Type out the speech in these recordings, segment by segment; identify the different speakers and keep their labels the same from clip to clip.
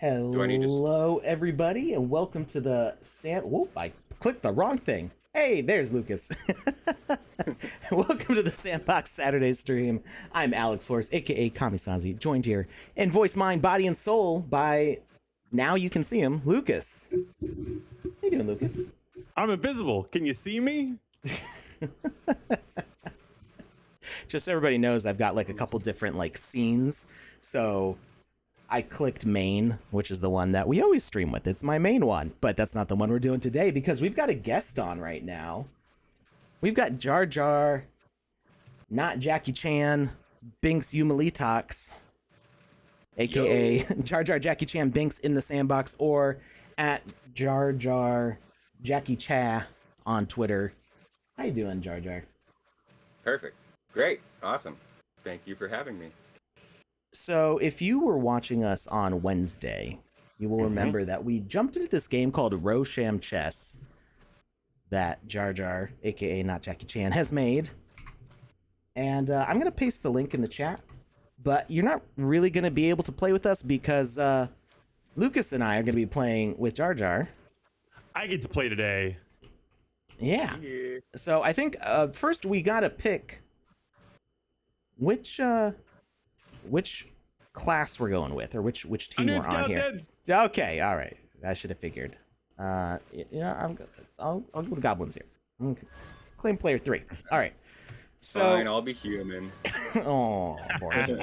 Speaker 1: Do I need to?
Speaker 2: Hello, everybody, and welcome to the Whoop, I clicked the wrong thing. Hey, there's Lucas. Welcome to the Sandbox Saturday stream. I'm Alex Florez, aka Kamisazi, joined here in voice, mind, body, and soul by, now you can see him, Lucas. How you doing, Lucas?
Speaker 3: I'm invisible. Can you see me?
Speaker 2: Just so everybody knows, I've got like a couple different like scenes. So I clicked main, which is the one that we always stream with. It's my main one, but that's not the one we're doing today because we've got a guest on right now. We've got Jar Jar, not Jackie Chan, Binks Yumalitox, aka Jar Jar Jackie Chan Binks in the Sandbox, or at Jar Jar Jackie Cha on Twitter. How you doing, Jar Jar?
Speaker 1: Perfect. Great. Awesome. Thank you for having me.
Speaker 2: So, if you were watching us on Wednesday, you will remember that we jumped into this game called Ro Sham Chess that Jar Jar, aka not Jackie Chan, has made. And I'm going to paste the link in the chat, but you're not really going to be able to play with us because Lucas and I are going to be playing with Jar Jar.
Speaker 3: I get to play today.
Speaker 2: Yeah. So, I think first we got to pick which class we're going with, or which team we're on here. Okay, all right. I should have figured. I'll go with goblins here. Okay. Claim player 3. All right. So
Speaker 1: Fine, I'll be human.
Speaker 2: oh, boring.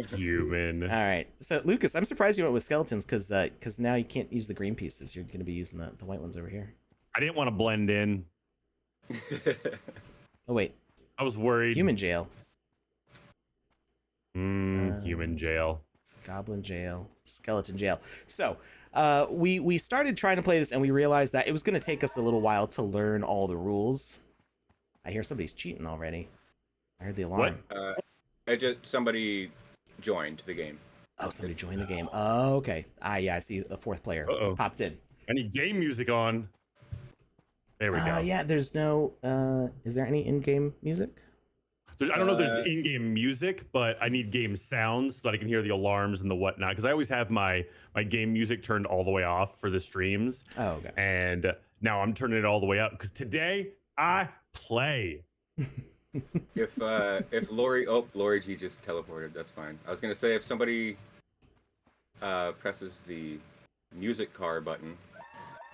Speaker 3: Human.
Speaker 2: All right. So Lucas, I'm surprised you went with skeletons because now you can't use the green pieces. You're going to be using the white ones over here.
Speaker 3: I didn't want to blend in.
Speaker 2: Oh wait,
Speaker 3: I was worried.
Speaker 2: human jail.
Speaker 3: Human jail.
Speaker 2: Goblin jail, skeleton jail. So we started trying to play this, and we realized that it was going to take us a little while to learn all the rules. I hear somebody's cheating already. I heard the alarm.
Speaker 3: What?
Speaker 1: Somebody joined the game.
Speaker 2: Oh, somebody joined the game. Oh, okay. Yeah, I see the fourth player popped in.
Speaker 3: I need game music on. There we go.
Speaker 2: Yeah, there's no. Is there any in-game music?
Speaker 3: I don't know if there's in-game music, but I need game sounds so that I can hear the alarms and the whatnot. Because I always have my game music turned all the way off for the streams.
Speaker 2: Oh, okay.
Speaker 3: And now I'm turning it all the way up because today I play.
Speaker 1: If Lori G just teleported, that's fine. I was gonna say if somebody presses the music car button,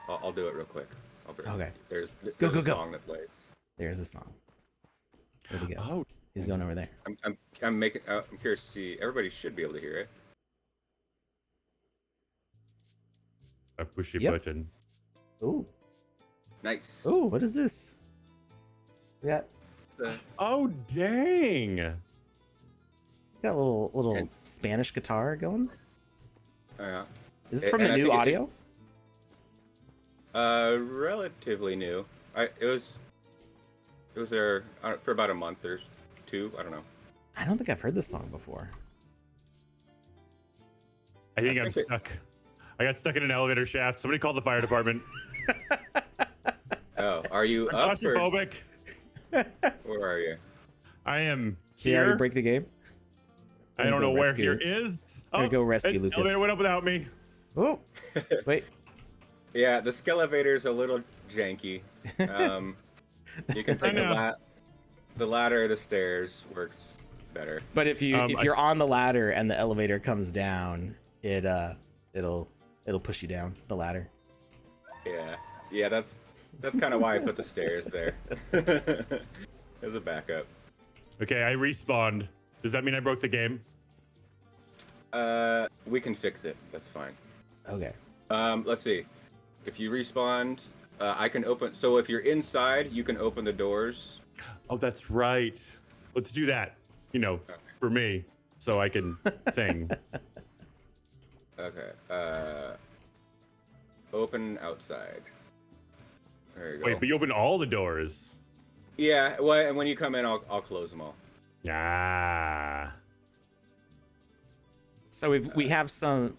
Speaker 1: I'll do it real quick.
Speaker 2: Okay.
Speaker 1: There's
Speaker 2: Go,
Speaker 1: a
Speaker 2: go.
Speaker 1: song that plays.
Speaker 2: There's a song. Where'd he go?
Speaker 3: Oh,
Speaker 2: He's going over there.
Speaker 1: I'm curious to see. Everybody should be able to hear it.
Speaker 3: I push your
Speaker 2: Yep.
Speaker 3: button.
Speaker 2: Ooh.
Speaker 1: Nice.
Speaker 2: Ooh, what is this? We got
Speaker 3: Oh, dang.
Speaker 2: a little
Speaker 1: And-
Speaker 2: Spanish guitar going.
Speaker 1: Yeah.
Speaker 2: Is this from
Speaker 1: And
Speaker 2: the
Speaker 1: I
Speaker 2: new
Speaker 1: think
Speaker 2: audio?
Speaker 1: Relatively new. It was there for about a month or two. I don't know.
Speaker 2: I don't think I've heard this song before.
Speaker 3: I think
Speaker 1: I
Speaker 3: I'm
Speaker 1: think
Speaker 3: stuck. I got stuck in an elevator shaft. Somebody called the fire department.
Speaker 1: Oh, are you
Speaker 3: I'm
Speaker 1: up or
Speaker 3: claustrophobic.
Speaker 1: where are you?
Speaker 3: I am
Speaker 2: Can you already
Speaker 3: here.
Speaker 2: break the game?
Speaker 3: I don't know
Speaker 2: Go
Speaker 3: where
Speaker 2: rescue.
Speaker 3: here is.
Speaker 2: Gotta go rescue
Speaker 3: the
Speaker 2: Lucas.
Speaker 3: elevator went up without me.
Speaker 2: Oh, wait.
Speaker 1: Yeah, the skelevator's a little janky. You can take the ladder or the stairs works better.
Speaker 2: But if you're on the ladder and the elevator comes down, it'll push you down the ladder.
Speaker 1: Yeah, that's kind of why I put the stairs there. As a backup.
Speaker 3: Okay, I respawned. Does that mean I broke the game?
Speaker 1: We can fix it. That's fine.
Speaker 2: Okay.
Speaker 1: Let's see. If you respawned, I can open. So if you're inside, you can open the doors.
Speaker 3: Oh, that's right. Let's do that. For me, so I can sing.
Speaker 1: Okay. Open outside. There you go.
Speaker 3: Wait, but you opened all the doors.
Speaker 1: Yeah. Well, and when you come in, I'll close them all.
Speaker 3: Ah.
Speaker 2: So we have some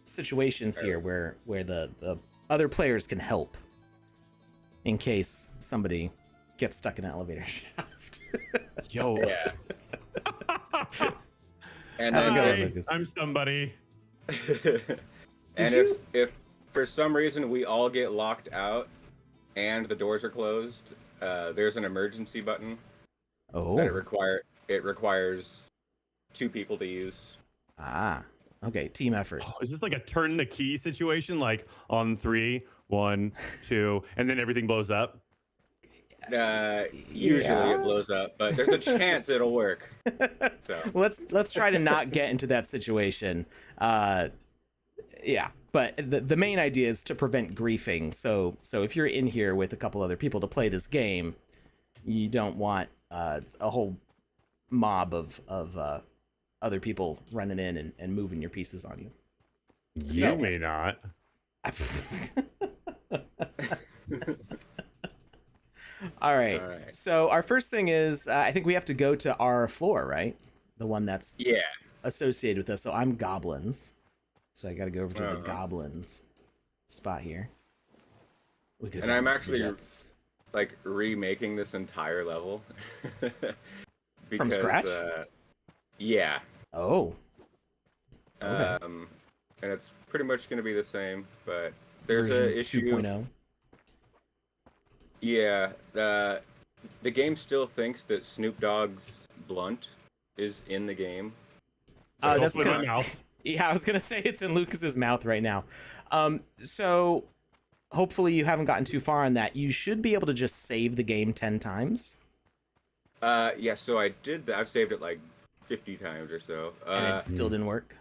Speaker 2: situations here where the other players can help in case somebody gets stuck in an elevator shaft.
Speaker 3: Yo.
Speaker 1: Yeah. And
Speaker 2: How's it
Speaker 1: then
Speaker 2: going,
Speaker 3: Hi,
Speaker 2: Lucas?
Speaker 3: I'm somebody.
Speaker 1: And
Speaker 2: you-
Speaker 1: if for some reason we all get locked out and the doors are closed, there's an emergency button that
Speaker 2: Oh.
Speaker 1: it requires 2 people to use.
Speaker 2: Ah. Okay. Team effort.
Speaker 3: Oh, is this like a turn the key situation? Like on 3, 1, 2, and then everything blows up?
Speaker 1: Usually it
Speaker 2: Yeah.
Speaker 1: blows up, but there's a chance it'll work. So
Speaker 2: let's try to not get into that situation. Yeah, but the main idea is to prevent griefing. So if you're in here with a couple other people to play this game, you don't want a whole mob of other people running in and moving your pieces on you.
Speaker 3: You
Speaker 2: So-
Speaker 3: may not.
Speaker 2: All right.
Speaker 1: All right.
Speaker 2: So our first thing is I think we have to go to our floor, right? The one that's
Speaker 1: yeah,
Speaker 2: associated with us. So I'm goblins. So I got to go over to the
Speaker 1: Uh-huh.
Speaker 2: goblins spot here. We go
Speaker 1: And
Speaker 2: down
Speaker 1: I'm
Speaker 2: to the
Speaker 1: actually
Speaker 2: depths.
Speaker 1: like remaking this entire level because
Speaker 2: scratch?
Speaker 1: Yeah,
Speaker 2: Oh. Okay.
Speaker 1: and it's pretty much going to be the same, but there's
Speaker 2: Version
Speaker 1: a issue.
Speaker 2: 2.0.
Speaker 1: Yeah, the game still thinks that Snoop Dogg's blunt is in the game.
Speaker 3: It's
Speaker 2: That's
Speaker 3: also in my
Speaker 2: because
Speaker 3: mouth.
Speaker 2: yeah, I was gonna say it's in Lucas's mouth right now. So hopefully you haven't gotten too far on that. You should be able to just save the game 10 times,
Speaker 1: Yeah, so I did that. I've saved it like 50 times or so.
Speaker 2: and it still didn't work.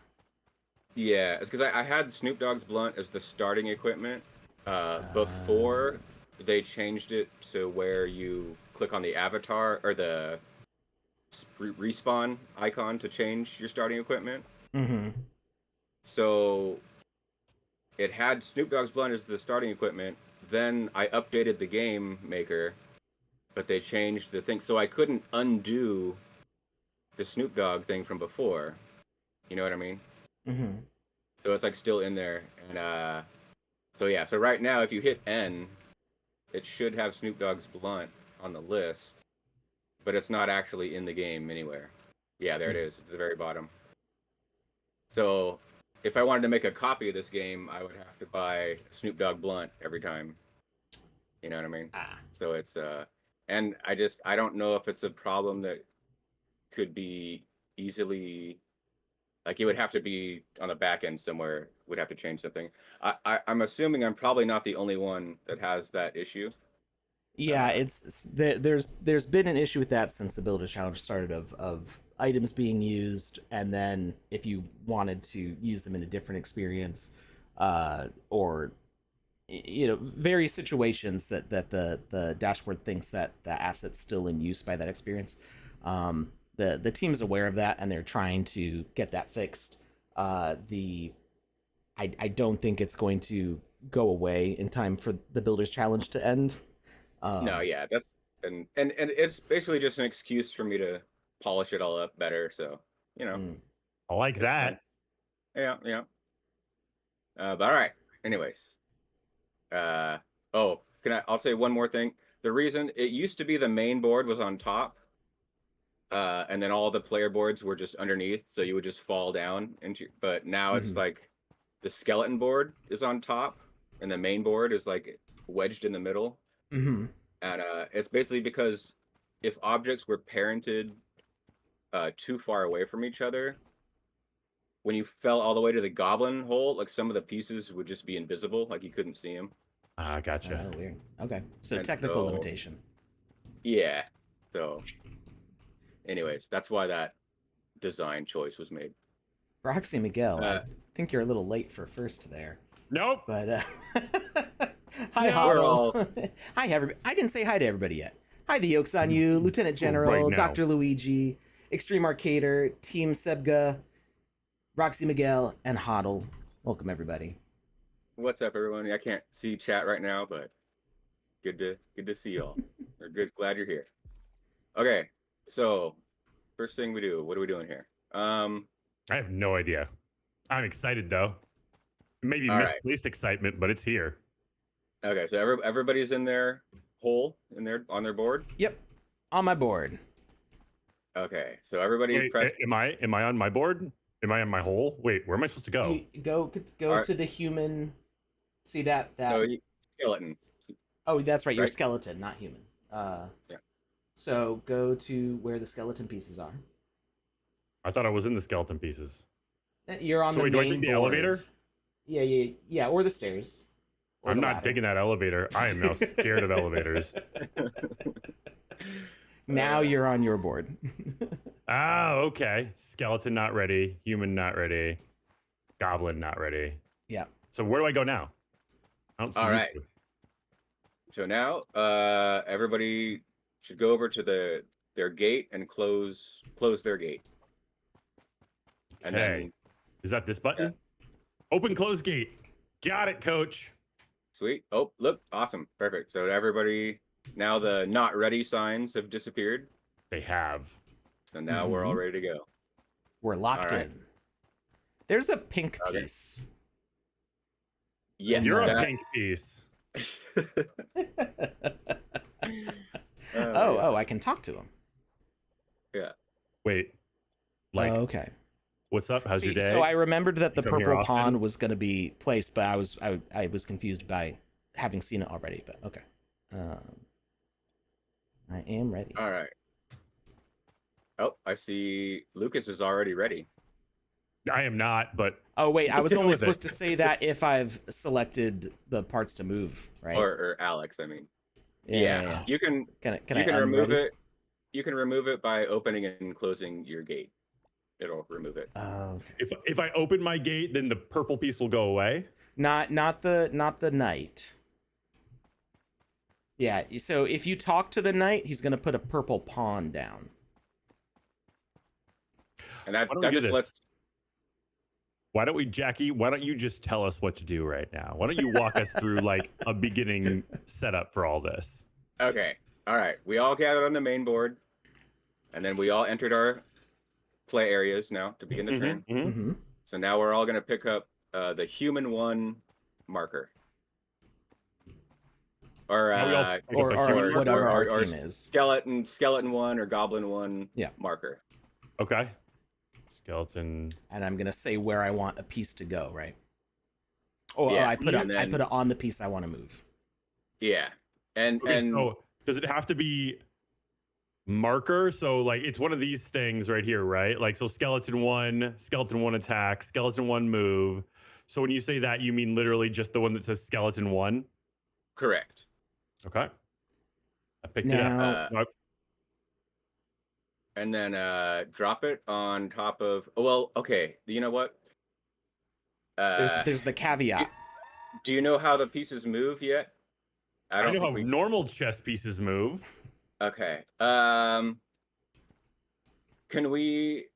Speaker 1: Yeah, it's because I had Snoop Dogg's blunt as the starting equipment before they changed it to where you click on the avatar or the respawn icon to change your starting equipment.
Speaker 2: Mm-hmm.
Speaker 1: So it had Snoop Dogg's blunt as the starting equipment. Then I updated the game maker, but they changed the thing, so I couldn't undo the Snoop Dogg thing from before. You know what I mean?
Speaker 2: Mm-hmm.
Speaker 1: So it's like still in there, and so yeah. So right now, if you hit N, it should have Snoop Dogg's blunt on the list, but it's not actually in the game anywhere. Yeah, there it is at the very bottom. So if I wanted to make a copy of this game, I would have to buy Snoop Dogg blunt every time. You know what I mean?
Speaker 2: Ah.
Speaker 1: So it's and I don't know if it's a problem that could be easily, like, it would have to be on the back end somewhere. Would have to change something. I'm assuming I'm probably not the only one that has that issue.
Speaker 2: Yeah, there's been an issue with that since the Builder Challenge started of items being used, and then if you wanted to use them in a different experience, or various situations that the dashboard thinks that the asset's still in use by that experience. The team's aware of that and they're trying to get that fixed. I don't think it's going to go away in time for the Builders Challenge to end.
Speaker 1: No, yeah, that's and it's basically just an excuse for me to polish it all up better. So
Speaker 2: Mm.
Speaker 3: I like
Speaker 1: it's
Speaker 3: that.
Speaker 1: fine. Yeah. But all right. Anyways, oh, I'll say one more thing. The reason it used to be the main board was on top, and then all the player boards were just underneath, so you would just fall down into. But now it's
Speaker 2: Mhm.
Speaker 1: like the skeleton board is on top, and the main board is like wedged in the middle.
Speaker 2: Mm-hmm.
Speaker 1: And it's basically because if objects were parented too far away from each other, when you fell all the way to the goblin hole, like some of the pieces would just be invisible, like you couldn't see them.
Speaker 3: Ah, gotcha.
Speaker 2: Oh, weird. Okay, so
Speaker 1: And
Speaker 2: technical
Speaker 1: so-
Speaker 2: limitation.
Speaker 1: Yeah. So, anyways, that's why that design choice was made.
Speaker 2: Roxy Miguel, I
Speaker 1: Uh,
Speaker 2: think you're a little late for first there,
Speaker 3: Nope.
Speaker 2: but hi,
Speaker 3: No.
Speaker 1: We're
Speaker 2: Hoddle. Hi, everybody. I didn't say hi to everybody yet. Hi, the Yolks on you, Lieutenant General,
Speaker 3: now.
Speaker 2: Dr. Luigi, Extreme Arcader, Team Sebga, Roxy Miguel, and Hoddle. Welcome, everybody.
Speaker 1: What's up, everyone? I can't see chat right now, but good to see y'all. Or glad you're here. Okay, so first thing we do, what are we doing here?
Speaker 3: I have no idea. I'm excited though. Maybe
Speaker 1: All right.
Speaker 3: misplaced excitement, but it's here.
Speaker 1: Okay, so everybody's in their hole on their board.
Speaker 2: Yep, on my board.
Speaker 1: Okay, so everybody
Speaker 3: Wait,
Speaker 1: press.
Speaker 3: am I on my board? Am I in my hole? Wait, where am I supposed to go?
Speaker 2: Go
Speaker 1: Alright.
Speaker 2: to the human. See that
Speaker 1: No, skeleton.
Speaker 2: Oh, that's right. You're
Speaker 1: Right?
Speaker 2: skeleton, not human.
Speaker 1: Yeah.
Speaker 2: So go to where the skeleton pieces are.
Speaker 3: I thought I was in the skeleton pieces.
Speaker 2: You're on
Speaker 3: So
Speaker 2: the
Speaker 3: wait, do I
Speaker 2: main
Speaker 3: take the
Speaker 2: board.
Speaker 3: elevator?
Speaker 2: Yeah, or the stairs. Or
Speaker 3: I'm
Speaker 2: the
Speaker 3: not
Speaker 2: ladder.
Speaker 3: taking that elevator. I am now scared of elevators.
Speaker 2: Now you're on your board.
Speaker 3: Ah, okay. Skeleton not ready. Human not ready. Goblin not ready.
Speaker 2: Yeah.
Speaker 3: So where do I go now? I don't see
Speaker 1: All
Speaker 3: you
Speaker 1: right.
Speaker 3: two.
Speaker 1: So now, everybody should go over to their gate and close their gate. And
Speaker 3: Okay.
Speaker 1: then,
Speaker 3: Is that this button? Open close gate. Got it, coach.
Speaker 1: sweet. Oh, look, awesome, perfect. So everybody, now the not ready signs have disappeared.
Speaker 3: They have.
Speaker 1: So now we're all ready to go.
Speaker 2: We're locked
Speaker 1: All right.
Speaker 2: in. There's a pink
Speaker 1: Okay.
Speaker 2: piece.
Speaker 1: Yes.
Speaker 3: You're a
Speaker 1: that-
Speaker 3: pink piece.
Speaker 2: Oh, I can talk to him.
Speaker 1: Yeah.
Speaker 3: Wait. Like,
Speaker 2: Oh, okay.
Speaker 3: what's up? How's
Speaker 2: See,
Speaker 3: your day?
Speaker 2: so I remembered that the
Speaker 3: You come here
Speaker 2: purple
Speaker 3: often?
Speaker 2: pawn was going to be placed, but I was confused by having seen it already. But okay, I am ready.
Speaker 1: All right. Oh, I see Lucas is already ready.
Speaker 3: I am not, but
Speaker 2: Oh wait, I was
Speaker 3: Go
Speaker 2: only
Speaker 3: with it.
Speaker 2: supposed to say that if I've selected the parts to move, right?
Speaker 1: Or Alex, I mean.
Speaker 2: yeah.
Speaker 1: You can
Speaker 2: Can
Speaker 1: you
Speaker 2: I
Speaker 1: can remove
Speaker 2: unready?
Speaker 1: it. You can remove it by opening and closing your gate. It'll remove it.
Speaker 2: Oh, okay.
Speaker 3: if I open my gate, then the purple piece will go away.
Speaker 2: Not the knight. Yeah. So if you talk to the knight, he's gonna put a purple pawn down.
Speaker 1: And that
Speaker 3: Why don't we do
Speaker 1: just
Speaker 3: this?
Speaker 1: lets
Speaker 3: Why don't we, Jackie? Why don't you just tell us what to do right now? Why don't you walk us through like a beginning setup for all this?
Speaker 1: Okay. All right. We all gathered on the main board. And then we all entered our play areas now to begin the turn.
Speaker 2: Mm-hmm.
Speaker 1: So now we're all gonna pick up the human one marker. Or
Speaker 3: Now we all pick up a human marker?
Speaker 2: whatever our
Speaker 1: or
Speaker 2: team is.
Speaker 1: skeleton one or goblin one
Speaker 2: Yeah.
Speaker 1: marker.
Speaker 3: Okay. Skeleton.
Speaker 2: And I'm gonna say where I want a piece to go, right? Oh,
Speaker 1: Yeah,
Speaker 2: I put
Speaker 1: and
Speaker 2: it
Speaker 1: then-
Speaker 2: on the piece I want to move.
Speaker 1: Yeah. And
Speaker 3: Okay, so does it have to be marker? So like it's one of these things right here, right? Like so skeleton one attack, skeleton one move. So when you say that, you mean literally just the one that says skeleton one?
Speaker 1: correct.
Speaker 3: Okay. I picked it
Speaker 2: Now-
Speaker 3: up.
Speaker 1: And then drop it on top of well, okay. You know what?
Speaker 2: There's the caveat.
Speaker 1: Do you know how the pieces move yet?
Speaker 3: I know how
Speaker 1: think
Speaker 3: normal chess pieces move.
Speaker 1: Okay. Can we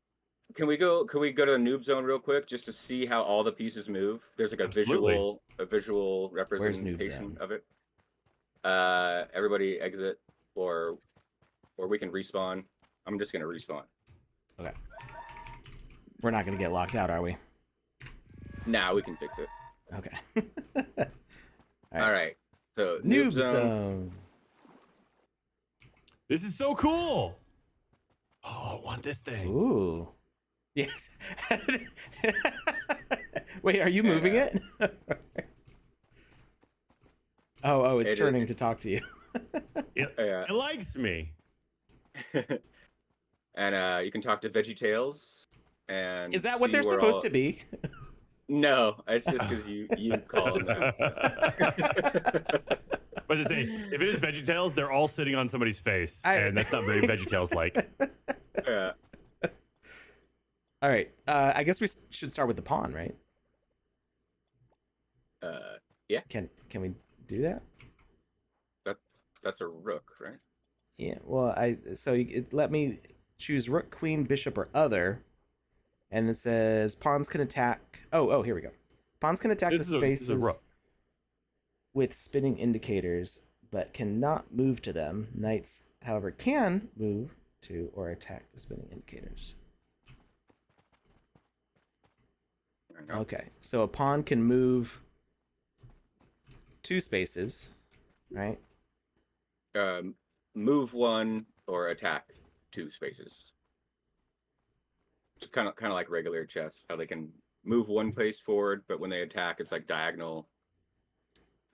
Speaker 1: go to the noob zone real quick just to see how all the pieces move? There's like a
Speaker 3: Absolutely.
Speaker 1: visual
Speaker 2: Noob
Speaker 1: representation
Speaker 2: zone?
Speaker 1: of it. Everybody exit or we can respawn. I'm just gonna respawn.
Speaker 2: Okay. We're not gonna get locked out, are we?
Speaker 1: Nah, we can fix it.
Speaker 2: Okay.
Speaker 1: All right. So
Speaker 2: Noob zone.
Speaker 3: This is so cool. Oh, I want this thing.
Speaker 2: Ooh. Yes. Wait, are you moving it? Oh, it's
Speaker 1: It is-
Speaker 2: turning to talk to you.
Speaker 1: Yeah.
Speaker 3: It likes me.
Speaker 1: And you can talk to VeggieTales. And
Speaker 2: Is that what
Speaker 1: see
Speaker 2: they're
Speaker 1: where
Speaker 2: supposed
Speaker 1: all-
Speaker 2: to be?
Speaker 1: No, it's just because you call them.
Speaker 3: But to say, if it is VeggieTales, they're all sitting on somebody's face, and that's not very VeggieTales like.
Speaker 1: Yeah.
Speaker 2: All right. I guess we should start with the pawn, right?
Speaker 1: Yeah.
Speaker 2: Can we do that?
Speaker 1: That's a rook, right?
Speaker 2: Yeah. Well, let me choose rook, queen, bishop, or other, and it says pawns can attack. Oh, here we go. Pawns can attack
Speaker 3: This
Speaker 2: the
Speaker 3: is
Speaker 2: spaces
Speaker 3: a rook.
Speaker 2: with spinning indicators, but cannot move to them. Knights, however, can move to or attack the spinning indicators.
Speaker 1: I know.
Speaker 2: Okay, so a pawn can move 2 spaces, right?
Speaker 1: Move one or attack 2 spaces. just kind of like regular chess, how they can move one place forward, but when they attack, it's like diagonal,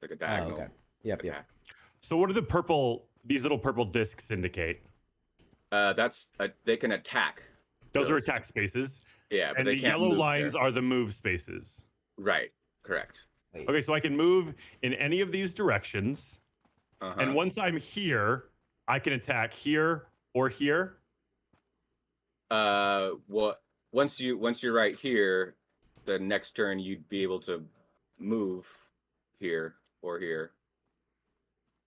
Speaker 1: like a diagonal
Speaker 2: okay. Yep.
Speaker 1: attack.
Speaker 3: So what do these little purple discs indicate?
Speaker 1: They can attack.
Speaker 3: Those are attack spaces.
Speaker 1: Yeah, but
Speaker 3: And
Speaker 1: they
Speaker 3: the
Speaker 1: can't
Speaker 3: yellow
Speaker 1: move
Speaker 3: lines
Speaker 1: there.
Speaker 3: are the move spaces.
Speaker 1: Right. Correct.
Speaker 2: Wait.
Speaker 3: Okay, so I can move in any of these directions.
Speaker 1: Uh-huh.
Speaker 3: And once I'm here, I can attack here or here.
Speaker 1: Well, once you're right here, the next turn you'd be able to move here or here.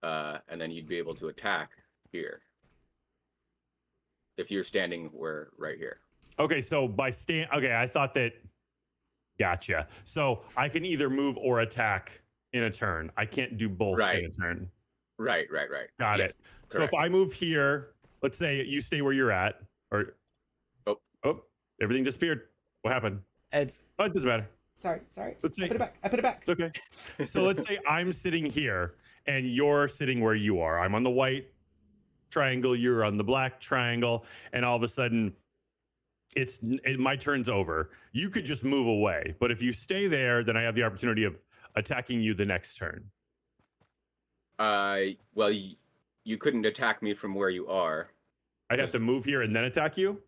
Speaker 1: And then you'd be able to attack here. If you're standing right here.
Speaker 3: Okay, so okay, I thought that. Gotcha. So I can either move or attack in a turn. I can't do both in a turn.
Speaker 1: Right.
Speaker 3: Got it. So if I move here, let's say you stay where you're at, or oh, everything disappeared. What happened?
Speaker 2: It's
Speaker 3: Oh, it doesn't matter.
Speaker 2: sorry.
Speaker 3: Let's say
Speaker 2: I put it back.
Speaker 3: It's okay. So let's say I'm sitting here and you're sitting where you are. I'm on the white triangle, you're on the black triangle, and all of a sudden my turn's over. You could just move away, but if you stay there, then I have the opportunity of attacking you the next turn.
Speaker 1: Well, you couldn't attack me from where you are.
Speaker 3: I'd have to move here and then attack you?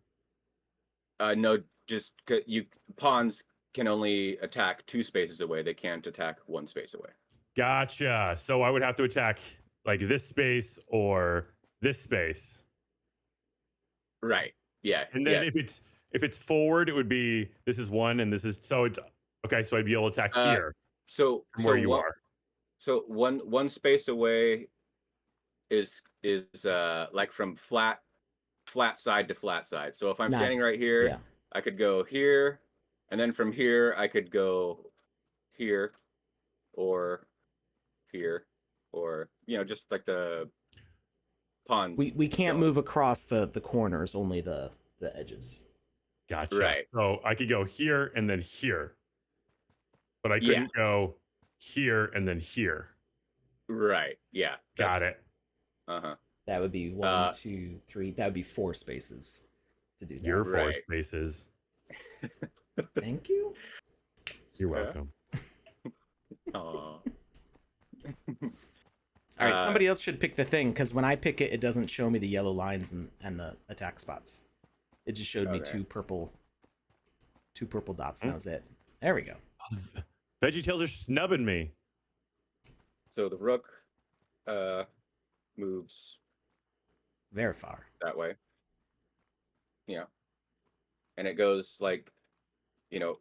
Speaker 1: No, just pawns can only attack 2 spaces away. They can't attack 1 space away.
Speaker 3: Gotcha. So I would have to attack like this space or this space.
Speaker 1: Right. Yeah.
Speaker 3: And then if it's forward, it would be this is 1 and this is so it's okay. So I'd be able to attack here.
Speaker 1: So
Speaker 3: from where you are.
Speaker 1: So one space away is like from flat side to flat side. So if I'm standing right here, I could go here, and then from here I could go here, or here, or just like the pawns.
Speaker 2: We can't move across the corners, only the edges.
Speaker 3: Gotcha.
Speaker 1: Right.
Speaker 3: So I could go here and then here, but I couldn't go here and then here.
Speaker 1: Right. Yeah.
Speaker 3: Got it.
Speaker 1: Uh-huh.
Speaker 2: That would be 1, 2, 3. That would be 4 spaces to do that.
Speaker 3: Your 4 spaces.
Speaker 2: Thank you.
Speaker 3: You're welcome.
Speaker 1: Aw.
Speaker 2: All right, somebody else should pick the thing, because when I pick it, it doesn't show me the yellow lines and the attack spots. It just showed me 2 purple dots, and that was it. There we go.
Speaker 3: VeggieTales are snubbing me.
Speaker 1: So the rook moves
Speaker 2: very far
Speaker 1: that way. Yeah. And it goes like,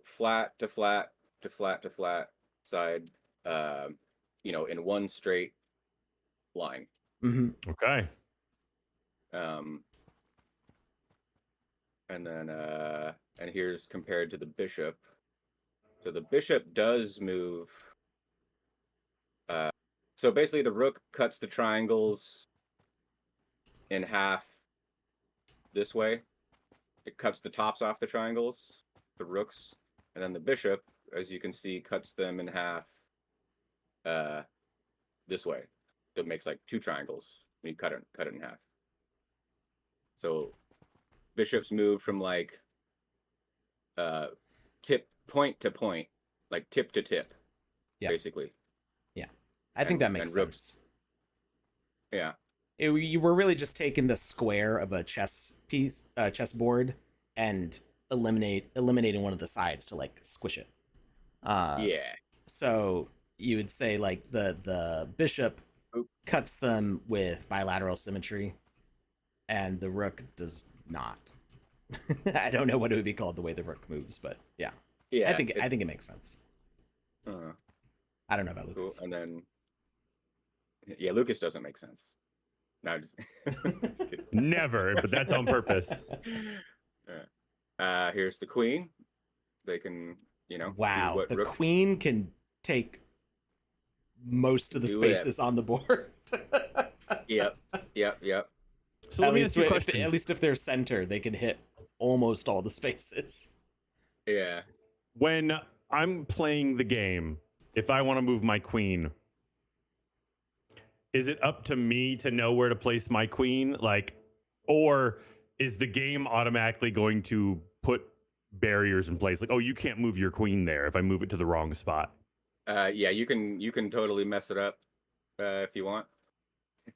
Speaker 1: flat to flat to flat to flat side, in one straight line.
Speaker 2: Mm-hmm.
Speaker 3: Okay.
Speaker 1: And then and here's compared to the bishop. So the bishop does move. So basically the rook cuts the triangles in half this way. It cuts the tops off the triangles, the rooks, and then the bishop, as you can see, cuts them in half this way. It makes like 2 triangles when you cut it in half. So bishops move from like point to point, like tip to tip, basically.
Speaker 2: Yeah, I think that makes sense.
Speaker 1: Yeah.
Speaker 2: You were really just taking the square of a chessboard, and eliminating one of the sides to like squish it. So you would say like the bishop cuts them with bilateral symmetry, and the rook does not. I don't know what it would be called the way the rook moves, but yeah. I think it makes sense. I don't know about Lucas.
Speaker 1: Cool. And then Lucas doesn't make sense. No, just kidding.
Speaker 3: Never, but that's on purpose.
Speaker 1: Here's the queen. They can,
Speaker 2: wow, the queen can take most of the spaces on the board.
Speaker 1: Yep.
Speaker 3: So let me ask you a question.
Speaker 2: At least if they're center, they can hit almost all the spaces.
Speaker 1: Yeah.
Speaker 3: When I'm playing the game, if I want to move my queen, is it up to me to know where to place my queen? Like, or is the game automatically going to put barriers in place? Like, oh, you can't move your queen there if I move it to the wrong spot.
Speaker 1: Yeah, you can totally mess it up if you want.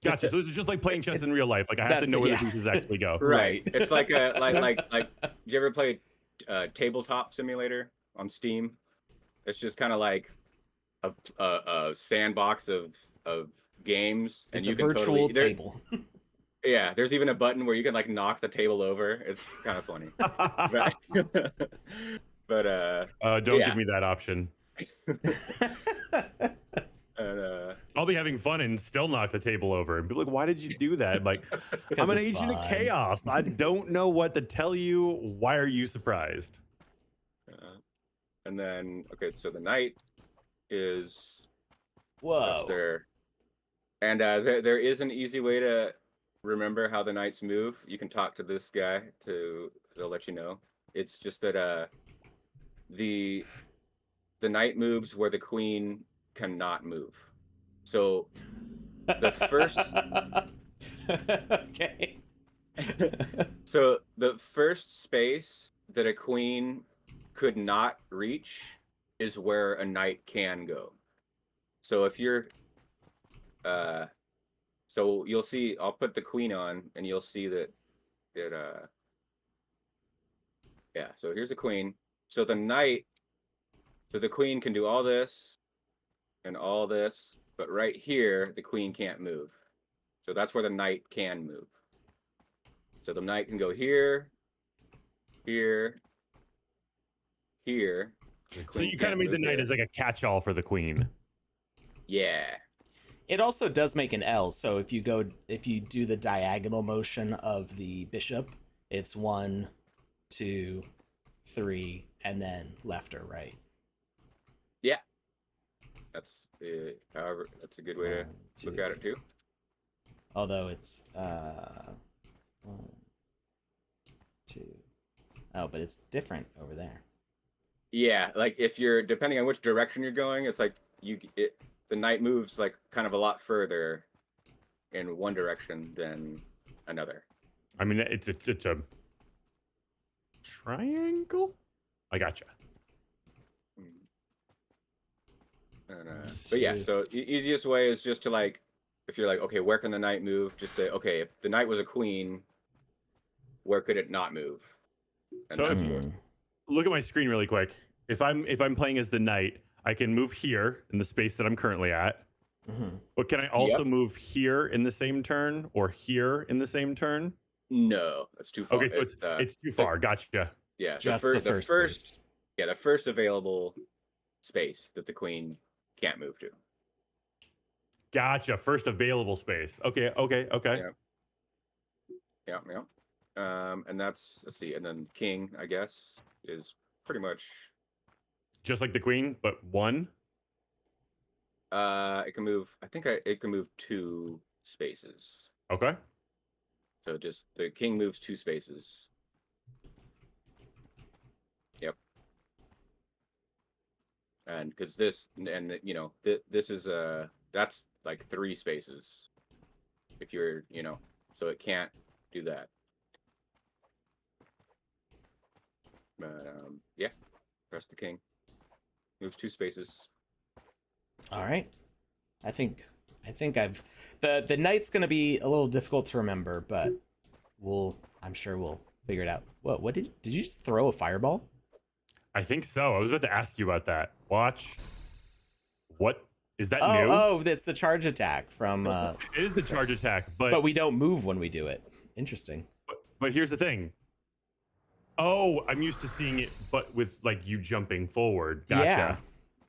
Speaker 3: Gotcha. So it's just like playing chess
Speaker 2: It's-
Speaker 3: in real life. Like I have to
Speaker 2: that's
Speaker 3: know
Speaker 2: it,
Speaker 3: where
Speaker 2: yeah.
Speaker 3: the pieces actually go.
Speaker 1: Right.
Speaker 2: Right.
Speaker 1: It's like a like. Did you ever play Tabletop Simulator on Steam? It's just kind of like a sandbox of games, and
Speaker 2: It's
Speaker 1: you
Speaker 2: a
Speaker 1: can
Speaker 2: virtual
Speaker 1: totally
Speaker 2: table.
Speaker 1: yeah. There's even a button where you can like knock the table over. It's kind of funny. But
Speaker 3: Don't
Speaker 1: yeah.
Speaker 3: give me that option.
Speaker 1: And
Speaker 3: I'll be having fun and still knock the table over and be like, why did you do that? Like, I'm an
Speaker 2: it's
Speaker 3: agent of
Speaker 2: fun.
Speaker 3: chaos. I don't know what to tell you. Why are you surprised?
Speaker 1: and then okay, so the knight is that's
Speaker 2: Whoa.
Speaker 1: there, and there is an easy way to remember how the knights move. You can talk to this guy they'll let you know. It's just that the knight moves where the queen cannot move. So the first
Speaker 2: Okay.
Speaker 1: so the first space that a queen could not reach is where a knight can go. So if you're so you'll see I'll put the queen on and you'll see that it yeah, so here's the queen. So the knight, so the queen can do all this and all this, but right here the queen can't move. So that's where the knight can move. So the knight can go here, here, here.
Speaker 3: So you kind of made the knight as like a catch-all for the queen.
Speaker 1: Yeah.
Speaker 2: It also does make an L. So if you do the diagonal motion of the bishop, it's 1, 2, 3, and then left or right.
Speaker 1: Yeah. That's however that's a good way to
Speaker 2: 1, 2.
Speaker 1: look at it too.
Speaker 2: Although it's 1, 2. Oh, but it's different over there.
Speaker 1: Yeah, like if you're depending on which direction you're going, it's like the knight moves like kind of a lot further in one direction than another.
Speaker 3: I mean, it's a triangle. I gotcha.
Speaker 1: And, but yeah, so the easiest way is just to like, if you're like, okay, where can the knight move? Just say, okay, if the knight was a queen, where could it not move? And
Speaker 3: So
Speaker 1: that's
Speaker 3: if
Speaker 1: what.
Speaker 3: look at my screen really quick. If I'm playing as the knight, I can move here in the space that I'm currently at.
Speaker 2: Mm-hmm.
Speaker 3: But can I also move here in the same turn or here in the same turn?
Speaker 1: No, that's too far.
Speaker 3: Okay, so it's too far. Gotcha.
Speaker 1: Yeah,
Speaker 2: Just
Speaker 1: the
Speaker 2: first
Speaker 1: first
Speaker 2: space.
Speaker 1: yeah, the first available space that the queen can't move to.
Speaker 3: Gotcha. First available space. Okay.
Speaker 1: Yeah. And that's, let's see, and then king, I guess, is pretty much
Speaker 3: Just like the queen, but 1.
Speaker 1: it can move, I think it can move 2 spaces.
Speaker 3: Okay.
Speaker 1: So just the king moves 2 spaces. Yep. And because this, and you know, this is that's like 3 spaces. If you're, you know, so it can't do that. But yeah, press the king. Moves 2 spaces.
Speaker 2: All right. I think I've the knight's gonna be a little difficult to remember, but I'm sure we'll figure it out. What did you just throw a fireball?
Speaker 3: I think so. I was about to ask you about that. Watch. What is that
Speaker 2: Oh,
Speaker 3: new?
Speaker 2: oh, that's the charge attack from
Speaker 3: It is the charge attack,
Speaker 2: but we don't move when we do it. Interesting.
Speaker 3: But here's the thing. Oh, I'm used to seeing it, but with like you jumping forward. Gotcha.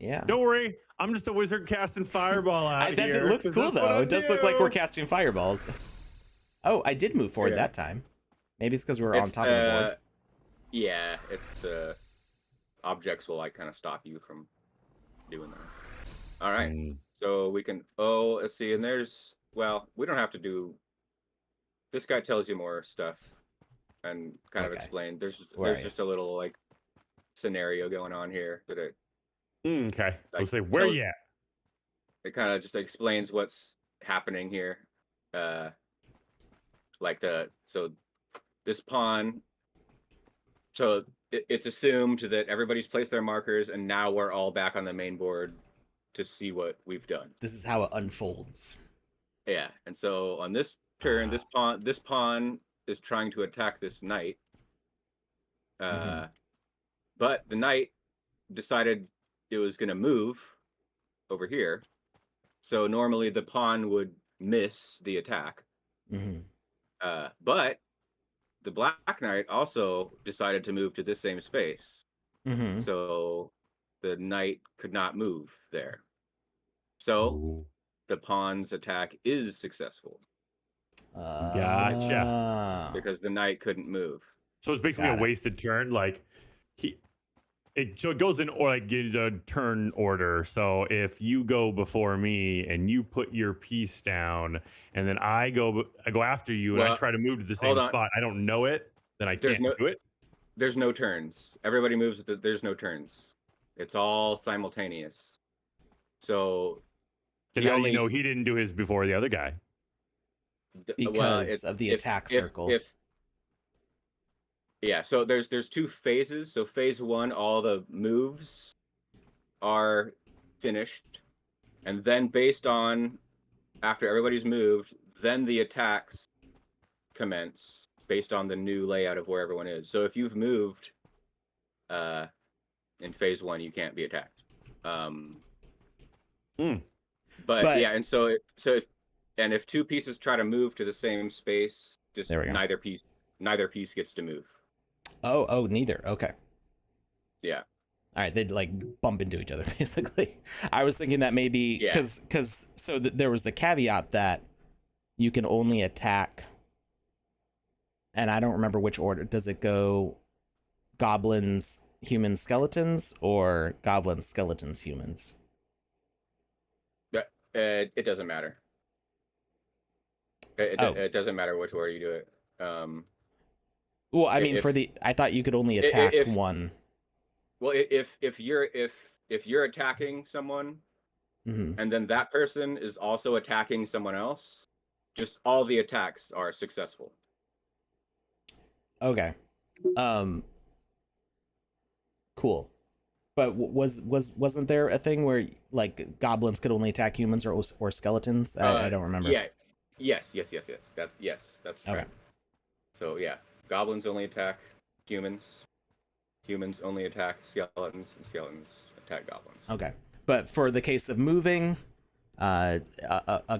Speaker 2: Yeah.
Speaker 3: Don't worry, I'm just a wizard casting fireball out
Speaker 2: That
Speaker 3: here.
Speaker 2: looks
Speaker 3: 'cause
Speaker 2: cool
Speaker 3: that's what
Speaker 2: though.
Speaker 3: I
Speaker 2: It does look like
Speaker 3: do.
Speaker 2: we're casting fireballs. Oh, I did move forward that time. Maybe it's because we were on top of the board.
Speaker 1: Yeah, it's the objects will like kind of stop you from doing that. All right, so we can. Oh, let's see. And there's we don't have to do. This guy tells you more stuff, and kind of explain. There's just a little like scenario going on here that it.
Speaker 3: Okay.
Speaker 1: Like,
Speaker 3: I'll say where you at?
Speaker 1: It kind of just explains what's happening here. Like so this pawn. So it's assumed that everybody's placed their markers, and now we're all back on the main board to see what we've done.
Speaker 2: This is how it unfolds.
Speaker 1: Yeah, and so on this turn, this pawn is trying to attack this knight. But the knight decided it was going to move over here. So normally the pawn would miss the attack. But the black knight also decided to move to this same space. So the knight could not move there. So the pawn's attack is successful.
Speaker 3: Gotcha.
Speaker 1: Because the knight couldn't move.
Speaker 3: So it's basically a wasted turn. Like so it goes in or like a turn order. So if you go before me and you put your piece down, and then I go after you, and I try to move to the same spot, I don't know it, then I can't do it.
Speaker 1: There's no turns. Everybody moves. There's no turns. It's all simultaneous. So
Speaker 3: now you know he didn't do his before the other guy
Speaker 2: because of the attack circle.
Speaker 1: Yeah, so there's two phases. So phase 1, all the moves are finished, and then based on after everybody's moved, then the attacks commence based on the new layout of where everyone is. So if you've moved in phase 1, you can't be attacked. But yeah, and so if two pieces try to move to the same space, just neither piece gets to move.
Speaker 2: Oh, neither. Okay.
Speaker 1: Yeah.
Speaker 2: All right, they'd like bump into each other basically. I was thinking that maybe because there was the caveat that you can only attack, and I don't remember which order. Does it go goblins, humans, skeletons, or goblins, skeletons, humans?
Speaker 1: It doesn't matter. It doesn't matter which order you do it.
Speaker 2: Well, I mean, I thought you could only attack one.
Speaker 1: Well, if you're attacking someone, and then that person is also attacking someone else, just all the attacks are successful.
Speaker 2: Okay. Cool. But wasn't there a thing where like goblins could only attack humans or skeletons? I don't remember.
Speaker 1: Yeah. Yes. That's true.
Speaker 2: Okay.
Speaker 1: So yeah, goblins only attack humans. Humans only attack skeletons, and skeletons attack goblins.
Speaker 2: Okay. But for the case of moving, a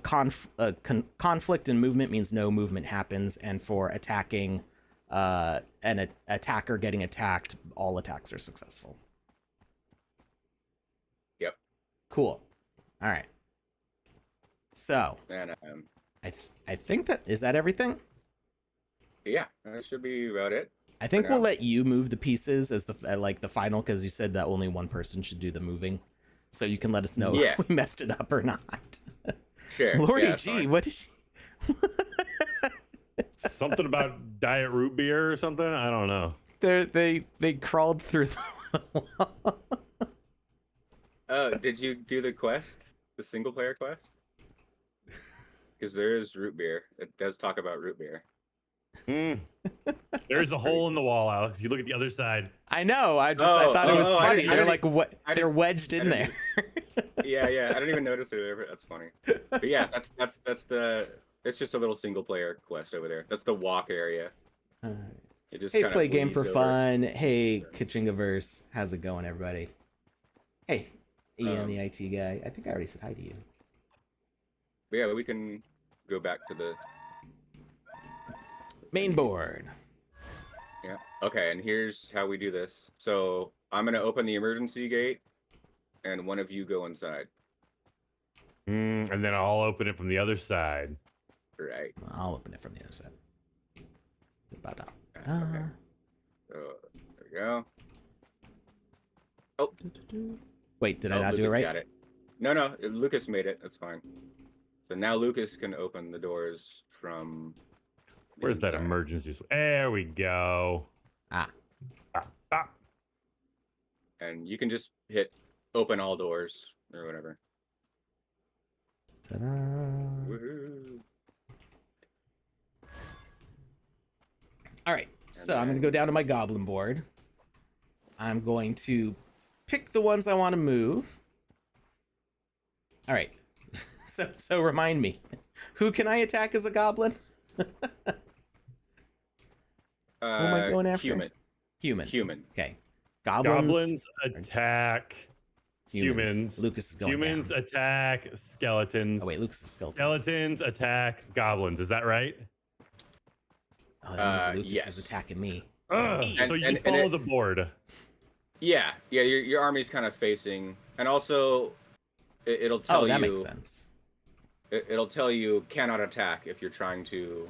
Speaker 2: conflict in movement means no movement happens, and for attacking, an attacker getting attacked, all attacks are successful.
Speaker 1: Yep.
Speaker 2: Cool. All right. So.
Speaker 1: And
Speaker 2: I think is that everything?
Speaker 1: Yeah, that should be about it.
Speaker 2: I think we'll let you move the pieces as the final, because you said that only one person should do the moving, so you can let us know if we messed it up or not.
Speaker 1: Sure.
Speaker 2: Lori
Speaker 1: G,
Speaker 2: fine. What did she?
Speaker 3: Something about diet root beer or something? I don't know.
Speaker 2: They crawled through the wall.
Speaker 1: Oh, did you do the quest? The single player quest? Because there is root beer. It does talk about root beer.
Speaker 3: There's a hole in the wall, Alex. You look at the other side.
Speaker 2: I know. I thought it was funny. They're like they're wedged in there.
Speaker 1: Yeah. I don't even notice it there, but that's funny. But yeah, it's just a little single player quest over there. That's the walk area. It just
Speaker 2: hey, play game for
Speaker 1: over.
Speaker 2: fun. Hey, Kitchingaverse, how's it going, everybody? Hey, Ian, the IT guy. I think I already said hi to you.
Speaker 1: But yeah, we can go back to the
Speaker 2: main board.
Speaker 1: Yeah. Okay, and here's how we do this. So I'm gonna open the emergency gate, and one of you go inside.
Speaker 3: And then I'll open it from the other side.
Speaker 1: Right.
Speaker 2: I'll open it from the other side.
Speaker 1: Okay. So there we go. Oh.
Speaker 2: Wait, did I not do it right?
Speaker 1: Got it. No, Lucas made it. That's fine. So now Lucas can open the doors from.
Speaker 3: Where's that emergency? There we go.
Speaker 2: Ah.
Speaker 1: And you can just hit open all doors or whatever.
Speaker 2: Ta-da.
Speaker 1: Woohoo.
Speaker 2: All right, so I'm going to go down to my goblin board. I'm going to pick the ones I want to move. All right. So remind me, who can I attack as a goblin? Who am I going after?
Speaker 1: Human.
Speaker 2: Human. Okay. Goblins
Speaker 3: attack humans.
Speaker 2: Lucas is going
Speaker 3: Humans
Speaker 2: down.
Speaker 3: attack skeletons.
Speaker 2: Oh wait, Lucas is skeleton.
Speaker 3: Skeletons attack goblins. Is that right?
Speaker 2: Oh, that means Lucas
Speaker 1: yes.
Speaker 2: is attacking me.
Speaker 3: So you just follow the board.
Speaker 1: Yeah. Your army's kind of facing, and also it'll tell you.
Speaker 2: Oh, that makes sense.
Speaker 1: It'll tell you cannot attack if you're trying to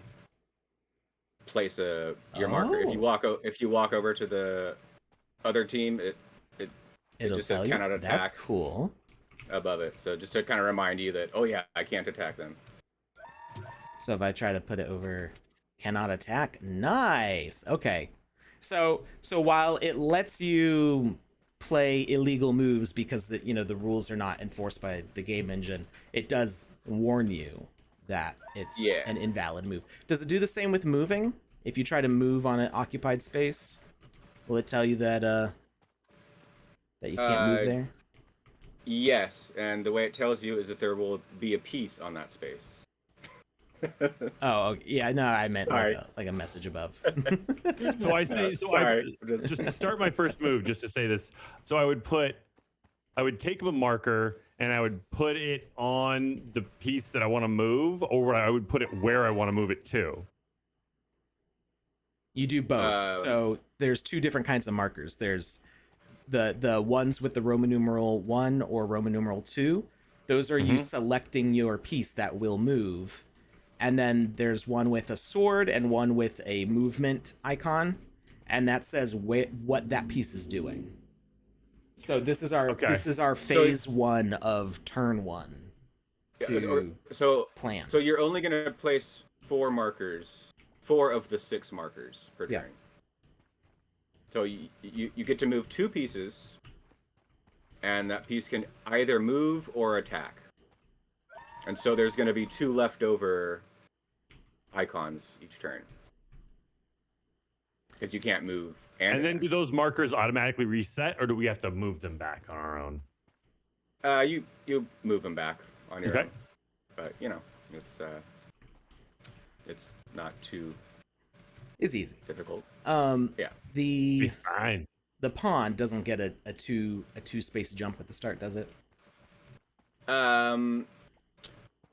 Speaker 1: place your marker. If you walk over to the other team, it just says cannot attack.
Speaker 2: That's cool.
Speaker 1: Above it, so just to kind of remind you that, oh yeah, I can't attack them.
Speaker 2: So if I try to put it over, cannot attack. Nice. Okay. So while it lets you play illegal moves because the rules are not enforced by the game engine, it does warn you that it's an invalid move. Does it do the same with moving? If you try to move on an occupied space, will it tell you that you can't move there?
Speaker 1: Yes, and the way it tells you is that there will be a piece on that space.
Speaker 2: Oh, yeah, no, I meant like a message above.
Speaker 3: So I say, just to start my first move, just to say this. So I would take a marker and I would put it on the piece that I want to move, or I would put it where I want to move it to.
Speaker 2: You do both. So there's two different kinds of markers. There's the ones with the Roman numeral 1 or Roman numeral 2. Those are you selecting your piece that will move. And then there's one with a sword and one with a movement icon, and that says what that piece is doing. So this is our phase 1 of turn 1. Plan.
Speaker 1: So you're only going to place 4 markers, 4 of the 6 markers per turn. So you get to move 2 pieces, and that piece can either move or attack. And so there's going to be 2 leftover icons each turn. Because you can't move.
Speaker 3: And then do those markers automatically reset, or do we have to move them back on our own?
Speaker 1: You move them back on your own. But, it's not too...
Speaker 2: It's easy.
Speaker 1: Difficult.
Speaker 2: The
Speaker 3: fine.
Speaker 2: The pawn doesn't get a two space jump at the start, does it?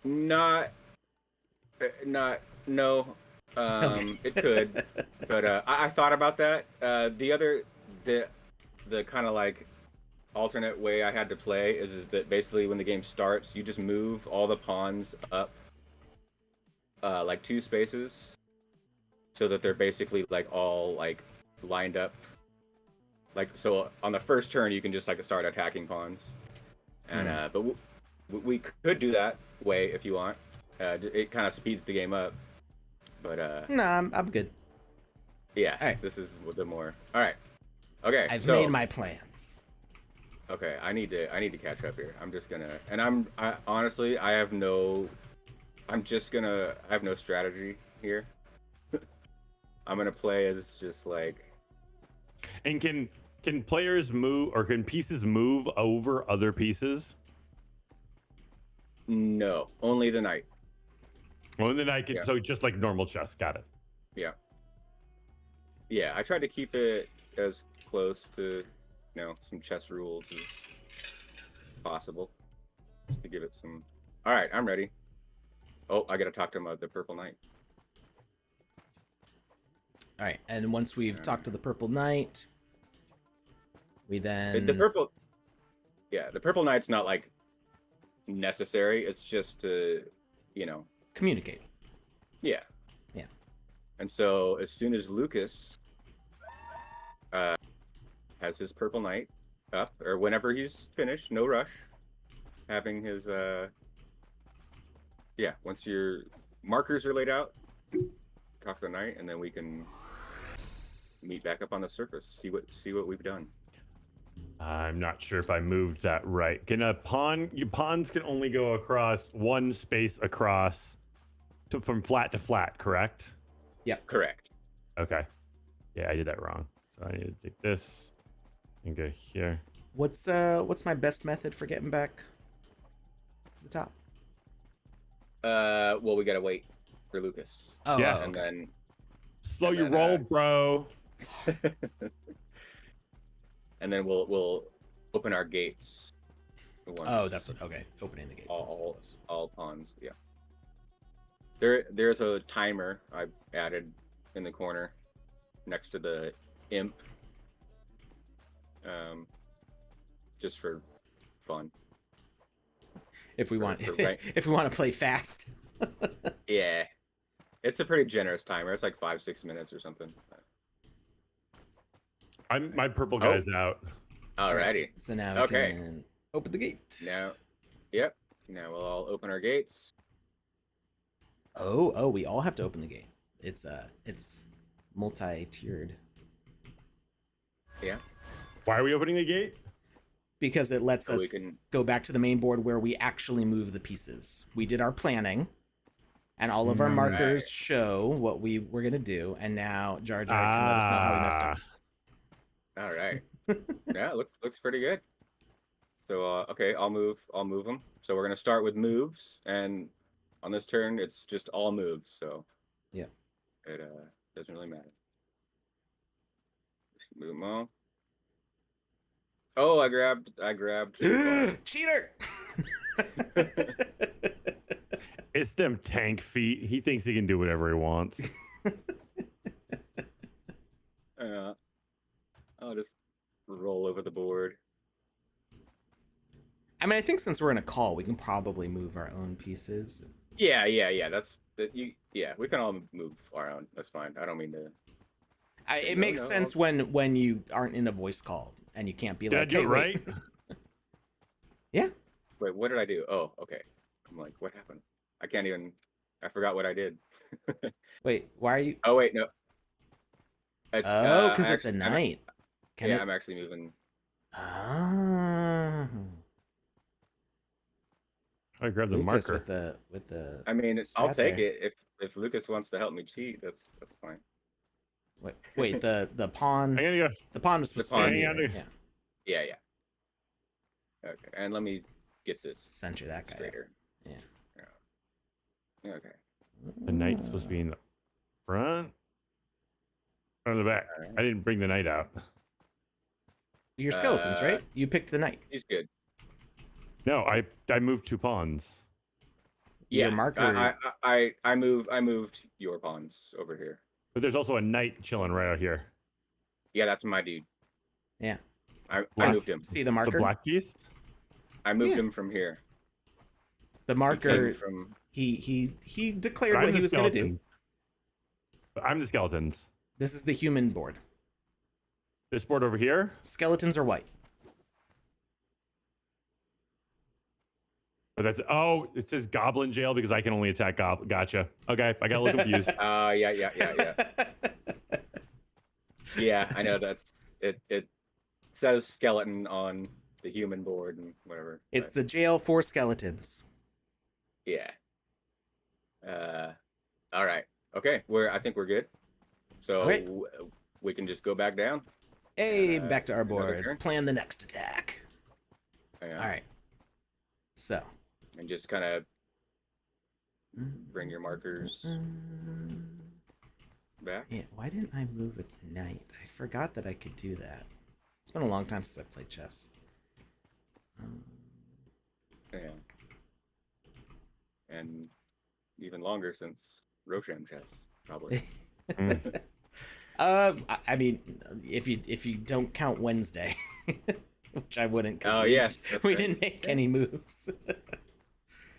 Speaker 1: No. It could, but I thought about that. The kind of like alternate way I had to play is that basically when the game starts, you just move all the pawns up like 2 spaces, so that they're basically like all like lined up. Like, so on the first turn you can just like start attacking pawns, and but we could do that way if you want. It kind of speeds the game up, but
Speaker 2: no, I'm good.
Speaker 1: Yeah,
Speaker 2: all right.
Speaker 1: This is the more. All right, okay.
Speaker 2: I've made my plans.
Speaker 1: Okay, I need to catch up here. I'm just gonna, and I honestly I have no strategy here. I'm gonna play as just like.
Speaker 3: And can players move, or can pieces move over other pieces?
Speaker 1: No, only the knight.
Speaker 3: Only the knight can, so just like normal chess. Got it.
Speaker 1: Yeah. Yeah, I tried to keep it as close to, some chess rules as possible, just to give it some. All right, I'm ready. Oh, I gotta talk to him about the purple knight.
Speaker 2: All right, and once we've talked to the purple knight, we then
Speaker 1: the purple knight's not like necessary. It's just to,
Speaker 2: communicate.
Speaker 1: Yeah. And so as soon as Lucas has his purple knight up, or whenever he's finished, no rush, having his once your markers are laid out, talk to the knight, and then we can meet back up on the surface, see what we've done.
Speaker 3: I'm not sure if I moved that right. Can pawns can only go across 1 space across from flat to flat, correct?
Speaker 2: Yep.
Speaker 1: Correct.
Speaker 3: Okay. Yeah, I did that wrong. So I need to take this And go here.
Speaker 2: What's my best method for getting back to the top?
Speaker 1: Well, we gotta wait for Lucas,
Speaker 2: Oh,
Speaker 3: Yeah.
Speaker 2: oh,
Speaker 1: and
Speaker 2: okay.
Speaker 3: Slow
Speaker 1: And
Speaker 3: your
Speaker 1: then,
Speaker 3: roll, bro.
Speaker 1: and then we'll open our gates.
Speaker 2: Oh, that's what. Okay, opening the gates. That's what it
Speaker 1: all
Speaker 2: was.
Speaker 1: all pawns. Yeah. There's a timer I added in the corner next to the imp. Just for fun.
Speaker 2: If we want,
Speaker 1: for rank.
Speaker 2: if we want to play fast.
Speaker 1: Yeah. It's a pretty generous timer. It's like 5-6 minutes or something.
Speaker 3: My purple guy's out.
Speaker 1: Alrighty.
Speaker 2: So now we
Speaker 1: Okay.
Speaker 2: can open the gate.
Speaker 1: Now, yep. Now we'll all open our gates.
Speaker 2: Oh, we all have to open the gate. It's multi-tiered
Speaker 1: Yeah.
Speaker 3: Why are we opening the gate?
Speaker 2: because it lets
Speaker 1: So we
Speaker 2: us
Speaker 1: can.
Speaker 2: go back to the main board where we actually move the pieces. We did our planning, and all of our markers show what we were gonna do. And now Jar Jar can let us know how we messed up.
Speaker 1: All right. Yeah, looks pretty good. So okay, I'll move them. So we're gonna start with moves, and on this turn it's just all moves. So
Speaker 2: Yeah.
Speaker 1: it doesn't really matter. Move them all. Oh, I grabbed.
Speaker 2: Cheater!
Speaker 3: It's them tank feet. He thinks he can do whatever he wants.
Speaker 1: I'll just roll over the board.
Speaker 2: I mean, I think since we're in a call, we can probably move our own pieces.
Speaker 1: Yeah. Yeah, we can all move our own. That's fine. I don't mean to.
Speaker 2: It makes sense when you aren't in a voice call and you can't be
Speaker 3: Did I
Speaker 2: like,
Speaker 3: do
Speaker 2: hey,
Speaker 3: it
Speaker 2: wait.
Speaker 3: right?
Speaker 2: Yeah.
Speaker 1: Wait, what did I do? Oh, okay. I'm like, what happened? I can't even. I forgot what I did.
Speaker 2: Wait, why are you?
Speaker 1: Oh wait, no. It's
Speaker 2: Oh, because it's a
Speaker 1: actually-
Speaker 2: knight.
Speaker 1: I'm actually moving.
Speaker 2: Ah.
Speaker 3: I grabbed the
Speaker 2: Lucas
Speaker 3: marker.
Speaker 2: with the.
Speaker 1: I mean, I'll
Speaker 2: stat
Speaker 1: take
Speaker 2: there.
Speaker 1: it if Lucas wants to help me cheat. That's fine.
Speaker 2: Wait, the pawn.
Speaker 3: I'm gonna go.
Speaker 2: The pawn was supposed to
Speaker 1: pawn.
Speaker 2: be
Speaker 3: Hang
Speaker 2: here.
Speaker 3: on.
Speaker 2: Yeah.
Speaker 1: Yeah. Okay, and let me get this
Speaker 2: Center that guy.
Speaker 1: straighter.
Speaker 2: Yeah.
Speaker 1: Okay.
Speaker 3: The knight's supposed to be in the front or the back.
Speaker 1: All right.
Speaker 3: I didn't bring the knight out.
Speaker 2: Your skeletons, right? You picked the knight.
Speaker 1: He's good.
Speaker 3: No, I moved 2 pawns.
Speaker 1: Yeah.
Speaker 2: Your marker.
Speaker 1: I moved your pawns over here.
Speaker 3: But there's also a knight chilling right out here.
Speaker 1: Yeah, that's my dude.
Speaker 2: Yeah.
Speaker 1: I
Speaker 3: Black.
Speaker 1: moved him.
Speaker 2: See the
Speaker 3: The
Speaker 2: marker?
Speaker 3: black piece?
Speaker 1: I moved
Speaker 2: Yeah.
Speaker 1: him from here.
Speaker 2: The
Speaker 1: He
Speaker 2: marker.
Speaker 1: came from.
Speaker 2: He declared
Speaker 3: I'm
Speaker 2: what he
Speaker 3: the
Speaker 2: was going to do.
Speaker 3: skeletons. I'm the skeletons.
Speaker 2: This is the human board.
Speaker 3: This board over here?
Speaker 2: Skeletons are white.
Speaker 3: But that's it says goblin jail because I can only attack gotcha. Okay, I got a little confused.
Speaker 1: Yeah. Yeah, I know that's it. It says skeleton on the human board and whatever.
Speaker 2: It's
Speaker 1: but,
Speaker 2: the jail for skeletons.
Speaker 1: yeah. All right. Okay. I think we're good. So
Speaker 2: Alright.
Speaker 1: We can just go back down.
Speaker 2: Hey, back to our
Speaker 1: another
Speaker 2: boards.
Speaker 1: turn?
Speaker 2: Plan the next attack.
Speaker 1: Yeah.
Speaker 2: All right. So.
Speaker 1: And just kind of bring your markers back.
Speaker 2: Yeah, why didn't I move at night? I forgot that I could do that. It's been a long time since I played chess.
Speaker 1: Yeah. And even longer since Ro Sham Chess, probably.
Speaker 2: I mean, if you don't count Wednesday, which I wouldn't.
Speaker 1: Oh yes, that's
Speaker 2: we
Speaker 1: right.
Speaker 2: didn't make any moves.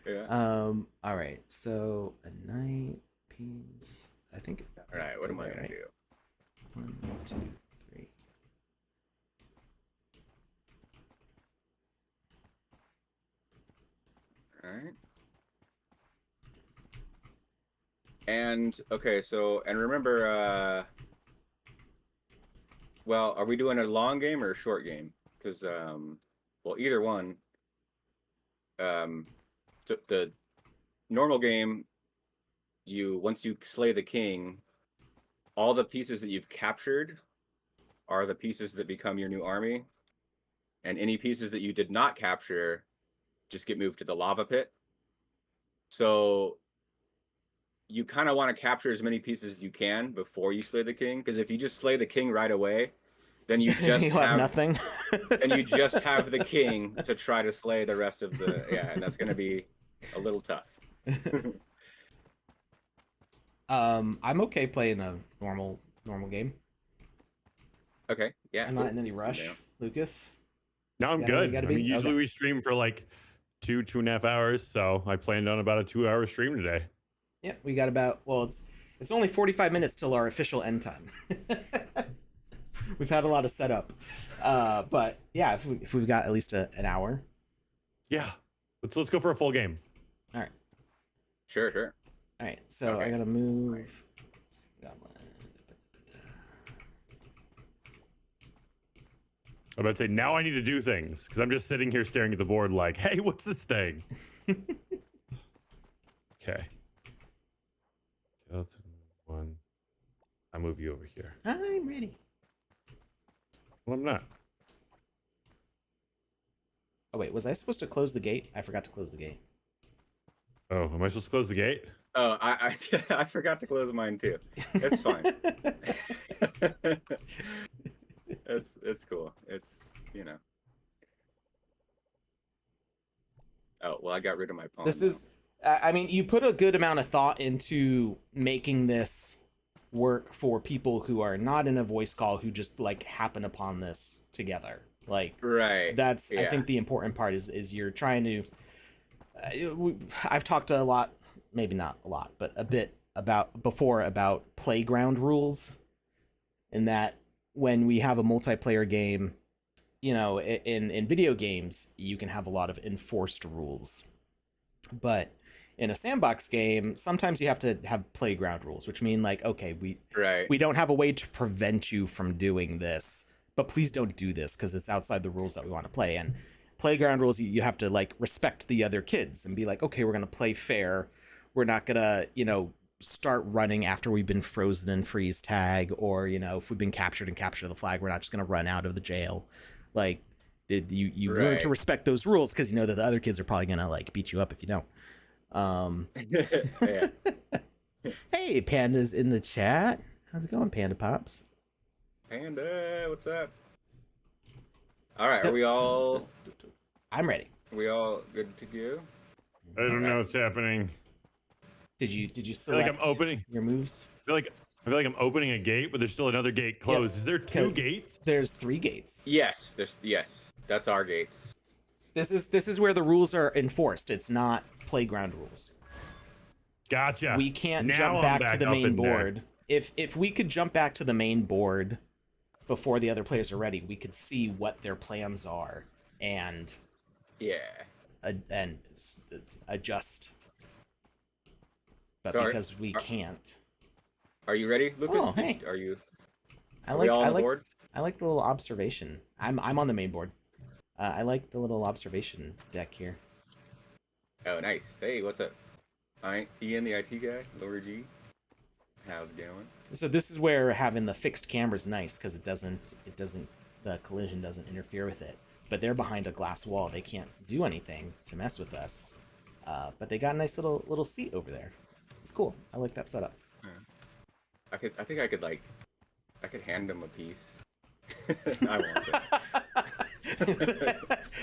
Speaker 1: Yeah.
Speaker 2: All right. So a knight piece. I think.
Speaker 1: All right. What am I gonna
Speaker 2: right?
Speaker 1: do?
Speaker 2: 1, 2, 3.
Speaker 1: All right. And okay, so and remember, well, are we doing a long game or a short game? Because well, either one. So the normal game, once you slay the king, all the pieces that you've captured are the pieces that become your new army, and any pieces that you did not capture just get moved to the lava pit. So you kind of want to capture as many pieces as you can before you slay the king, because if you just slay the king right away, then you just
Speaker 2: You'll have nothing.
Speaker 1: then you just have the king to try to slay the rest of the and that's going to be a little tough.
Speaker 2: I'm okay playing a normal game.
Speaker 1: Okay, yeah.
Speaker 2: I'm not in any rush,
Speaker 1: Yeah.
Speaker 2: Lucas.
Speaker 3: No, I'm
Speaker 2: You gotta- you
Speaker 3: good.
Speaker 2: gotta
Speaker 3: I mean,
Speaker 2: be?
Speaker 3: usually
Speaker 2: Okay.
Speaker 3: we stream for like 2.5 hours, so I planned on about a 2-hour stream today.
Speaker 2: Yeah, we got about, well, it's only 45 minutes till our official end time. We've had a lot of setup, but yeah, if we've got at least an hour.
Speaker 3: Yeah, let's go for a full game.
Speaker 2: All right.
Speaker 1: Sure.
Speaker 2: All right, so
Speaker 1: Okay.
Speaker 2: I gotta move.
Speaker 3: I'm about to say, now I need to do things, because I'm just sitting here staring at the board like, hey, what's this thing? Okay. Skeleton 1. I'll move you over here.
Speaker 2: I'm ready.
Speaker 3: Well, I'm not.
Speaker 2: Oh wait, was I supposed to close the gate? I forgot to close the gate.
Speaker 3: Oh, am I supposed to close the gate?
Speaker 1: Oh, I forgot to close mine too. It's fine. It's cool. It's, you know. Oh, well, I got rid of my pawn.
Speaker 2: This
Speaker 1: now.
Speaker 2: is, I mean, you put a good amount of thought into making this work for people who are not in a voice call, who just like happen upon this together. Like,
Speaker 1: right.
Speaker 2: that's, I
Speaker 1: Yeah.
Speaker 2: think the important part is you're trying to, I've talked a lot, maybe not a lot, but a bit about playground rules, and that when we have a multiplayer game, you know, in video games, you can have a lot of enforced rules. But in a sandbox game, sometimes you have to have playground rules, which mean like, okay,
Speaker 1: Right.
Speaker 2: we don't have a way to prevent you from doing this, but please don't do this because it's outside the rules that we want to play. And playground rules, you have to like respect the other kids and be like, okay, we're gonna play fair. We're not gonna, you know, start running after we've been frozen in freeze tag, or, you know, if we've been captured and capture the flag, we're not just gonna run out of the jail. Like, you learn to
Speaker 1: Right.
Speaker 2: respect those rules because you know that the other kids are probably gonna like beat you up if you don't.
Speaker 1: Yeah.
Speaker 2: Hey, Panda's in the chat. How's it going, PandaPops?
Speaker 1: Panda, what's up? All right, are we all
Speaker 2: I'm ready.
Speaker 1: good to go?
Speaker 3: I don't know what's happening.
Speaker 2: Did you
Speaker 3: I feel
Speaker 2: select
Speaker 3: like I'm opening.
Speaker 2: your moves?
Speaker 3: I feel like I'm opening a gate, but there's still another gate closed. Is there 2 gates?
Speaker 2: There's 3 gates.
Speaker 1: Yes, that's our gates.
Speaker 2: This is where the rules are enforced. It's not playground rules.
Speaker 3: Gotcha.
Speaker 2: We can't
Speaker 3: Now
Speaker 2: jump
Speaker 3: I'm
Speaker 2: back to
Speaker 3: back
Speaker 2: the
Speaker 3: up
Speaker 2: main
Speaker 3: in there.
Speaker 2: board. If we could jump back to the main board before the other players are ready, we could see what their plans are and
Speaker 1: Yeah.
Speaker 2: Adjust. But
Speaker 1: Sorry.
Speaker 2: because we can't,
Speaker 1: Are you ready, Lucas?
Speaker 2: Oh, hey.
Speaker 1: Are you?
Speaker 2: I
Speaker 1: Are we all on the board?
Speaker 2: I like the little observation. I'm on the main board. I like the little observation deck here.
Speaker 1: Oh, nice. Hey, what's up? Ian, the IT guy, Lower G. How's it going?
Speaker 2: So this is where having the fixed camera is nice because it doesn't the collision doesn't interfere with it. But they're behind a glass wall. They can't do anything to mess with us. But they got a nice little seat over there. It's cool. I like that setup.
Speaker 1: I think I could hand him a piece. I want it.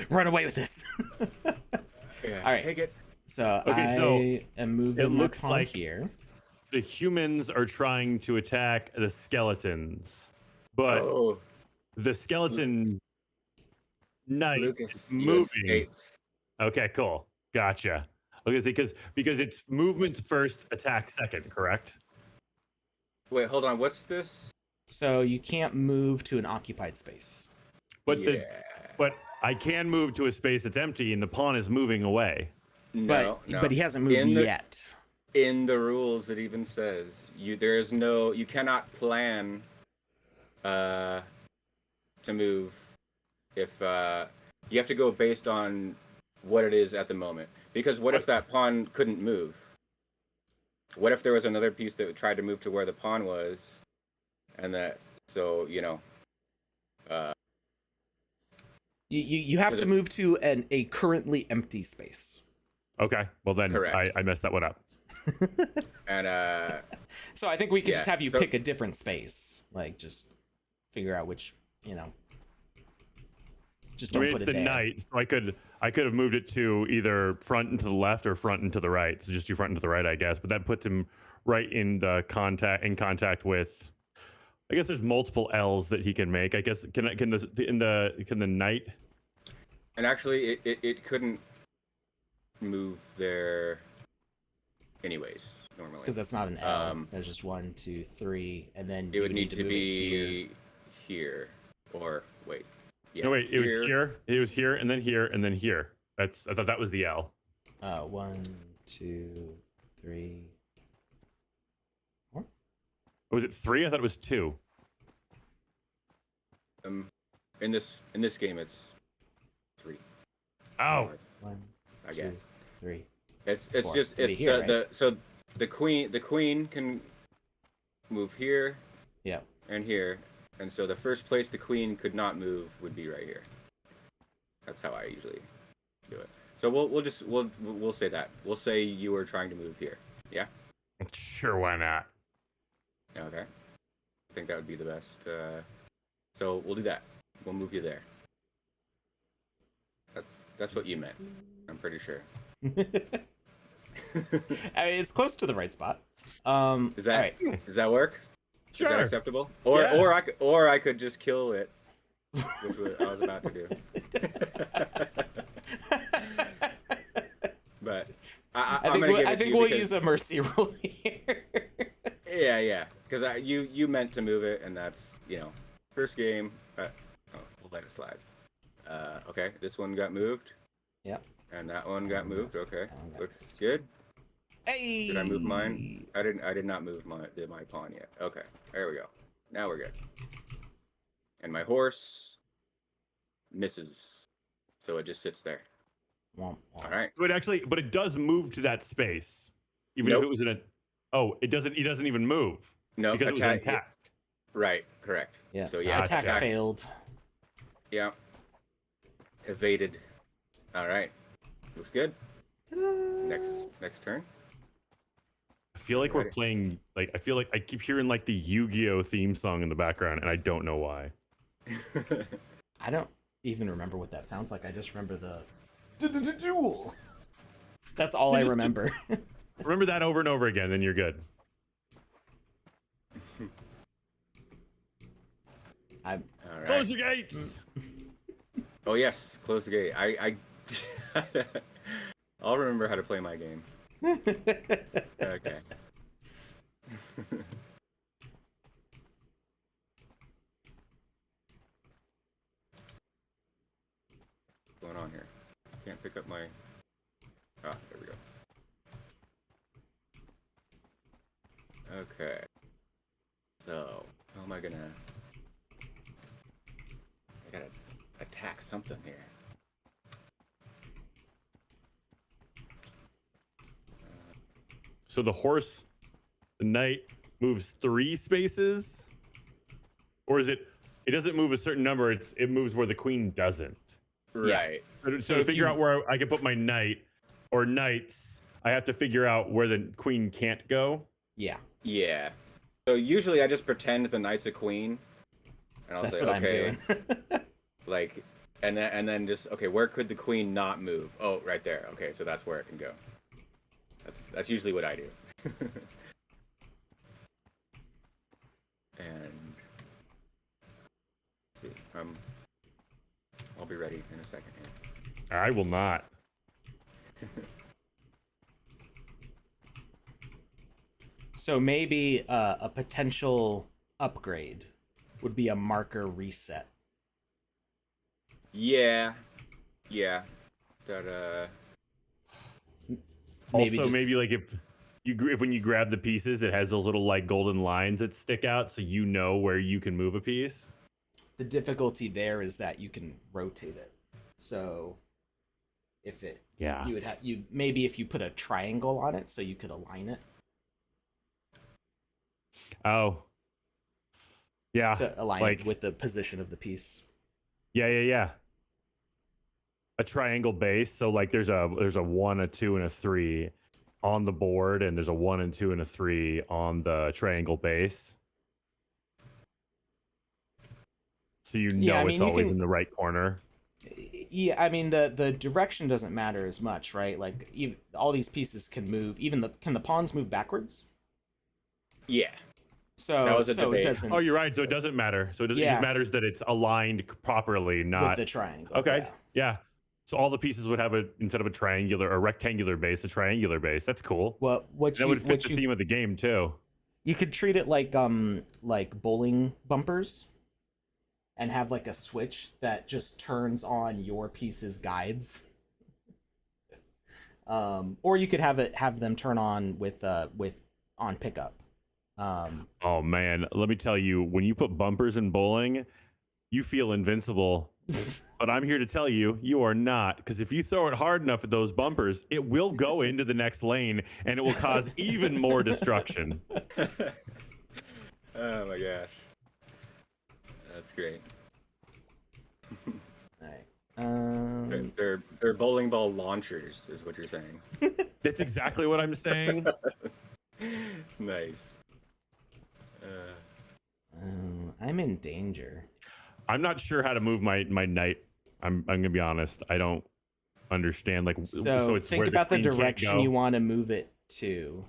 Speaker 2: Run away with this.
Speaker 1: Yeah,
Speaker 2: All right.
Speaker 1: take it.
Speaker 2: So
Speaker 3: Okay, so
Speaker 2: I am moving
Speaker 3: it
Speaker 2: my
Speaker 3: looks
Speaker 2: pawn
Speaker 3: like-
Speaker 2: here.
Speaker 3: The humans are trying to attack the skeletons, but
Speaker 1: Oh,
Speaker 3: the skeleton knight
Speaker 1: Lucas,
Speaker 3: is
Speaker 1: you
Speaker 3: moving.
Speaker 1: escaped.
Speaker 3: Okay, cool. Gotcha. Okay, because it's movement first, attack second, correct?
Speaker 1: Wait, hold on. What's this?
Speaker 2: So you can't move to an occupied space.
Speaker 3: But
Speaker 1: Yeah.
Speaker 3: but I can move to a space that's empty, and the pawn is moving away.
Speaker 1: No,
Speaker 2: But he hasn't moved
Speaker 1: In the-
Speaker 2: yet.
Speaker 1: In the rules, it even says you cannot plan to move if you have to go based on what it is at the moment. Because what if that pawn couldn't move? What if there was another piece that tried to move to where the pawn was, and that, so, you know,
Speaker 2: You have to move to a currently empty space.
Speaker 3: Okay. Well then,
Speaker 1: Correct.
Speaker 3: I messed that one up.
Speaker 1: And
Speaker 2: So I think we could
Speaker 1: Yeah,
Speaker 2: just have you
Speaker 1: so-
Speaker 2: pick a different space. Like, just figure out which, just
Speaker 3: I
Speaker 2: don't
Speaker 3: mean,
Speaker 2: put
Speaker 3: it's
Speaker 2: it
Speaker 3: the
Speaker 2: there.
Speaker 3: knight, so I could have moved it to either front and to the left or front and to the right. So just do front and to the right, I guess. But that puts him right in contact with. I guess there's multiple L's that he can make. I guess can the knight.
Speaker 1: and actually, it couldn't move there, anyways. Normally,
Speaker 2: Because that's not an L.
Speaker 1: Um,
Speaker 2: There's just 1, 2, 3, and then
Speaker 1: it
Speaker 2: you
Speaker 1: would need to
Speaker 2: move it here.
Speaker 1: be here, or wait. Yeah,
Speaker 3: No wait, it was here. It was here, and then here, and then here. I thought that was the L.
Speaker 2: 1, 2, 3.
Speaker 3: Was it 3? I thought it was 2.
Speaker 1: In this game, it's 3.
Speaker 3: Oh,
Speaker 2: 1,
Speaker 1: I
Speaker 2: 2,
Speaker 1: guess
Speaker 2: 3.
Speaker 1: it's
Speaker 2: four.
Speaker 1: just
Speaker 2: It'd be
Speaker 1: it's
Speaker 2: here,
Speaker 1: the so the queen can move here
Speaker 2: Yeah.
Speaker 1: and here, and so the first place the queen could not move would be right here. That's how I usually do it. So we'll say that. We'll say you were trying to move here. Yeah.
Speaker 3: sure, why not?
Speaker 1: Okay. I think that would be the best. So we'll do that. We'll move you there. That's what you meant. I'm pretty sure.
Speaker 2: I mean, it's close to the right spot.
Speaker 1: Does that
Speaker 2: all right.
Speaker 1: does that work?
Speaker 3: Sure.
Speaker 1: Is that acceptable? Or
Speaker 3: Yeah.
Speaker 1: or I could just kill it, which I was about to do. But I'm gonna give it
Speaker 2: I
Speaker 1: to
Speaker 2: think
Speaker 1: you
Speaker 2: we'll
Speaker 1: because,
Speaker 2: use a mercy rule here.
Speaker 1: Yeah, because you meant to move it, and that's first game. We'll let it slide. Okay, this one got moved.
Speaker 2: Yep.
Speaker 1: And that one got moved.
Speaker 2: Yes,
Speaker 1: Okay,
Speaker 2: that one got
Speaker 1: looks
Speaker 2: moved.
Speaker 1: good.
Speaker 2: Hey.
Speaker 1: Did I move mine? I did not move my pawn yet. Okay, there we go. Now we're good. And my horse misses, so it just sits there.
Speaker 2: Womp, womp.
Speaker 1: All right.
Speaker 3: But it does move to that space, even
Speaker 1: Nope.
Speaker 3: if it was in a. Oh, it doesn't. He doesn't even move.
Speaker 1: No,
Speaker 3: because it was intact.
Speaker 1: Right, correct.
Speaker 2: Yeah.
Speaker 1: So yeah,
Speaker 2: Attack
Speaker 3: attacks.
Speaker 2: failed.
Speaker 1: Yeah. Evaded. All right. Looks good. Next turn.
Speaker 3: I feel like we're
Speaker 1: Ready?
Speaker 3: playing. Like I feel like I keep hearing like the Yu-Gi-Oh theme song in the background, and I don't know why.
Speaker 2: I don't even remember what that sounds like. I just remember the duel. That's all I remember.
Speaker 3: Remember that over and over again, then you're good.
Speaker 1: All right.
Speaker 3: Close your gates.
Speaker 1: Oh yes, close the gate. I I'll remember how to play my game. Okay. What's going on here? Can't pick up my. Ah, there we go. Okay. So, how am I gonna? I gotta attack something here.
Speaker 3: So the horse, the knight moves 3 spaces, or is it? It doesn't move a certain number. It moves where the queen doesn't.
Speaker 1: Right.
Speaker 3: So to figure out where I can put my knight or knights, I have to figure out where the queen can't go.
Speaker 2: Yeah.
Speaker 1: Yeah. So usually I just pretend the knight's a queen, and I'll
Speaker 2: That's
Speaker 1: say,
Speaker 2: what
Speaker 1: okay,
Speaker 2: I'm doing.
Speaker 1: like, and then just okay, where could the queen not move? Oh, right there. Okay, so that's where it can go. That's usually what I do. And let's see, I'll be ready in a second here.
Speaker 3: I will not.
Speaker 2: So maybe a potential upgrade would be a marker reset.
Speaker 1: Yeah. That
Speaker 2: Maybe
Speaker 3: Also,
Speaker 2: just-
Speaker 3: maybe like if when you grab the pieces, it has those little like golden lines that stick out, so you know where you can move a piece.
Speaker 2: The difficulty there is that you can rotate it. So if it,
Speaker 3: Yeah.
Speaker 2: you would have maybe if you put a triangle on it, so you could align it
Speaker 3: Oh. Yeah.
Speaker 2: to align
Speaker 3: like-
Speaker 2: it with the position of the piece.
Speaker 3: Yeah. a triangle base. So like there's a 1, a 2, and a 3 on the board, and there's a 1 and 2 and a 3 on the triangle base. So
Speaker 2: Yeah, I mean,
Speaker 3: it's
Speaker 2: you
Speaker 3: always
Speaker 2: can-
Speaker 3: in the right corner.
Speaker 2: Yeah, I mean the direction doesn't matter as much, right? Like all these pieces can move. Even can the pawns move backwards?
Speaker 1: Yeah.
Speaker 2: So
Speaker 1: That was a
Speaker 2: it
Speaker 1: debate.
Speaker 2: doesn't
Speaker 3: Oh, you're right. So it doesn't matter. So it
Speaker 2: Yeah.
Speaker 3: just matters that it's aligned properly,
Speaker 2: with
Speaker 3: not
Speaker 2: the triangle.
Speaker 3: okay.
Speaker 2: Yeah.
Speaker 3: Yeah. So all the pieces would have instead of a triangular or rectangular base, a triangular base. That's cool.
Speaker 2: Well,
Speaker 3: That would fit the theme of the game too.
Speaker 2: you could treat it like bowling bumpers, and have like a switch that just turns on your piece's guides. Or you could have them turn on with on pickup.
Speaker 3: Oh man, let me tell you, when you put bumpers in bowling, you feel invincible. But I'm here to tell you, you are not. Because if you throw it hard enough at those bumpers, it will go into the next lane and it will cause even more destruction.
Speaker 1: Oh my gosh. That's great.
Speaker 2: Alright.
Speaker 1: They're bowling ball launchers, is what you're saying.
Speaker 3: That's exactly what I'm saying.
Speaker 1: Nice.
Speaker 2: I'm in danger.
Speaker 3: I'm not sure how to move my knight. I'm gonna be honest. I don't understand. Like,
Speaker 2: So
Speaker 3: it's
Speaker 2: think
Speaker 3: where
Speaker 2: about the
Speaker 3: queen can't
Speaker 2: direction
Speaker 3: go.
Speaker 2: you want to move it to,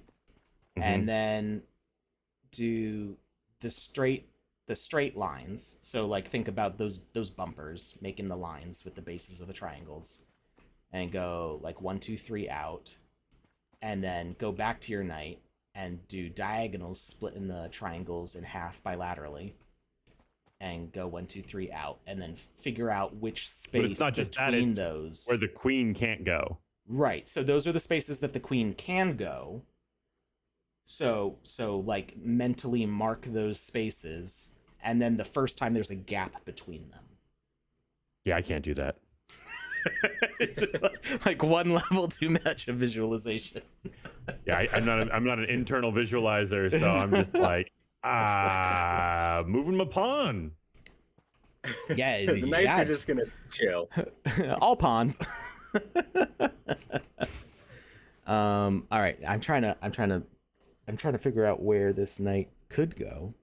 Speaker 3: Mhm.
Speaker 2: and then do the straight lines. So like think about those bumpers, making the lines with the bases of the triangles, and go like 1, 2, 3 out, and then go back to your knight and do diagonals, splitting the triangles in half bilaterally, and go 1, 2, 3 out, and then figure out which
Speaker 3: But
Speaker 2: space
Speaker 3: it's not just that,
Speaker 2: between
Speaker 3: it's
Speaker 2: those.
Speaker 3: where the queen can't go.
Speaker 2: Right. So those are the spaces that the queen can go. So like mentally mark those spaces, and then the first time there's a gap between them.
Speaker 3: Yeah, I can't do that.
Speaker 2: Like one level too much of visualization.
Speaker 3: Yeah, I'm not an internal visualizer, so I'm just like, moving my pawn.
Speaker 2: Yeah,
Speaker 1: The knights
Speaker 2: yeah.
Speaker 1: are just gonna chill.
Speaker 2: All pawns. All right. I'm trying to figure out where this knight could go.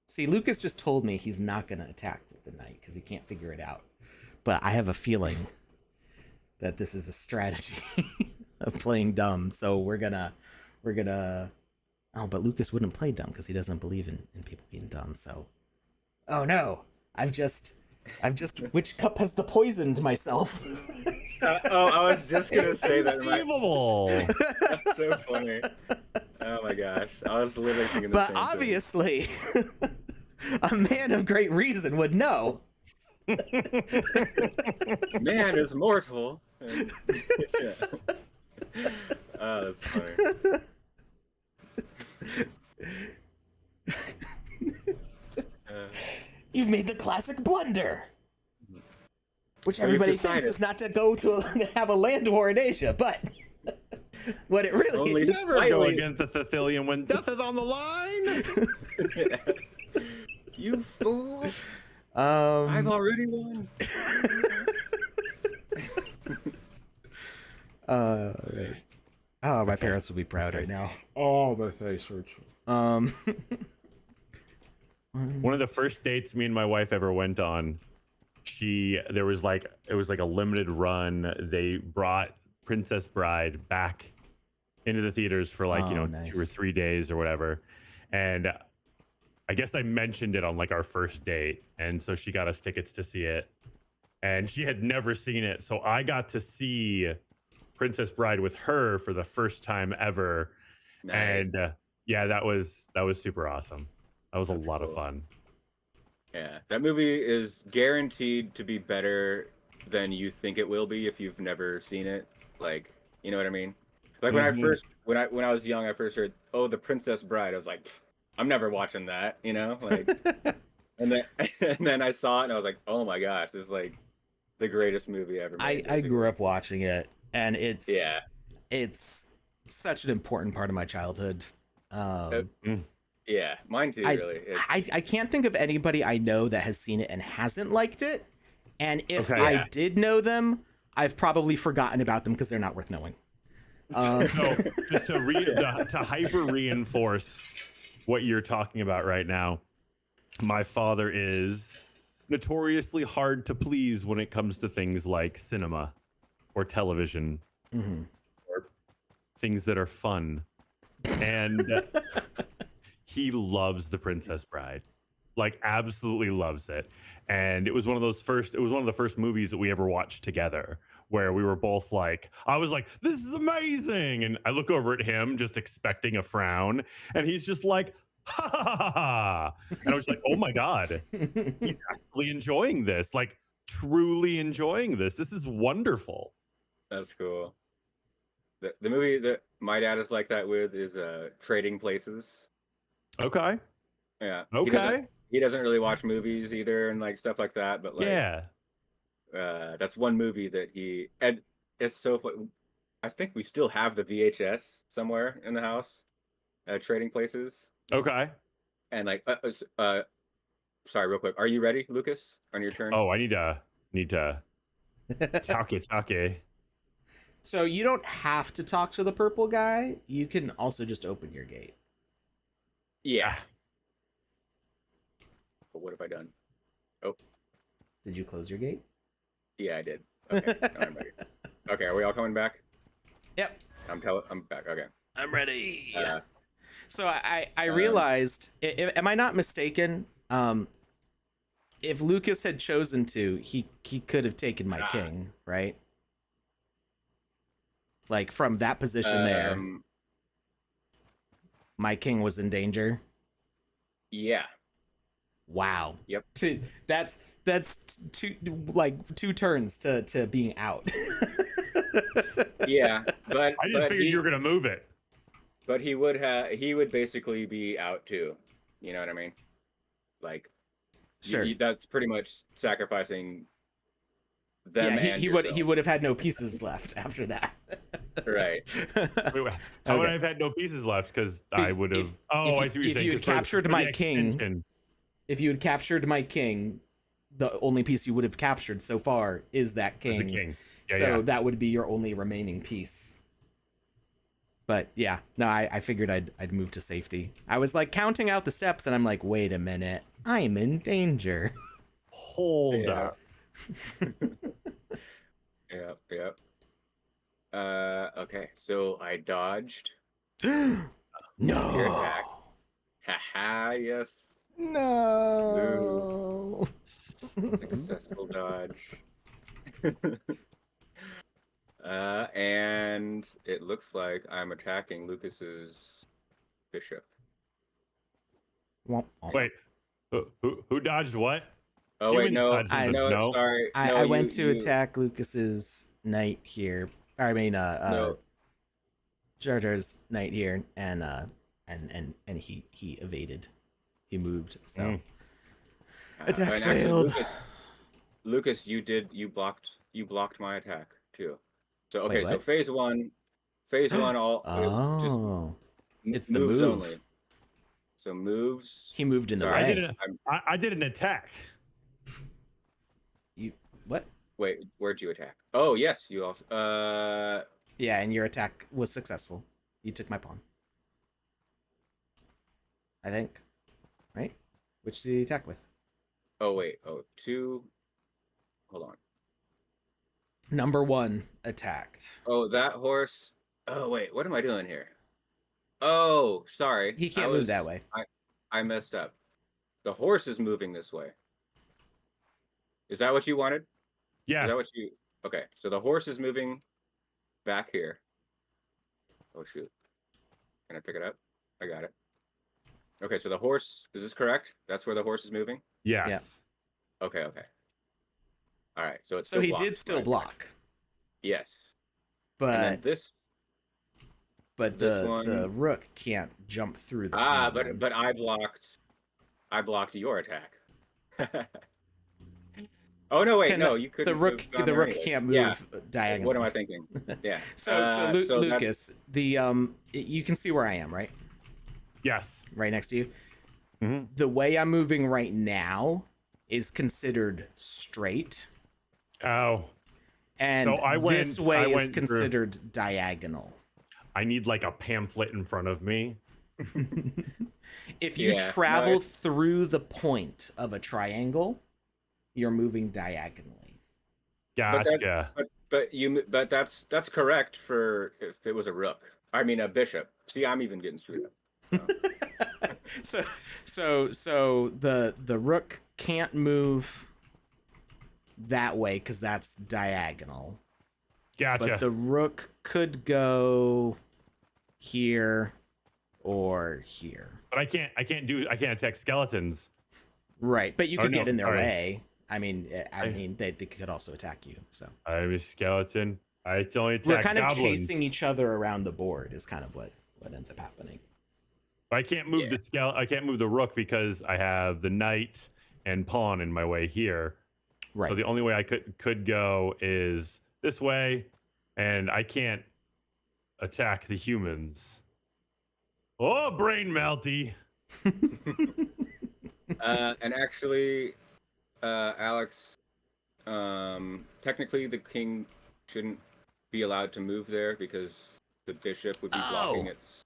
Speaker 2: See, Lucas just told me he's not going to attack with the knight because he can't figure it out. But I have a feeling that this is a strategy of playing dumb. So we're gonna. Oh, but Lucas wouldn't play dumb because he doesn't believe in people being dumb. So, oh no, I've just. Which cup has the poisoned myself?
Speaker 1: I was just gonna say that.
Speaker 3: Unbelievable.
Speaker 1: That's so funny. Oh my gosh, I was literally thinking the
Speaker 2: But
Speaker 1: same
Speaker 2: obviously, a man of great reason would know.
Speaker 1: thing. Man is mortal. Yeah. Oh, that's funny.
Speaker 2: You've made the classic blunder, which
Speaker 1: So you've
Speaker 2: everybody thinks
Speaker 1: decided.
Speaker 2: is not to go to have a land war in Asia, but what it really
Speaker 1: Only
Speaker 2: is.
Speaker 3: Never go
Speaker 1: Slightly.
Speaker 3: against the Sicilian when death is on the line.
Speaker 1: You fool! I've
Speaker 2: Um,
Speaker 1: already won.
Speaker 2: right. Oh, my parents would be proud right now. Oh, my face hurts. Um,
Speaker 3: One of the first dates me and my wife ever went on, it was like a limited run. They brought Princess Bride back into the theaters for like,
Speaker 2: nice.
Speaker 3: 2 or 3 days or whatever. And I guess I mentioned it on like our first date. And so she got us tickets to see it. And she had never seen it. So I got to see Princess Bride with her for the first time ever.
Speaker 1: Nice.
Speaker 3: And yeah, that was super awesome. That was
Speaker 1: That's
Speaker 3: a lot of
Speaker 1: cool.
Speaker 3: fun.
Speaker 1: Yeah, that movie is guaranteed to be better than you think it will be if you've never seen it. Like, you know what I mean? Like when I was young, I first heard, "Oh, The Princess Bride." I was like, I'm never watching that, Like, and then I saw it and I was like, oh my gosh, this is like the greatest movie ever made.
Speaker 2: I grew up watching it, and it's such an important part of my childhood.
Speaker 1: Yeah, mine too. Really,
Speaker 2: I can't think of anybody I know that has seen it and hasn't liked it. And if
Speaker 3: Okay.
Speaker 2: I did know them, I've probably forgotten about them because they're not worth knowing.
Speaker 3: So just to hyper reinforce what you're talking about right now, my father is notoriously hard to please when it comes to things like cinema or television or things that are fun. And he loves The Princess Bride, like absolutely loves it. And it was one of the first movies that we ever watched together where we were both like, I was like, this is amazing. And I look over at him just expecting a frown. And he's just like, ha ha ha ha. And I was like, oh my God, he's actually enjoying this, like truly enjoying this. This is wonderful.
Speaker 1: That's cool. The movie that my dad is like that with is Trading Places.
Speaker 3: Okay.
Speaker 1: Yeah.
Speaker 3: Okay.
Speaker 1: He doesn't really watch movies either and like stuff like that. But like,
Speaker 3: Yeah.
Speaker 1: that's one movie that and it's so fun. I think we still have the VHS somewhere in the house. Trading Places.
Speaker 3: Okay.
Speaker 1: And like, sorry, real quick. Are you ready, Lucas? On your turn.
Speaker 3: Oh, I need to take.
Speaker 2: So you don't have to talk to the purple guy. You can also just open your gate.
Speaker 1: Yeah. But what have I done? Oh.
Speaker 2: Did you close your gate?
Speaker 1: Yeah, I did. Okay. Now I'm ready. Okay, are we all coming back?
Speaker 2: Yep.
Speaker 1: I'm back. Okay.
Speaker 2: I'm ready.
Speaker 1: Uh,
Speaker 2: So I realized, am I not mistaken? If Lucas had chosen to, he could have taken my king, right? Like from that position there, my king was in danger.
Speaker 1: Yeah.
Speaker 2: Wow.
Speaker 1: Yep.
Speaker 2: That's two turns to being out.
Speaker 1: Yeah, but
Speaker 3: I just figured you were gonna move it.
Speaker 1: But he would basically be out too. You know what I mean? Like,
Speaker 2: sure.
Speaker 1: That's pretty much sacrificing them.
Speaker 2: Yeah,
Speaker 1: and
Speaker 2: he would have had no pieces left after that.
Speaker 1: Right.
Speaker 3: Wait, how would I have had no pieces left? Because I would have. Oh, I see what you're saying.
Speaker 2: If you had captured my king, the only piece you would have captured so far is that king.
Speaker 3: The king. Yeah,
Speaker 2: so that would be your only remaining piece. But yeah, no, I figured I'd move to safety. I was like counting out the steps, and I'm like, wait a minute, I'm in danger.
Speaker 3: Hold up.
Speaker 1: Yep. Okay, so I dodged.
Speaker 2: No.
Speaker 1: Your attack. Haha, yes.
Speaker 2: No.
Speaker 1: Successful dodge. And it looks like I'm attacking Lucas's bishop.
Speaker 3: Wait, who dodged what?
Speaker 1: Oh wait, no,
Speaker 3: no.
Speaker 1: Sorry.
Speaker 2: I went to attack Lucas's knight here. I mean,
Speaker 1: no.
Speaker 2: Jar Jar's knight here, and he evaded. He moved. So attack failed.
Speaker 1: Actually, Lucas, you blocked my attack too. So okay,
Speaker 2: wait,
Speaker 1: so phase one, all
Speaker 2: it's
Speaker 1: the
Speaker 2: moves
Speaker 1: move only. So moves.
Speaker 2: He moved in the way.
Speaker 3: I did an attack.
Speaker 2: You what?
Speaker 1: Wait, where'd you attack? Oh yes, you also.
Speaker 2: Yeah, and your attack was successful. You took my pawn. I think. Right? Which did he attack with?
Speaker 1: Oh wait. Oh, two. Hold on.
Speaker 2: Number 1 attacked.
Speaker 1: Oh, that horse. Oh wait, what am I doing here? Oh, sorry.
Speaker 2: He can't move that way.
Speaker 1: I messed up. The horse is moving this way. Is that what you wanted?
Speaker 3: Yeah.
Speaker 1: Is that what you? Okay, so the horse is moving back here. Oh shoot! Can I pick it up? I got it. Okay, so the horse, is this correct? That's where the horse is moving?
Speaker 3: Yes.
Speaker 2: Yeah.
Speaker 1: Okay. All right, so it's
Speaker 2: so he did still block.
Speaker 1: Yes.
Speaker 2: But
Speaker 1: and then this.
Speaker 2: But the rook can't jump through the.
Speaker 1: But I blocked your attack. Oh no! Wait, no, you couldn't.
Speaker 2: The rook can't move diagonally.
Speaker 1: What am I thinking? Yeah.
Speaker 2: So Lucas, you can see where I am, right?
Speaker 3: Yes.
Speaker 2: Right next to you.
Speaker 3: Mm-hmm.
Speaker 2: The way I'm moving right now is considered straight,
Speaker 3: Oh,
Speaker 2: And
Speaker 3: So I
Speaker 2: this
Speaker 3: went-
Speaker 2: way
Speaker 3: I
Speaker 2: is
Speaker 3: went through-
Speaker 2: considered diagonal.
Speaker 3: I need like a pamphlet in front of me.
Speaker 2: If you
Speaker 1: Yeah, no,
Speaker 2: travel
Speaker 1: it-
Speaker 2: through the point of a triangle, you're moving diagonally.
Speaker 3: Gotcha.
Speaker 1: But that's correct for if it was a rook. I mean a bishop. See, I'm even getting screwed up.
Speaker 2: So the rook can't move that way because that's diagonal.
Speaker 3: Gotcha.
Speaker 2: But the rook could go here or here.
Speaker 3: But I can't attack skeletons.
Speaker 2: Right, but you
Speaker 3: Oh,
Speaker 2: could
Speaker 3: no,
Speaker 2: get in their
Speaker 3: sorry.
Speaker 2: way. I mean, they could also attack you. So
Speaker 3: I'm a skeleton. I only attack
Speaker 2: we're kind of
Speaker 3: goblins.
Speaker 2: chasing each other around the board. Is kind of what ends up happening.
Speaker 3: I can't move I can't move the rook because I have the knight and pawn in my way here.
Speaker 2: Right.
Speaker 3: So the only way I could go is this way, and I can't attack the humans. Oh, brain melty.
Speaker 1: And actually, Alex, technically the king shouldn't be allowed to move there because the bishop would be blocking its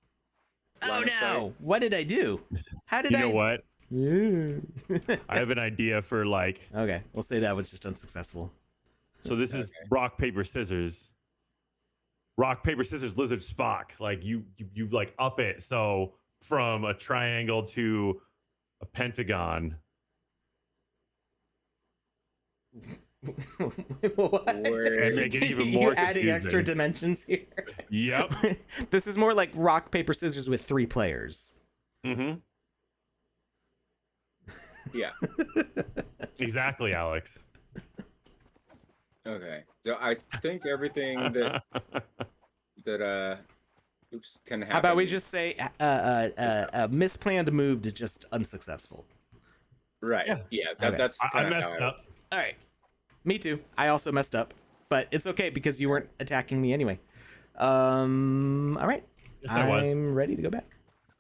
Speaker 2: Oh
Speaker 1: line of sight.
Speaker 2: no! What did I do? How did
Speaker 3: You
Speaker 2: I?
Speaker 3: know what?
Speaker 2: Yeah.
Speaker 3: I have an idea for like.
Speaker 2: Okay, we'll say that was just unsuccessful.
Speaker 3: So this is
Speaker 1: Okay.
Speaker 3: rock paper scissors. Rock paper scissors lizard Spock. Like you like up it. So from a triangle to a pentagon.
Speaker 2: What?
Speaker 3: And make it even more
Speaker 2: You're adding extra
Speaker 3: confusing.
Speaker 2: dimensions here.
Speaker 3: Yep.
Speaker 2: This is more like rock paper scissors with 3 players.
Speaker 3: Mm-hmm.
Speaker 1: Yeah.
Speaker 3: Exactly, Alex.
Speaker 1: Okay. So I think everything that oops can happen.
Speaker 2: How about we just say a misplanned move is just unsuccessful?
Speaker 1: right?
Speaker 3: Yeah.
Speaker 1: Yeah.
Speaker 2: Okay.
Speaker 1: That's
Speaker 3: I
Speaker 1: kind of
Speaker 3: messed
Speaker 1: how
Speaker 3: up.
Speaker 2: All right. Me too. I also messed up, but it's okay because you weren't attacking me anyway. All right.
Speaker 3: Yes, I was.
Speaker 2: I'm ready to go back.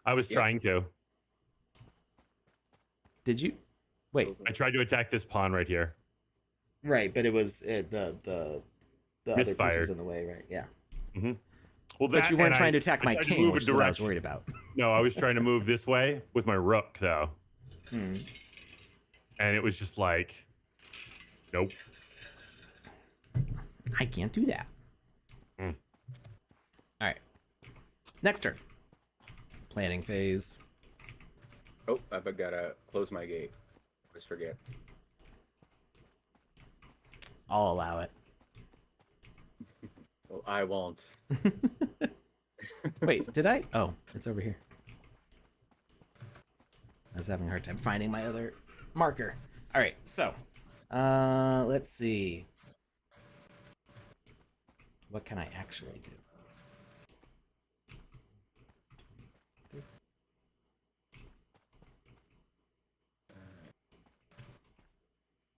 Speaker 3: I was
Speaker 1: Yeah.
Speaker 3: trying to.
Speaker 2: Did you? Wait.
Speaker 3: I tried to attack this pawn right here.
Speaker 2: Right, but it was the other piece
Speaker 3: Misfired.
Speaker 2: was in the way, right? Yeah.
Speaker 3: Well,
Speaker 2: But you weren't trying to
Speaker 3: I
Speaker 2: attack my
Speaker 3: tried to
Speaker 2: king,
Speaker 3: move a
Speaker 2: which is what I was
Speaker 3: direction.
Speaker 2: worried about.
Speaker 3: No, I was trying to move this way with my rook, though.
Speaker 2: Hmm.
Speaker 3: And it was just like, nope.
Speaker 2: I can't do that.
Speaker 3: Hmm.
Speaker 2: All right. Next turn. Planning phase.
Speaker 1: Oh, I've gotta close my gate. Just forget.
Speaker 2: I'll allow it.
Speaker 1: Well, I won't.
Speaker 2: Wait, did I? Oh, it's over here. I was having a hard time finding my other marker. All right, so let's see. What can I actually do?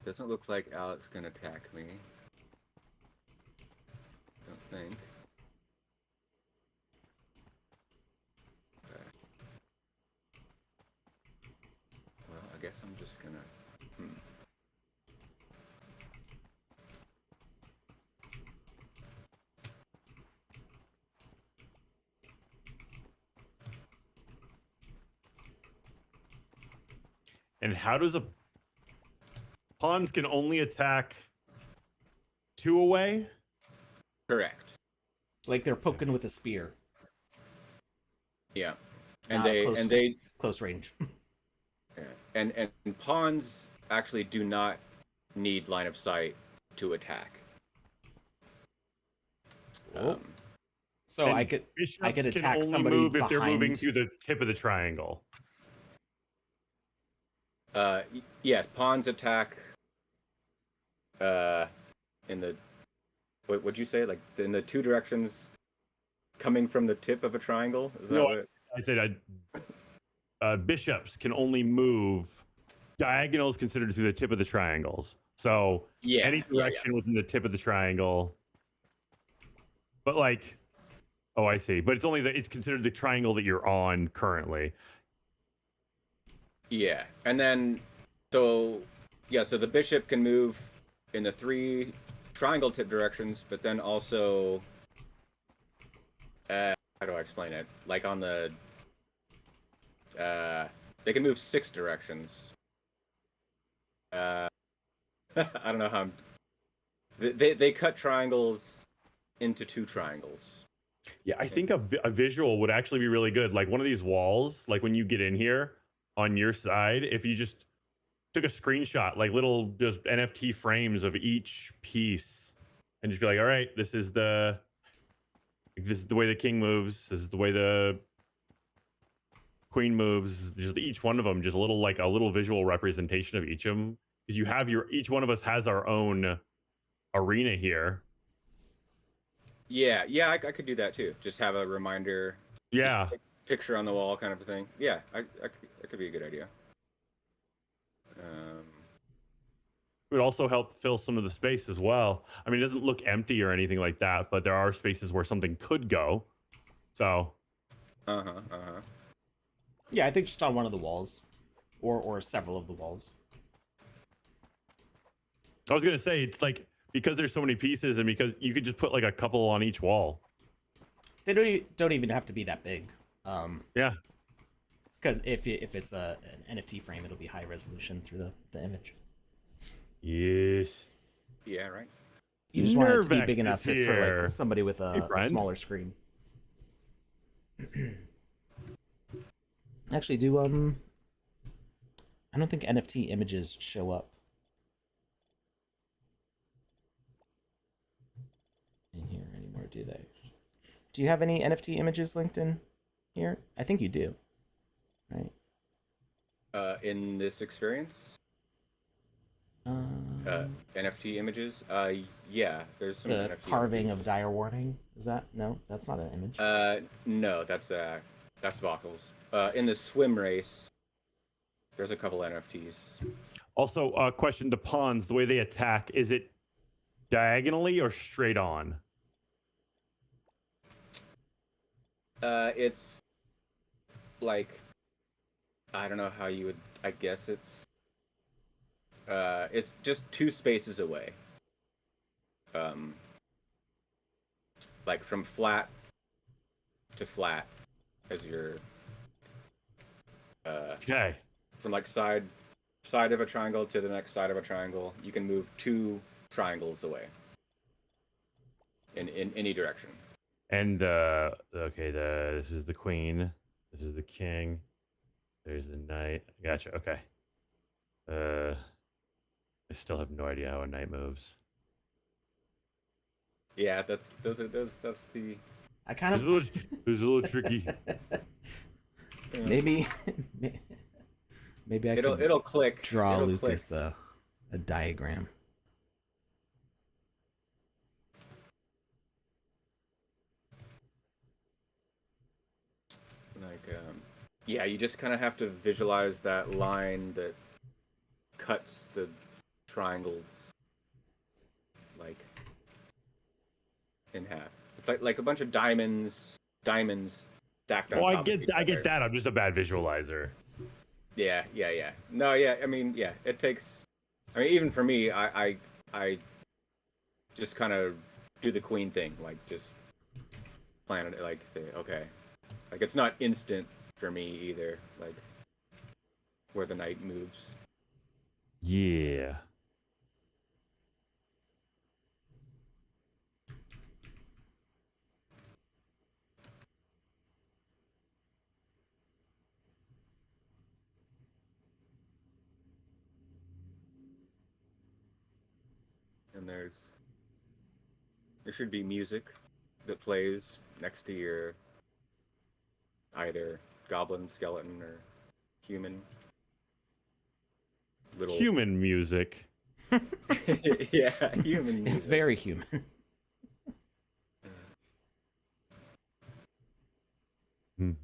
Speaker 1: Doesn't look like Alex can attack me. Don't think. Okay. Well, I guess I'm just gonna.
Speaker 3: And how does a pawns can only attack 2 away?
Speaker 1: Correct.
Speaker 2: Like they're poking with a spear,
Speaker 1: Yeah. And
Speaker 2: Not
Speaker 1: they
Speaker 2: close range.
Speaker 1: yeah. And pawns actually do not need line of sight to attack.
Speaker 2: Oh.
Speaker 1: Um,
Speaker 2: So
Speaker 3: And
Speaker 2: I could
Speaker 3: Bishops can
Speaker 2: attack
Speaker 3: only
Speaker 2: somebody
Speaker 3: move if they're moving
Speaker 2: behind-
Speaker 3: to the tip of the triangle.
Speaker 1: yes, pawns attack. In the what'd you say? Like in the 2 directions, coming from the tip of a triangle. Is that
Speaker 3: No,
Speaker 1: what?
Speaker 3: I said bishops can only move diagonals considered through the tip of the triangles. So
Speaker 1: Yeah.
Speaker 3: any
Speaker 1: yeah, yeah.
Speaker 3: direction within the tip of the triangle. But like, oh, I see. But it's only it's considered the triangle that you're on currently.
Speaker 1: Yeah, and then so the bishop can move in the 3 triangle tip directions, but then also, how do I explain it? Like on the, they can move 6 directions. I don't know how. They cut triangles into 2 triangles.
Speaker 3: Yeah, I think a visual would actually be really good. Like one of these walls, like when you get in here on your side, if you just took a screenshot, like little just NFT frames of each piece, and just be like, all right, this is the way the king moves. This is the way the queen moves. Just each one of them, just a little visual representation of each of them. Because you have each one of us has our own arena here.
Speaker 1: Yeah, I could do that too. Just have a reminder.
Speaker 3: Yeah.
Speaker 1: Picture on the wall kind of a thing. Yeah, that could be a good idea.
Speaker 3: It would also help fill some of the space as well. I mean, it doesn't look empty or anything like that, but there are spaces where something could go. So.
Speaker 2: Yeah, I think just on one of the walls, or several of the walls.
Speaker 3: I was gonna say it's like because there's so many pieces, and because you could just put like a couple on each wall.
Speaker 2: They don't even have to be that big.
Speaker 3: Yeah.
Speaker 2: Because if it's an NFT frame, it'll be high resolution through the image.
Speaker 3: Yes.
Speaker 1: Yeah, right.
Speaker 2: You just want it to be
Speaker 3: Nervex
Speaker 2: big enough
Speaker 3: is
Speaker 2: for
Speaker 3: here.
Speaker 2: like somebody with a smaller screen. Actually, I don't think NFT images show up in here anymore, do they? Do you have any NFT images linked in here? I think you do, right?
Speaker 1: In this experience, NFT images. Yeah, there's some
Speaker 2: the
Speaker 1: NFT
Speaker 2: carving
Speaker 1: images.
Speaker 2: of dire warning. Is that no? That's not an image.
Speaker 1: No, that's voxels. In the swim race, there's a couple NFTs.
Speaker 3: Also, question to pawns: the way they attack, is it diagonally or straight on?
Speaker 1: It's like, I don't know how you would. I guess it's just 2 spaces away. Like from flat to flat, as your
Speaker 3: Okay.
Speaker 1: from like side of a triangle to the next side of a triangle, you can move 2 triangles away in any direction.
Speaker 3: And okay, this is the queen. This is the king. There's the knight. Gotcha. Okay. I still have no idea how a knight moves.
Speaker 1: Yeah, that's the.
Speaker 2: I kind of.
Speaker 3: It's a little tricky.
Speaker 2: Maybe I
Speaker 1: it'll click.
Speaker 2: Draw
Speaker 1: it'll
Speaker 2: Lucas
Speaker 1: click.
Speaker 2: a diagram.
Speaker 1: Like, yeah, you just kind of have to visualize that line that cuts the triangles, like, in half. It's like a bunch of diamonds stacked on
Speaker 3: Oh,
Speaker 1: top of each
Speaker 3: I get
Speaker 1: other.
Speaker 3: that. I'm just a bad visualizer.
Speaker 1: Yeah. No, yeah. I mean, yeah. It takes. I mean, even for me, I just kind of do the queen thing, like just plan it, like say, okay, like it's not instant for me either, like where the knight moves.
Speaker 3: Yeah.
Speaker 1: And there should be music that plays next to your either goblin, skeleton, or human. Little
Speaker 3: Human music.
Speaker 1: yeah, human music.
Speaker 2: It's very human. All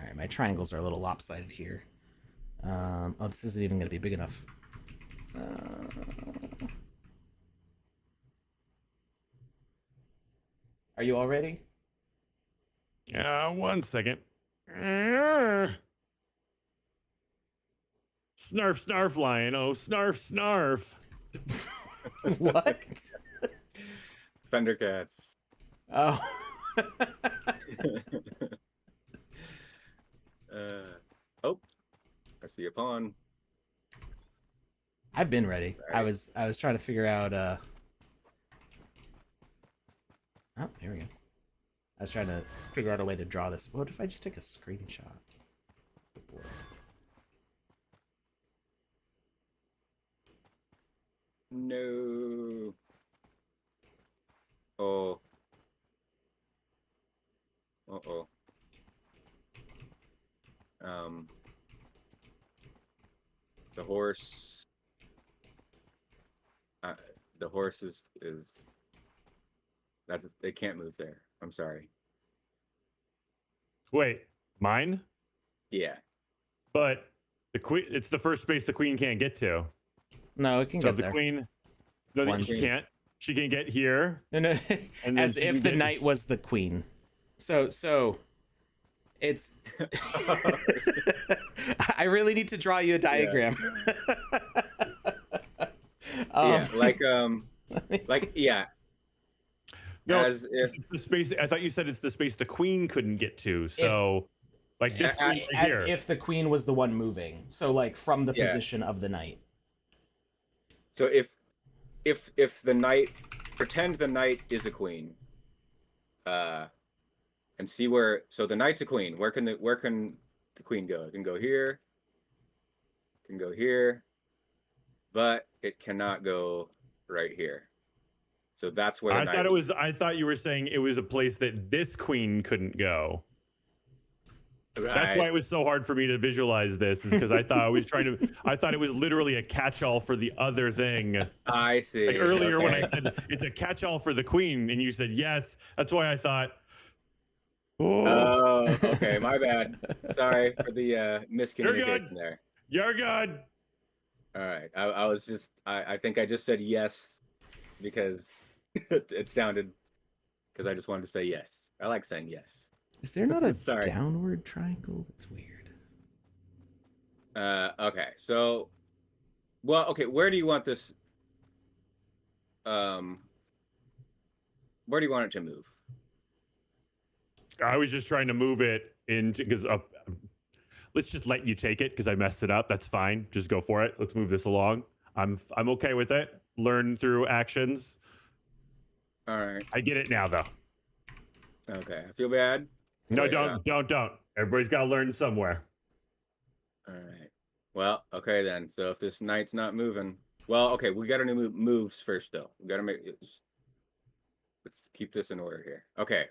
Speaker 2: right, my triangles are a little lopsided here. Oh, this isn't even going to be big enough. Are you all ready?
Speaker 3: 1 second. Snarf, snarf, lion. Oh, snarf, snarf.
Speaker 2: What?
Speaker 1: Thundercats.
Speaker 2: Oh.
Speaker 1: Oh, I see a pawn.
Speaker 2: I've been ready.
Speaker 1: Right.
Speaker 2: I was trying to figure out oh, here we go. I was trying to figure out a way to draw this. What if I just take a screenshot? The board.
Speaker 1: No. Oh. Uh-oh. The horse. The horse is that's they can't move there. I'm sorry.
Speaker 3: Wait, mine?
Speaker 1: Yeah.
Speaker 3: But the queen, it's the first space the queen can't get to.
Speaker 2: No, it can
Speaker 3: So
Speaker 2: get
Speaker 3: the
Speaker 2: there.
Speaker 3: queen, no,
Speaker 2: One.
Speaker 3: she can't. She can get here.
Speaker 2: No.
Speaker 3: And then
Speaker 2: As
Speaker 3: she
Speaker 2: if
Speaker 3: can
Speaker 2: the
Speaker 3: get-
Speaker 2: knight was the queen. So it's I really need to draw you a diagram.
Speaker 1: Yeah, like yeah.
Speaker 3: No,
Speaker 1: As if
Speaker 3: it's the space. I thought you said it's the space the queen couldn't get to. So, like this queen right
Speaker 2: as
Speaker 3: here.
Speaker 2: if the queen was the one moving. So like from the
Speaker 1: Yeah.
Speaker 2: position of the knight.
Speaker 1: so if the knight, pretend the knight is a queen, and see where, so the knight's a queen. Where can the queen go? It can go here. It can go here, but it cannot go right here. So that's where the
Speaker 3: I
Speaker 1: knight
Speaker 3: thought it was. I thought you were saying it was a place that this queen couldn't go. That's why it was so hard for me to visualize this, is because I thought I was trying to. I thought it was literally a catch-all for the other thing.
Speaker 1: I see.
Speaker 3: Like earlier when I
Speaker 1: Okay.
Speaker 3: said it's a catch-all for the queen, and you said yes. That's why I thought. Oh,
Speaker 1: Oh, okay. My bad. Sorry for the
Speaker 3: You're
Speaker 1: miscommunication
Speaker 3: good.
Speaker 1: there.
Speaker 3: You're good.
Speaker 1: All right. I was just, I think I just said yes because it sounded, because I just wanted to say yes. I like saying yes.
Speaker 2: Is there not a
Speaker 1: Sorry.
Speaker 2: downward triangle? That's weird.
Speaker 1: Okay. So, well, okay. Where do you want this? Where do you want it to move?
Speaker 3: I was just trying to move it into because let's just let you take it because I messed it up. That's fine. Just go for it. Let's move this along. I'm okay with it. Learn through actions.
Speaker 1: All right.
Speaker 3: I get it now though.
Speaker 1: Okay. I feel bad.
Speaker 3: No,
Speaker 1: Wait,
Speaker 3: don't. Everybody's got to learn somewhere.
Speaker 1: All right. Well, okay then. So if this knight's not moving, well, okay, we got to do moves first though. We got to make. Let's keep this in order here. Okay.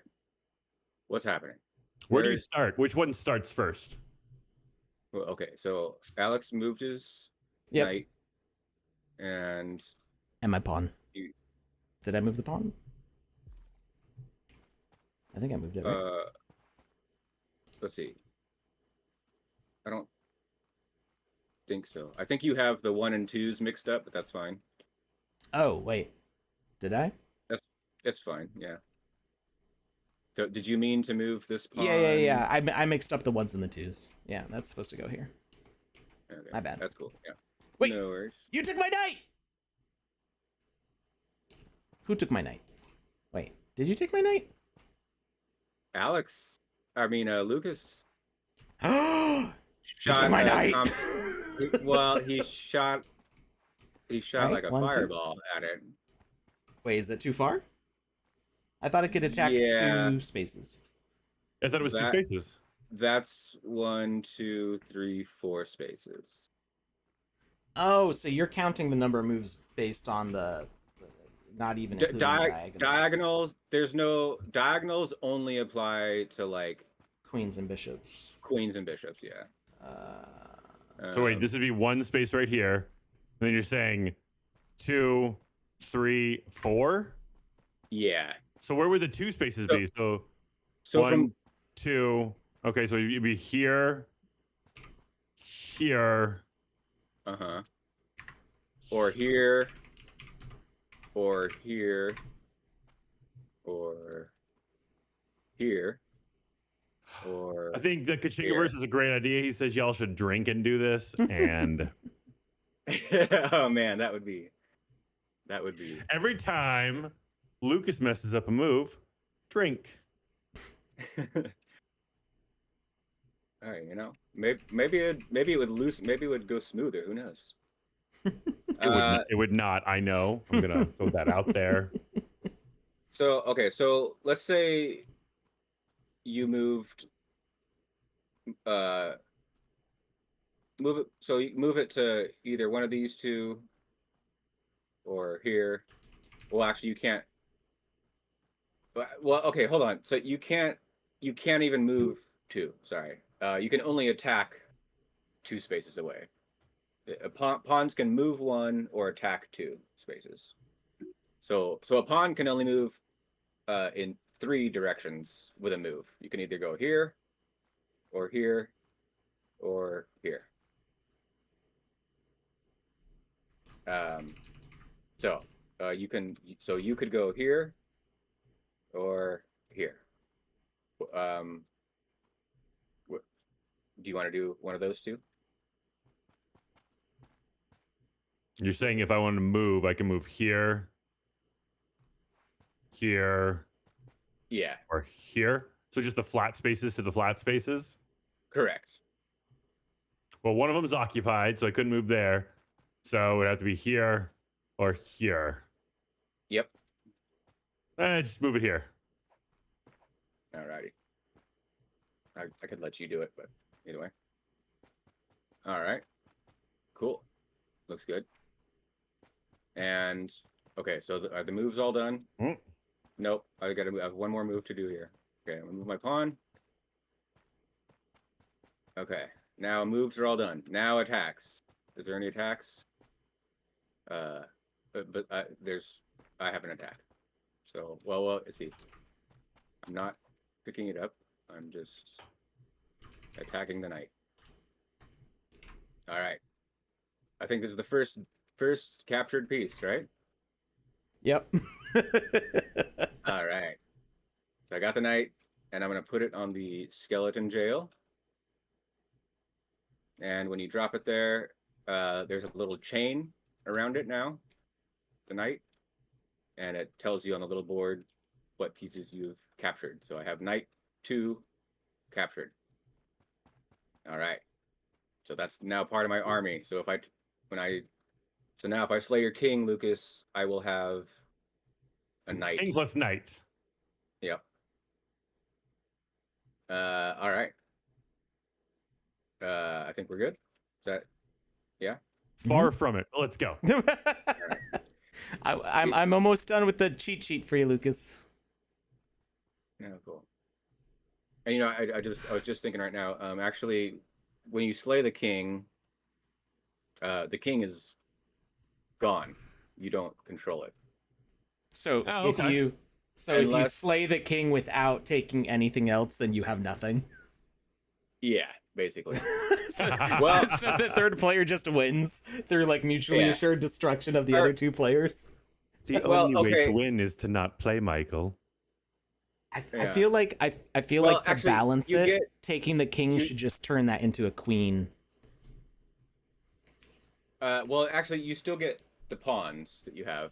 Speaker 1: What's happening?
Speaker 3: Where do you start? Which one starts first?
Speaker 1: Well, okay, so Alex moved his
Speaker 2: Yep.
Speaker 1: knight, and
Speaker 2: And my pawn.
Speaker 1: You-
Speaker 2: Did I move the pawn? I think I moved it. Right?
Speaker 1: let's see. I don't think so. I think you have the 1 and 2s mixed up, but that's fine.
Speaker 2: Oh wait, did I?
Speaker 1: It's fine. Yeah. So, did you mean to move this pawn?
Speaker 2: Yeah. I mixed up the 1s and the 2s. Yeah, that's supposed to go here.
Speaker 1: Okay,
Speaker 2: My bad.
Speaker 1: That's cool. Yeah.
Speaker 2: Wait.
Speaker 1: No worries.
Speaker 2: You took my knight. Who took my knight? Wait, did you take my knight?
Speaker 1: Lucas
Speaker 2: Oh,
Speaker 1: shot
Speaker 2: my
Speaker 1: a
Speaker 2: knight.
Speaker 1: he shot
Speaker 2: Right,
Speaker 1: like a
Speaker 2: 1, 2.
Speaker 1: fireball at it.
Speaker 2: Wait, is that too far? I thought it could attack
Speaker 1: Yeah.
Speaker 2: 2 spaces.
Speaker 3: I thought it was two
Speaker 1: That-
Speaker 3: spaces.
Speaker 1: That's 1, 2, 3, 4 spaces.
Speaker 2: Oh, so you're counting the number of moves based on the not even including diagonals.
Speaker 1: Diagonals. There's no diagonals. Only apply to like
Speaker 2: Queens and bishops.
Speaker 1: queens and bishops. Yeah.
Speaker 3: So wait, this would be one space right here, and then you're saying 2, 3, 4.
Speaker 1: Yeah.
Speaker 3: So where would the 2 spaces
Speaker 1: So-
Speaker 3: be? So
Speaker 1: So
Speaker 3: 1,
Speaker 1: from
Speaker 3: 2. Okay, so you'd be here, here.
Speaker 1: or here, or here, or here. or
Speaker 3: I think the Kachingaverse is a great idea. He says y'all should drink and do this, and
Speaker 1: oh man, that would be
Speaker 3: every time Lucas messes up a move, drink.
Speaker 1: all right. Maybe it would go smoother. Who knows?
Speaker 3: It would not. I know. I'm gonna throw that out there.
Speaker 1: So okay, so let's say you moved move it, so you move it to either one of these two or here. Well, actually you can't. Well, okay, hold on. So you can't even move two. Sorry. You can only attack 2 spaces away. Pawns can move 1 or attack 2 spaces. So a pawn can only move in 3 directions with a move. You can either go here, or here, or here. You could go here, or here. Do you want to do one of those two?
Speaker 3: You're saying if I want to move, I can move here, here,
Speaker 1: Yeah,
Speaker 3: or here. So just the flat spaces to the flat spaces?
Speaker 1: correct.
Speaker 3: Well, one of them is occupied, so I couldn't move there. So it would have to be here or here.
Speaker 1: Yep.
Speaker 3: Just move it here.
Speaker 1: Alrighty. I could let you do it, but either way. All right. Cool. Looks good. And okay, so are the moves all done?
Speaker 3: Mm.
Speaker 1: Nope. I have one more move to do here. Okay, I'm gonna move my pawn. Okay. Now moves are all done. Now attacks. Is there any attacks? I have an attack. So well, let's see. I'm not picking it up. I'm just attacking the knight. All right. I think this is the first captured piece, right?
Speaker 2: Yep.
Speaker 1: All right. So I got the knight, and I'm going to put it on the skeleton jail. And when you drop it there, there's a little chain around it now, the knight, and it tells you on the little board what pieces you've captured. So I have knight 2 captured. All right. So that's now part of my army. So now if I slay your king, Lucas, I will have a knight.
Speaker 3: King plus knight.
Speaker 1: Yep. All right. I think we're good. Is that, yeah?
Speaker 3: Far from it. Let's go.
Speaker 2: I'm almost done with the cheat sheet for you, Lucas.
Speaker 1: Yeah, cool. And I was just thinking right now, actually, when you slay the king is gone. You don't control it.
Speaker 2: So if you slay the king without taking anything else, then you have nothing.
Speaker 1: Yeah, basically.
Speaker 2: so the third player just wins through like mutually assured destruction of the other 2 players.
Speaker 3: The only way to win is to not play, Michael.
Speaker 2: I feel like to balance it, taking the king should just turn that into a queen.
Speaker 1: Well, actually, you still get the pawns that you have.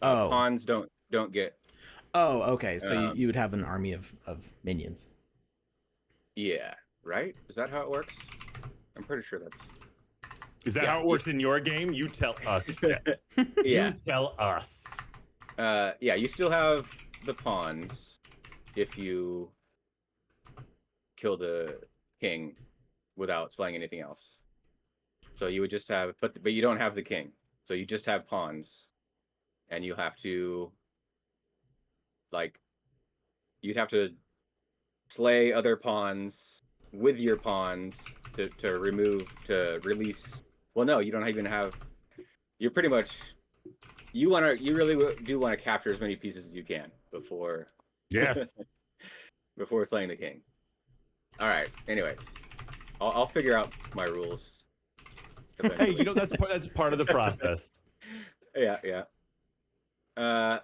Speaker 1: Pawns don't get.
Speaker 2: Oh, okay. So you would have an army of minions.
Speaker 1: Yeah. Right? Is that how it works? I'm pretty sure that's.
Speaker 3: Is that how it works in your game? You tell us.
Speaker 1: Yeah.
Speaker 3: You tell us.
Speaker 1: Yeah. You still have the pawns if you kill the king without slaying anything else. So you would just have, but you don't have the king. So you just have pawns, and you have to, you'd have to slay other pawns with your pawns to release. Well, no, you don't even have. You're pretty much. You really do want to capture as many pieces as you can before.
Speaker 3: Yes.
Speaker 1: Before slaying the king. All right. Anyways, I'll figure out my rules.
Speaker 3: Hey, that's part of the process.
Speaker 1: Yeah.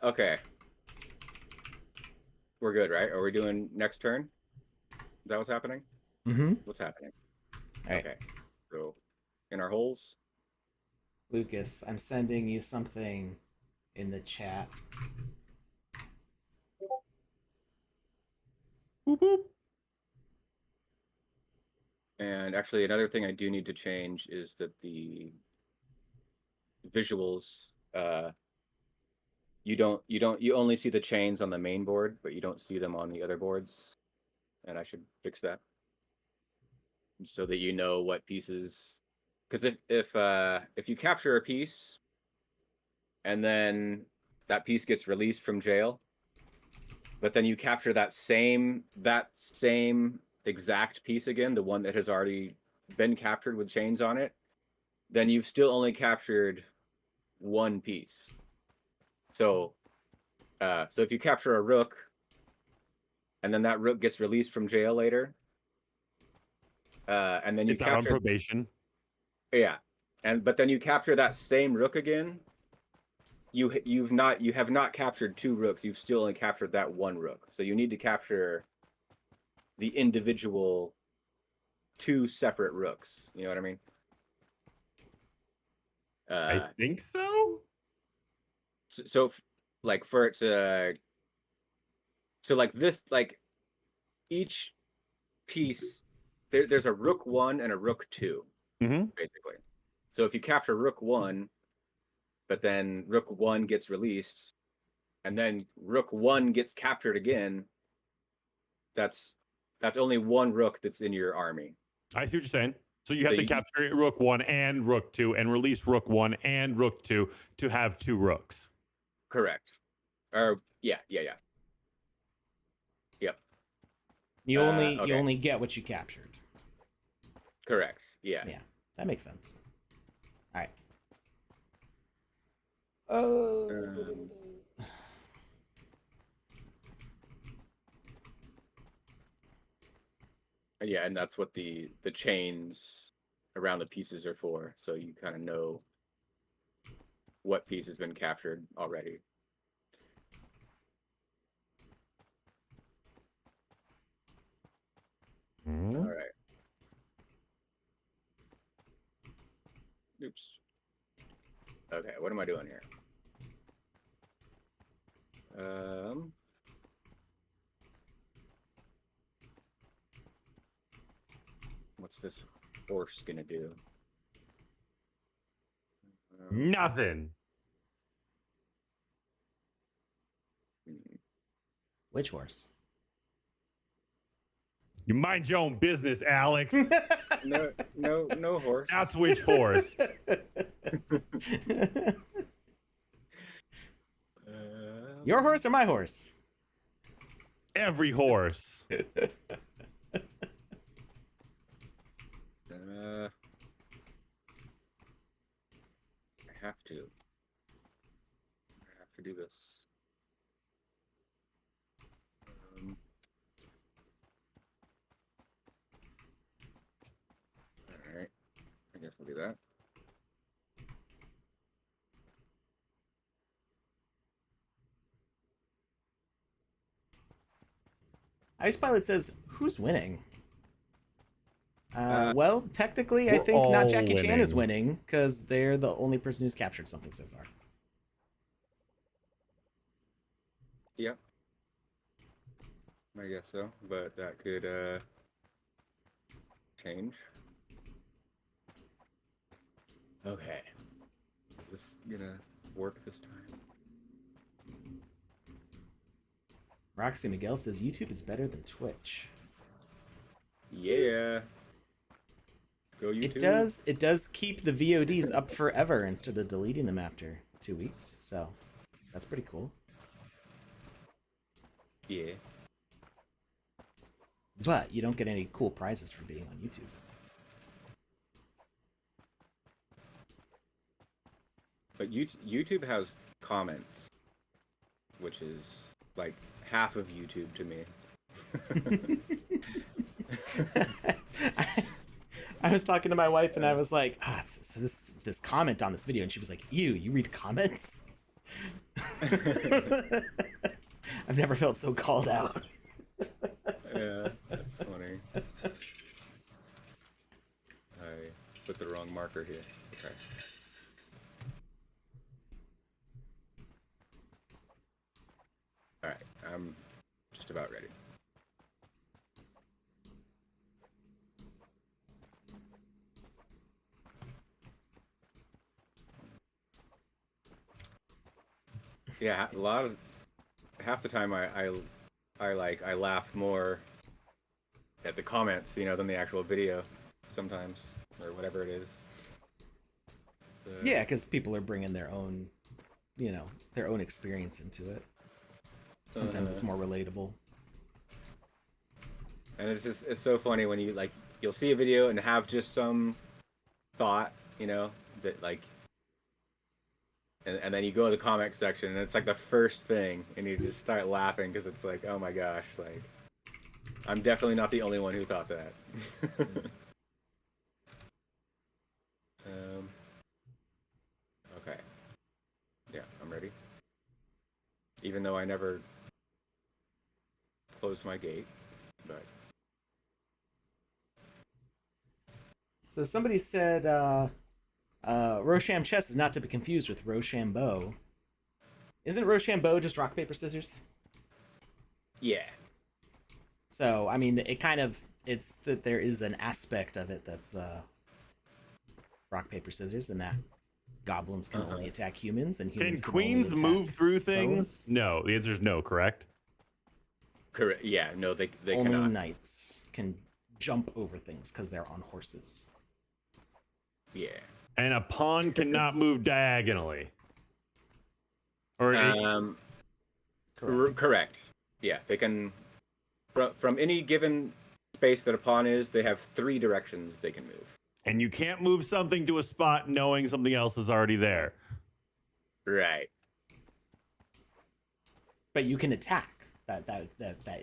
Speaker 1: Okay. We're good, right? Are we doing next turn? Is that what's happening?
Speaker 2: Mm-hmm.
Speaker 1: What's happening?
Speaker 2: All right.
Speaker 1: Okay. So in our holes.
Speaker 2: Lucas, I'm sending you something in the chat.
Speaker 3: Boop, boop.
Speaker 1: And actually, another thing I do need to change is that the visuals, you only see the chains on the main board, but you don't see them on the other boards. And I should fix that so that you know what pieces. Because if you capture a piece and then that piece gets released from jail, but then you capture that same exact piece again, the one that has already been captured with chains on it, then you've still only captured one piece. So if you capture a rook and then that rook gets released from jail later, and then you
Speaker 3: It's out on
Speaker 1: capture,
Speaker 3: probation.
Speaker 1: yeah, but then you capture that same rook again, you have not captured two rooks, you've still only captured that one rook. So you need to capture the individual two separate rooks. You know what I mean?
Speaker 3: I think so.
Speaker 1: So like for it to, so like this, like each piece, there's a rook 1 and a rook 2, basically. So if you capture rook 1, but then rook 1 gets released, and then rook 1 gets captured again, that's only one rook that's in your army.
Speaker 3: I see what you're saying. So you have to capture rook 1 and rook 2 and release rook 1 and rook 2 to have two rooks.
Speaker 1: Correct. Or yeah. Yep.
Speaker 2: You only
Speaker 1: okay.
Speaker 2: you only get what you captured.
Speaker 1: Correct. Yeah.
Speaker 2: Yeah, that makes sense. All right. Oh.
Speaker 1: Yeah, and that's what the chains around the pieces are for, so you kind of know what piece has been captured already. All right. Oops. Okay, what am I doing here? What's this horse gonna do?
Speaker 3: Nothing.
Speaker 2: Which horse?
Speaker 3: You mind your own business, Alex.
Speaker 1: No horse.
Speaker 3: That's which horse.
Speaker 2: Your horse or my horse?
Speaker 3: Every horse.
Speaker 1: I have to do this. All right, I guess I'll do that.
Speaker 2: Ice Pilot says, "Who's winning?" Well, technically, I
Speaker 3: we're
Speaker 2: think not
Speaker 3: all
Speaker 2: Jackie Chan is
Speaker 3: winning.
Speaker 2: winning because they're the only person who's captured something so far.
Speaker 1: Yep. I guess so, but that could change. Okay. Is this gonna work this time?
Speaker 2: Roxy Miguel says YouTube is better than Twitch.
Speaker 1: Yeah. Let's go YouTube.
Speaker 2: It does keep the VODs up forever instead of deleting them after 2 weeks. So that's pretty cool.
Speaker 1: Yeah.
Speaker 2: But you don't get any cool prizes for being on YouTube.
Speaker 1: But YouTube has comments, which is like half of YouTube to me.
Speaker 2: I was talking to my wife and I was like, so this comment on this video, and she was like, you read comments? I've never felt so called out.
Speaker 1: Yeah, that's That's funny. I put the wrong marker here. Okay. All right, I'm just about ready. Yeah, half the time I laugh more at the comments, than the actual video sometimes, or whatever it is.
Speaker 2: Yeah, because people are bringing their own, their own experience into it. Sometimes it's more relatable.
Speaker 1: And it's so funny when you'll see a video and have just some thought, that and then you go to the comment section and it's like the first thing and you just start laughing because it's like, oh my gosh, I'm definitely not the only one who thought that. Okay. Yeah, I'm ready. Even though I never closed my gate, but...
Speaker 2: So somebody said, Ro Sham Chess is not to be confused with Rochambeau. Isn't Rochambeau just rock, paper, scissors?
Speaker 1: Yeah.
Speaker 2: So, I mean, it's that there is an aspect of it that's rock, paper, scissors, and that goblins can only attack humans, and humans
Speaker 3: can queens move through things? No, the answer is no, correct?
Speaker 1: Correct. Yeah, no, they
Speaker 2: only
Speaker 1: cannot.
Speaker 2: knights can jump over things because they're on horses.
Speaker 1: Yeah.
Speaker 3: And a pawn cannot move diagonally. Or
Speaker 1: correct. Yeah, they can from any given space that a pawn is, they have 3 directions they can move.
Speaker 3: And you can't move something to a spot knowing something else is already there.
Speaker 1: Right.
Speaker 2: But you can attack. That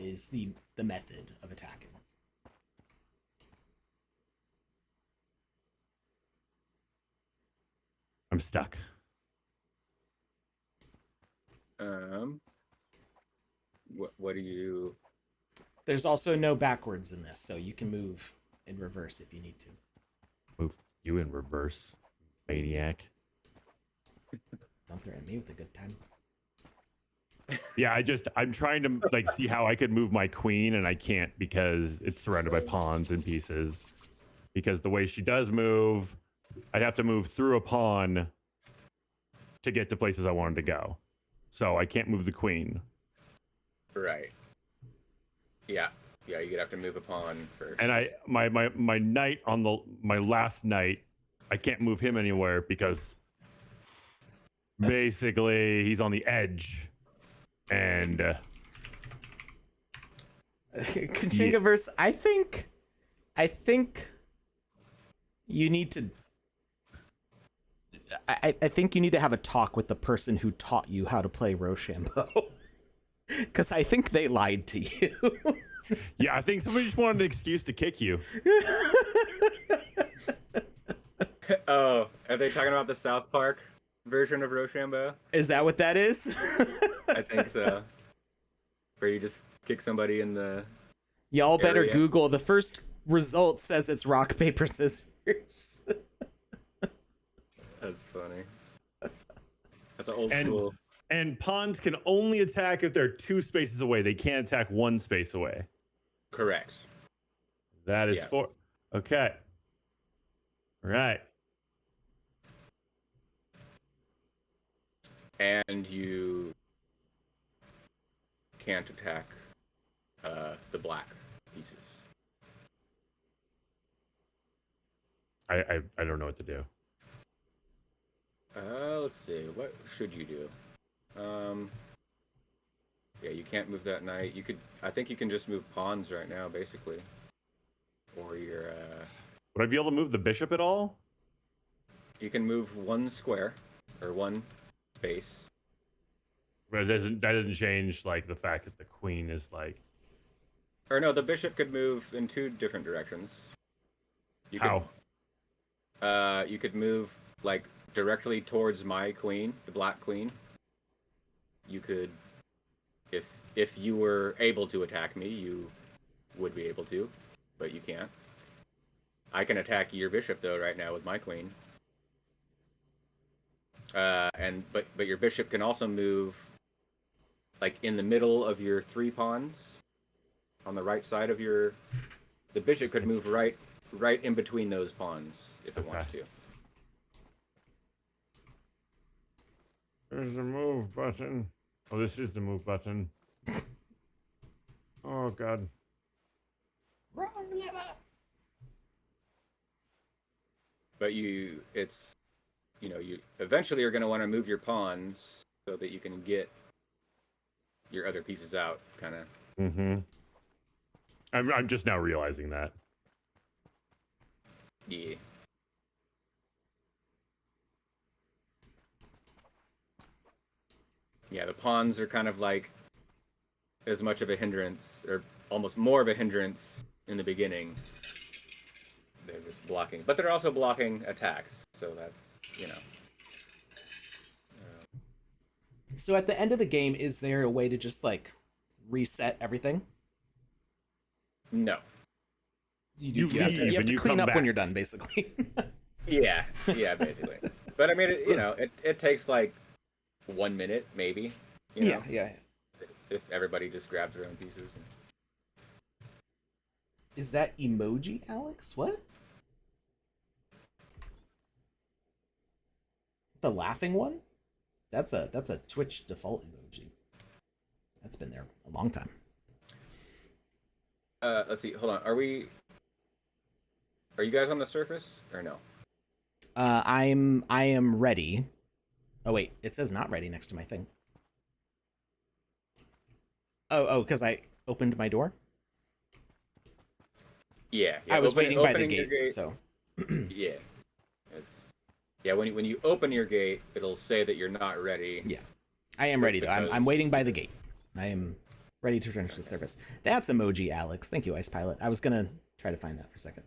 Speaker 2: is the method of attacking.
Speaker 3: I'm stuck.
Speaker 1: What do you...
Speaker 2: There's also no backwards in this, so you can move in reverse if you need to.
Speaker 3: Move you in reverse, maniac.
Speaker 2: Don't threaten me with a good time.
Speaker 3: Yeah, I'm trying to see how I could move my queen, and I can't because it's surrounded by pawns and pieces. Because the way she does move, I'd have to move through a pawn to get to places I wanted to go. So I can't move the queen.
Speaker 1: Right. Yeah. Yeah, you'd have to move a pawn first.
Speaker 3: And my knight on my last knight, I can't move him anywhere because basically he's on the edge. And
Speaker 2: Kachingaverse, I think you need to I think you need to have a talk with the person who taught you how to play Rochambeau. Because I think they lied to you.
Speaker 3: Yeah, I think somebody just wanted an excuse to kick you.
Speaker 1: Oh, are they talking about the South Park version of Rochambeau?
Speaker 2: Is that what that is?
Speaker 1: I think so. Where you just kick somebody in the
Speaker 2: Y'all better
Speaker 1: area.
Speaker 2: Google. The first result says it's rock, paper, scissors.
Speaker 1: That's funny. That's an old school.
Speaker 3: And pawns can only attack if they're 2 spaces away. They can't attack 1 space away.
Speaker 1: Correct.
Speaker 3: That is
Speaker 1: Yeah.
Speaker 3: Okay. All right.
Speaker 1: And you can't attack the black pieces.
Speaker 3: I don't know what to do.
Speaker 1: Let's see. What should you do? Yeah, you can't move that knight. I think you can just move pawns right now, basically. Or your
Speaker 3: Would I be able to move the bishop at all?
Speaker 1: you can move 1 square or 1 space.
Speaker 3: But that doesn't change the fact that the queen is
Speaker 1: Or no, the bishop could move in 2 different directions.
Speaker 3: How?
Speaker 1: You could move directly towards my queen, the black queen. You could, if you were able to attack me, you would be able to, but you can't. I can attack your bishop though right now with my queen. But your bishop can also move like in the middle of your 3 pawns on the right side of your. The bishop could move right in between those pawns if it wants to.
Speaker 3: There's the move button. Oh, this is the move button. Oh god.
Speaker 2: Wrong lever.
Speaker 1: But you eventually are going to want to move your pawns so that you can get your other pieces out, kind of.
Speaker 3: Mm-hmm. I'm just now realizing that.
Speaker 1: Yeah. Yeah, the pawns are kind of like as much of a hindrance, or almost more of a hindrance in the beginning. They're just blocking, but they're also blocking attacks, so that's,
Speaker 2: So at the end of the game, is there a way to just like reset everything?
Speaker 1: No.
Speaker 3: You
Speaker 2: have to
Speaker 3: and you
Speaker 2: clean
Speaker 3: come
Speaker 2: up
Speaker 3: back.
Speaker 2: when you're done, basically.
Speaker 1: Yeah, basically. But I mean, it takes like 1 minute, maybe.
Speaker 2: Yeah.
Speaker 1: If everybody just grabs their own pieces.
Speaker 2: Is that emoji, Alex? What? The laughing one? That's a Twitch default emoji. That's been there a long time.
Speaker 1: Let's see. Hold on. Are you guys on the surface or no?
Speaker 2: I am ready. Oh wait, it says not ready next to my thing. Oh, because I opened my door.
Speaker 1: Yeah.
Speaker 2: I was waiting by the
Speaker 1: opening your
Speaker 2: gate, so.
Speaker 1: Yeah. When you open your gate, it'll say that you're not ready.
Speaker 2: Yeah, I am ready though. I'm waiting by the gate. I am ready to return to the service. That's emoji, Alex. Thank you, Ice Pilot. I was gonna try to find that for a second.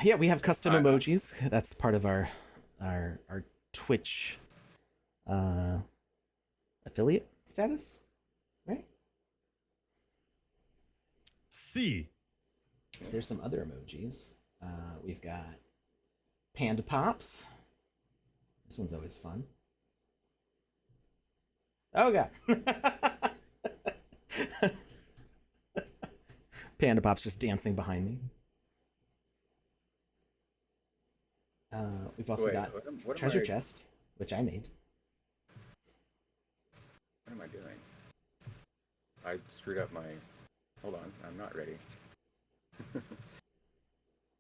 Speaker 2: Yeah, we have custom emojis. That's part of our Twitch affiliate status, right?
Speaker 3: C.
Speaker 2: There's some other emojis. We've got PandaPops. This one's always fun. Oh god. PandaPops just dancing behind me. We've also got
Speaker 1: what
Speaker 2: treasure
Speaker 1: am I,
Speaker 2: chest, which I made.
Speaker 1: What am I doing? I screwed up my. Hold on, I'm not ready.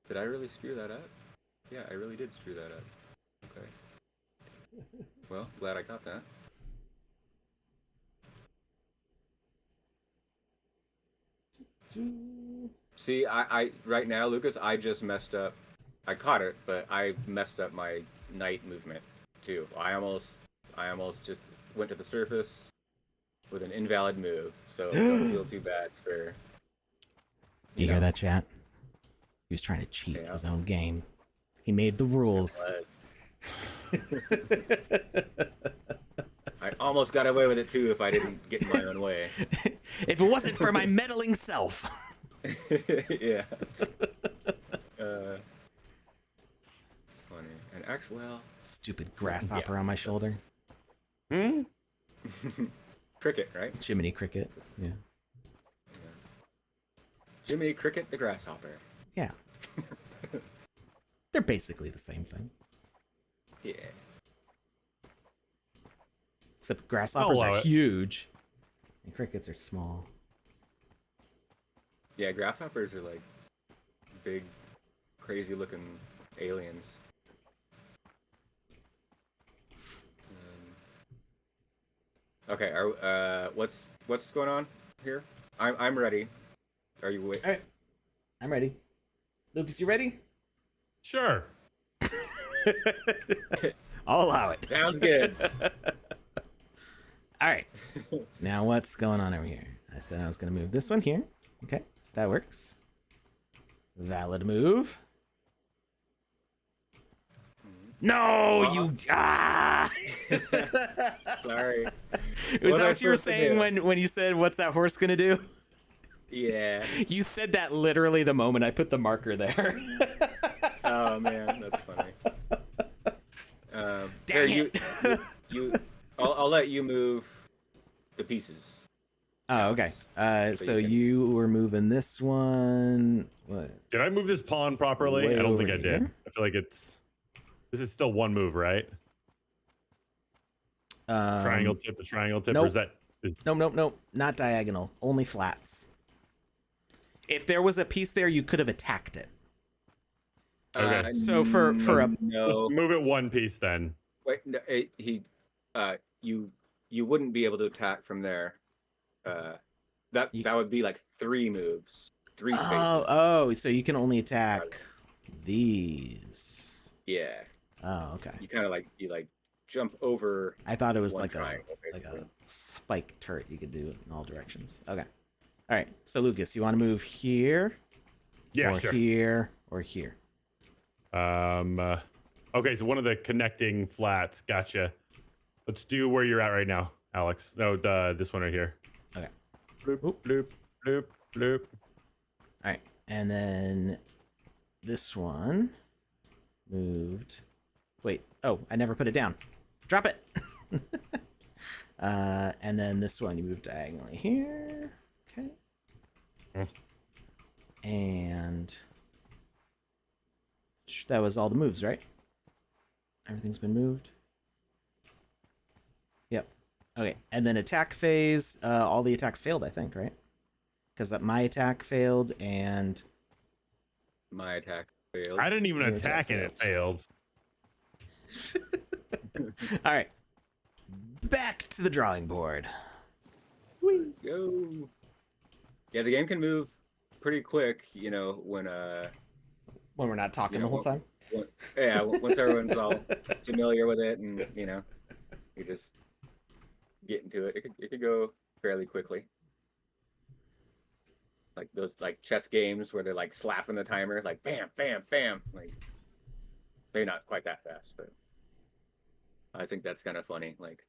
Speaker 1: Did I really screw that up? Yeah, I really did screw that up. Okay. Well, glad I got that. See, I right now, Lucas, I just messed up. I caught it, but I messed up my knight movement too. I almost just went to the surface with an invalid move. So don't feel too bad for.
Speaker 2: You hear that, chat? He was trying to cheat his own game. He made the rules.
Speaker 1: I almost got away with it too if I didn't get in my own way.
Speaker 2: If it wasn't for my meddling self.
Speaker 1: Yeah. It's funny. And actually, well.
Speaker 2: Stupid grasshopper on my shoulder.
Speaker 1: Cricket, right?
Speaker 2: Jiminy Cricket. Yeah.
Speaker 1: Jiminy Cricket the grasshopper.
Speaker 2: Yeah. They're basically the same thing.
Speaker 1: Yeah.
Speaker 2: Except grasshoppers are
Speaker 3: it.
Speaker 2: huge. And crickets are small.
Speaker 1: Yeah, grasshoppers are like big, crazy looking aliens. Okay, what's going on here? I'm ready. Are you wait?
Speaker 2: All right. I'm ready. Lucas, you ready?
Speaker 3: Sure.
Speaker 2: I'll allow it.
Speaker 1: Sounds good.
Speaker 2: All right. Now what's going on over here? I said I was going to move this one here. Okay, that works. Valid move. No, you. Ah!
Speaker 1: Sorry.
Speaker 2: Was that what you were saying when you said, "What's that horse gonna do"?
Speaker 1: Yeah.
Speaker 2: You said that literally the moment I put the marker there.
Speaker 1: Oh man, that's funny.
Speaker 2: Dang
Speaker 1: here,
Speaker 2: it.
Speaker 1: I'll let you move the pieces.
Speaker 2: Oh, okay.
Speaker 1: So
Speaker 2: So
Speaker 1: you can-
Speaker 2: you were moving this one. What?
Speaker 3: Did I move this pawn properly?
Speaker 2: Way
Speaker 3: I don't think
Speaker 2: over
Speaker 3: I did.
Speaker 2: here?
Speaker 3: I feel like this is still one move, right? Triangle tip to triangle tip, or is
Speaker 2: nope.
Speaker 3: that?
Speaker 2: Nope. Not diagonal. Only flats. If there was a piece there, you could have attacked it.
Speaker 3: Okay.
Speaker 2: So for a
Speaker 1: no,
Speaker 3: Just move it one piece then.
Speaker 1: wait, no, you wouldn't be able to attack from there. That would be like 3 moves, 3 spaces.
Speaker 2: Oh, so you can only attack these.
Speaker 1: Yeah,
Speaker 2: Oh, okay.
Speaker 1: you kind of like jump over.
Speaker 2: I thought it was
Speaker 1: one
Speaker 2: like a
Speaker 1: triangle, basically.
Speaker 2: spike turret you could do in all directions. Okay. All right. So Lucas, you want to move here?
Speaker 3: Yeah,
Speaker 2: or
Speaker 3: sure.
Speaker 2: Here or here?
Speaker 3: Okay, so one of the connecting flats. Gotcha. Let's do where you're at right now, Alex. No, this one right here.
Speaker 2: Okay.
Speaker 3: Bloop, bloop, bloop, bloop.
Speaker 2: All right. And then this one moved. Wait. Oh, I never put it down. Drop it. And then this one you move diagonally here. Okay. And that was all the moves, right? Everything's been moved. Yep. Okay. And then attack phase. All the attacks failed, I think, right? Because my attack failed and
Speaker 1: My attack failed.
Speaker 3: I didn't even
Speaker 2: Your
Speaker 3: attack and it failed.
Speaker 2: all right. Back to the drawing board.
Speaker 1: Let's go. Yeah, the game can move pretty quick, when
Speaker 2: When we're not talking
Speaker 1: You know,
Speaker 2: the whole time.
Speaker 1: once everyone's all familiar with it, and you just get into it. It could go fairly quickly. Like those chess games where they're like slapping the timer, like bam, bam, bam. Like maybe not quite that fast, but I think that's kind of funny. Like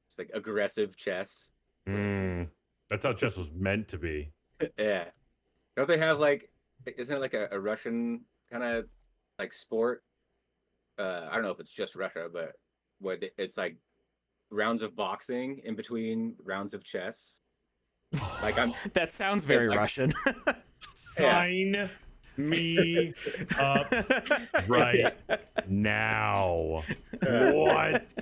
Speaker 1: it's like aggressive chess.
Speaker 3: That's how chess was meant to be.
Speaker 1: Yeah. Don't they have isn't it like a Russian kind of like sport? I don't know if it's just Russia, but where it's like rounds of boxing in between rounds of chess. Like
Speaker 2: That sounds very Russian.
Speaker 3: Sign me up right now. What?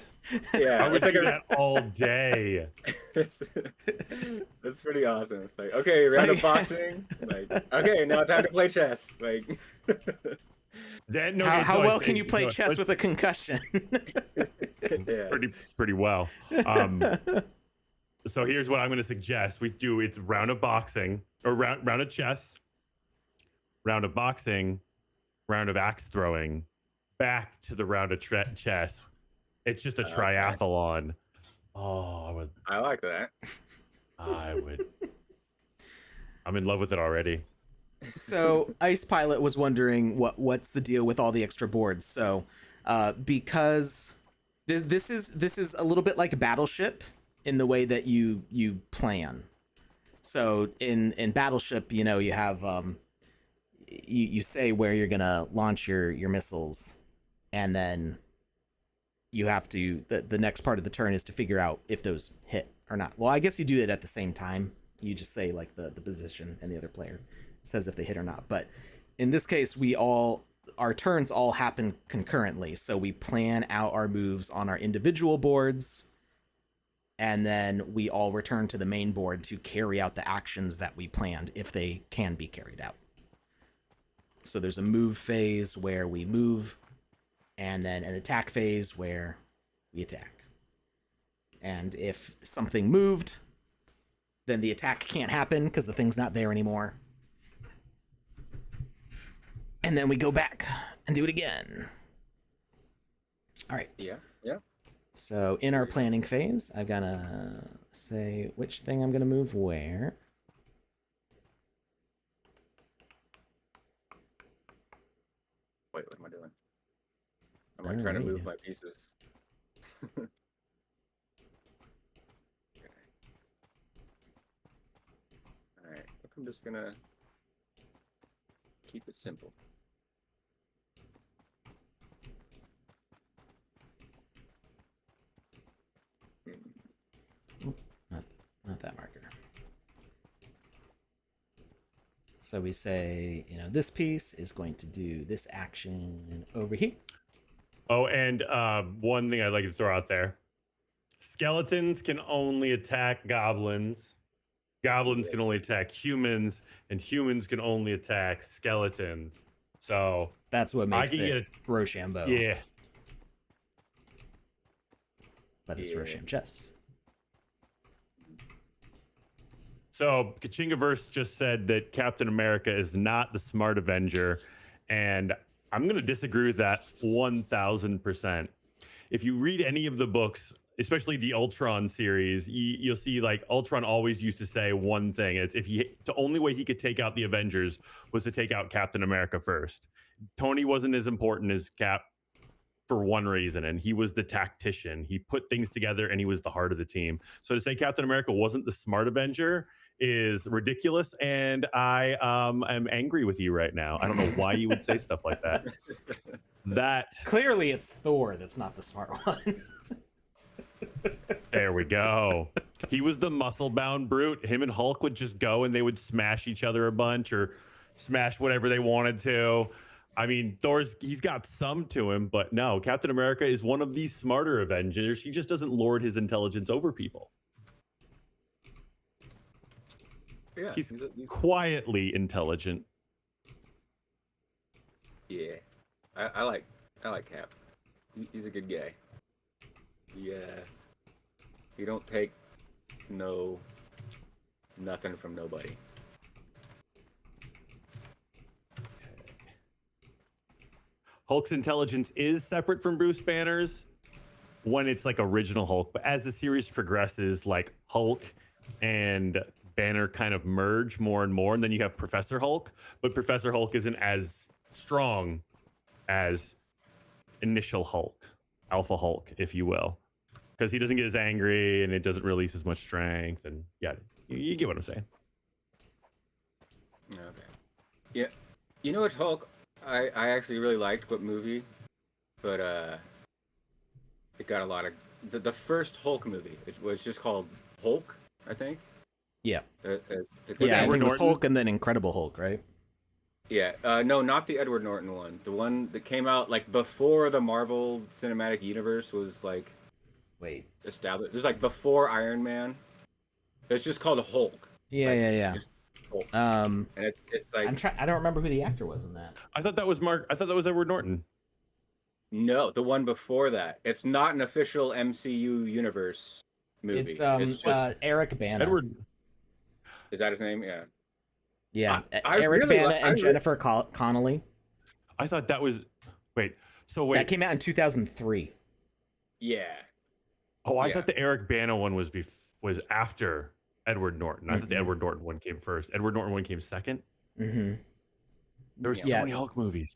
Speaker 1: Yeah,
Speaker 3: I would
Speaker 1: it's like
Speaker 3: do that all day.
Speaker 1: It's pretty awesome. It's like, okay, round of boxing. Like, okay, now time to play chess. Like,
Speaker 2: How well can you play chess with a concussion?
Speaker 1: yeah.
Speaker 3: Pretty well. So here's what I'm going to suggest. We do it's round of boxing or round of chess, round of boxing, round of axe throwing, back to the round of chess. It's just a triathlon. Oh,
Speaker 1: I like that.
Speaker 3: I would. I'm in love with it already.
Speaker 2: So Ice Pilot was wondering what's the deal with all the extra boards. So because this is a little bit like Battleship in the way that you plan. So in Battleship, you have you say where you're gonna launch your missiles, and then you have to the next part of the turn is to figure out if those hit or not. Well, I guess you do it at the same time. You just say like the position, and the other player says if they hit or not. But in this case, our turns all happen concurrently, so we plan out our moves on our individual boards, and then we all return to the main board to carry out the actions that we planned if they can be carried out. So there's a move phase where we move, and then an attack phase where we attack. And if something moved, then the attack can't happen because the thing's not there anymore. And then we go back and do it again. All right.
Speaker 1: Yeah.
Speaker 2: So in our planning phase, I've got to say which thing I'm going to move where.
Speaker 1: Wait, what am I doing? I'm trying to move my pieces. Okay. All right. I'm just gonna keep it simple.
Speaker 2: Not that marker. So we say, this piece is going to do this action over here.
Speaker 3: Oh, and one thing I'd like to throw out there. Skeletons can only attack goblins. Goblins can only attack humans, and humans can only attack skeletons. So
Speaker 2: that's what makes
Speaker 3: I can
Speaker 2: it Rochambeau.
Speaker 3: Yeah.
Speaker 2: But it's Ro Sham Chess.
Speaker 3: So Kachingaverse just said that Captain America is not the smart Avenger, and I'm going to disagree with that 1000%. If you read any of the books, especially the Ultron series, you'll see like Ultron always used to say one thing. It's the only way he could take out the Avengers was to take out Captain America first. Tony wasn't as important as Cap for one reason, and he was the tactician. He put things together, and he was the heart of the team. So to say Captain America wasn't the smart Avenger is ridiculous, and I am angry with you right now. I don't know why you would say stuff like that. That
Speaker 2: clearly it's Thor that's not the smart one.
Speaker 3: There we go. He was the muscle-bound brute. Him and Hulk would just go and they would smash each other a bunch or smash whatever they wanted to. I mean, he's got some to him, but no, Captain America is one of the smarter Avengers. He just doesn't lord his intelligence over people.
Speaker 1: Yeah,
Speaker 3: he's quietly intelligent.
Speaker 1: Yeah, I like Cap. He's a good guy. Yeah, you don't take nothing from nobody.
Speaker 3: Hulk's intelligence is separate from Bruce Banner's when it's like original Hulk, but as the series progresses, like Hulk and Banner kind of merge more and more, and then you have Professor Hulk, but Professor Hulk isn't as strong as initial Hulk, Alpha Hulk, if you will, because he doesn't get as angry and it doesn't release as much strength, and yeah, you get what I'm saying.
Speaker 1: Okay. Yeah, you know what Hulk I actually really liked, what movie, but it got a lot of the first Hulk movie. It was just called Hulk, I think.
Speaker 2: Yeah.
Speaker 1: Yeah,
Speaker 2: I think it was Hulk and then Incredible Hulk, right?
Speaker 1: Yeah. No, not the Edward Norton one. The one that came out like before the Marvel Cinematic Universe was like established. It was like before Iron Man. It's just called Hulk.
Speaker 2: Yeah.
Speaker 1: Just Hulk.
Speaker 2: And
Speaker 1: it's like
Speaker 2: I don't remember who the actor was in that.
Speaker 3: I thought that was Edward Norton.
Speaker 1: No, the one before that. It's not an official MCU universe movie.
Speaker 2: It's just Eric Bana.
Speaker 3: Edward.
Speaker 1: Is that his name? Yeah.
Speaker 2: Yeah,
Speaker 1: I
Speaker 2: Eric
Speaker 1: really
Speaker 2: Bana and Jennifer Connelly.
Speaker 3: I thought that was wait.
Speaker 2: That came out in 2003.
Speaker 1: Yeah.
Speaker 3: Oh, I thought the Eric Bana one was after Edward Norton. I thought the Edward Norton one came first. Edward Norton one came second.
Speaker 2: Mm-hmm.
Speaker 3: There were so many Hulk movies.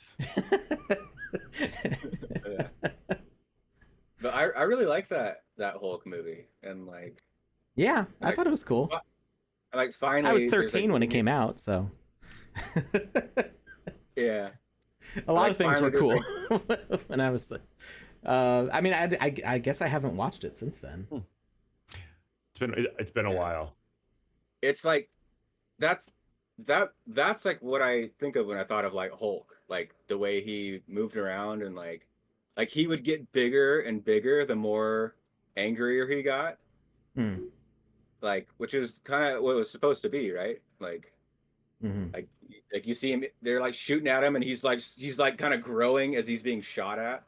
Speaker 1: But I really like that Hulk movie, and like.
Speaker 2: Yeah, I thought it was cool.
Speaker 1: Like finally,
Speaker 2: I was 13 when it came out, so.
Speaker 1: Yeah.
Speaker 2: A lot of things were cool when I was I mean, I guess I haven't watched it since then.
Speaker 3: It's been a while.
Speaker 1: It's like that's like what I think of when I thought of like Hulk, like the way he moved around and like he would get bigger and bigger the more angrier he got. Like, which is kind of what it was supposed to be, right? Like, like you see him, they're like shooting at him, and he's like kind of growing as he's being shot at.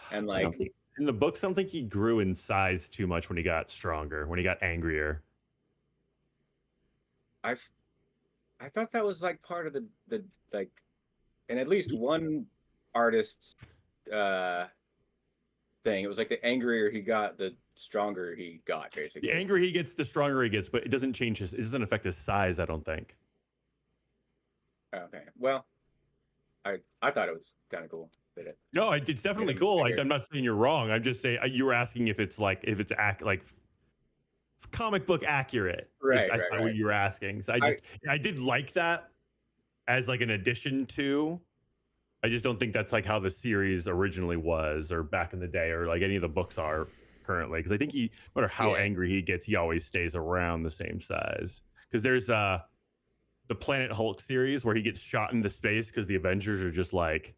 Speaker 1: And like
Speaker 3: in the books, I don't think he grew in size too much when he got stronger, when he got angrier.
Speaker 1: I thought that was like part of the like, and at least one artist's thing. It was like the angrier he got, the stronger he got, basically.
Speaker 3: The angrier he gets, the stronger he gets, but it doesn't change it doesn't affect his size, I don't think.
Speaker 1: Okay. Well, I thought it was kind of cool.
Speaker 3: No, it's definitely cool. I'm not saying you're wrong. I'm just saying you were asking if it's comic book accurate.
Speaker 1: Right,
Speaker 3: I
Speaker 1: right,
Speaker 3: thought
Speaker 1: right.
Speaker 3: what you were asking. So I did like that as like an addition to. I just don't think that's like how the series originally was, or back in the day, or like any of the books are currently. Because I think he, no matter how
Speaker 1: Yeah.
Speaker 3: angry he gets, he always stays around the same size. Because there's the Planet Hulk series where he gets shot into space because the Avengers are just like,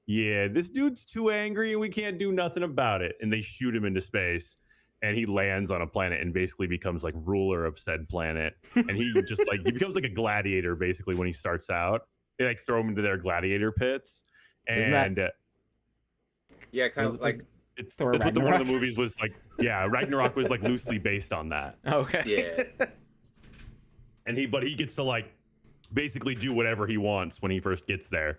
Speaker 3: yeah, this dude's too angry and we can't do nothing about it, and they shoot him into space, and he lands on a planet and basically becomes like ruler of said planet, and he just like he becomes like a gladiator basically when he starts out. They like throw him into their gladiator pits.
Speaker 2: Isn't that-
Speaker 3: And
Speaker 1: Yeah, kind of like
Speaker 3: it's
Speaker 2: Thor
Speaker 3: that's what one of the
Speaker 2: Ragnarok?
Speaker 3: movies was like. Yeah, Ragnarok was like loosely based on that.
Speaker 2: Okay.
Speaker 1: yeah.
Speaker 3: And he gets to like basically do whatever he wants when he first gets there,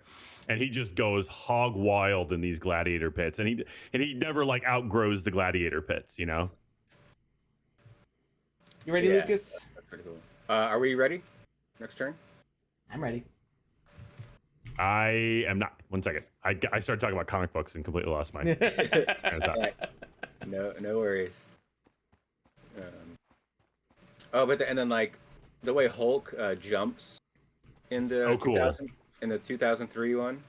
Speaker 3: and he just goes hog wild in these gladiator pits, and he never like outgrows the gladiator pits, you know.
Speaker 2: You ready,
Speaker 1: Yeah.
Speaker 2: Lucas?
Speaker 1: That's pretty cool. Are we ready? Next turn.
Speaker 2: I'm ready.
Speaker 3: I am not. One second. I started talking about comic books and completely lost my train of thought.
Speaker 1: Right. No worries. And then like the way Hulk jumps in the
Speaker 3: So cool.
Speaker 1: 2000 in the 2003 one,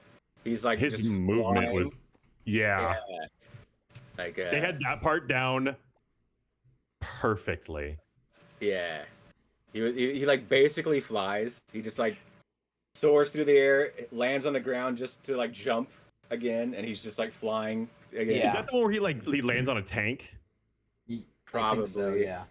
Speaker 1: he's like
Speaker 3: His
Speaker 1: just
Speaker 3: movement
Speaker 1: flying.
Speaker 3: was yeah.
Speaker 1: Like
Speaker 3: They had that part down perfectly.
Speaker 1: yeah. He like basically flies. He just like soars through the air, lands on the ground just to like jump again, and he's just like flying again.
Speaker 2: Yeah.
Speaker 3: Is that the one where he lands on a tank?
Speaker 1: Probably.
Speaker 2: I think so, yeah.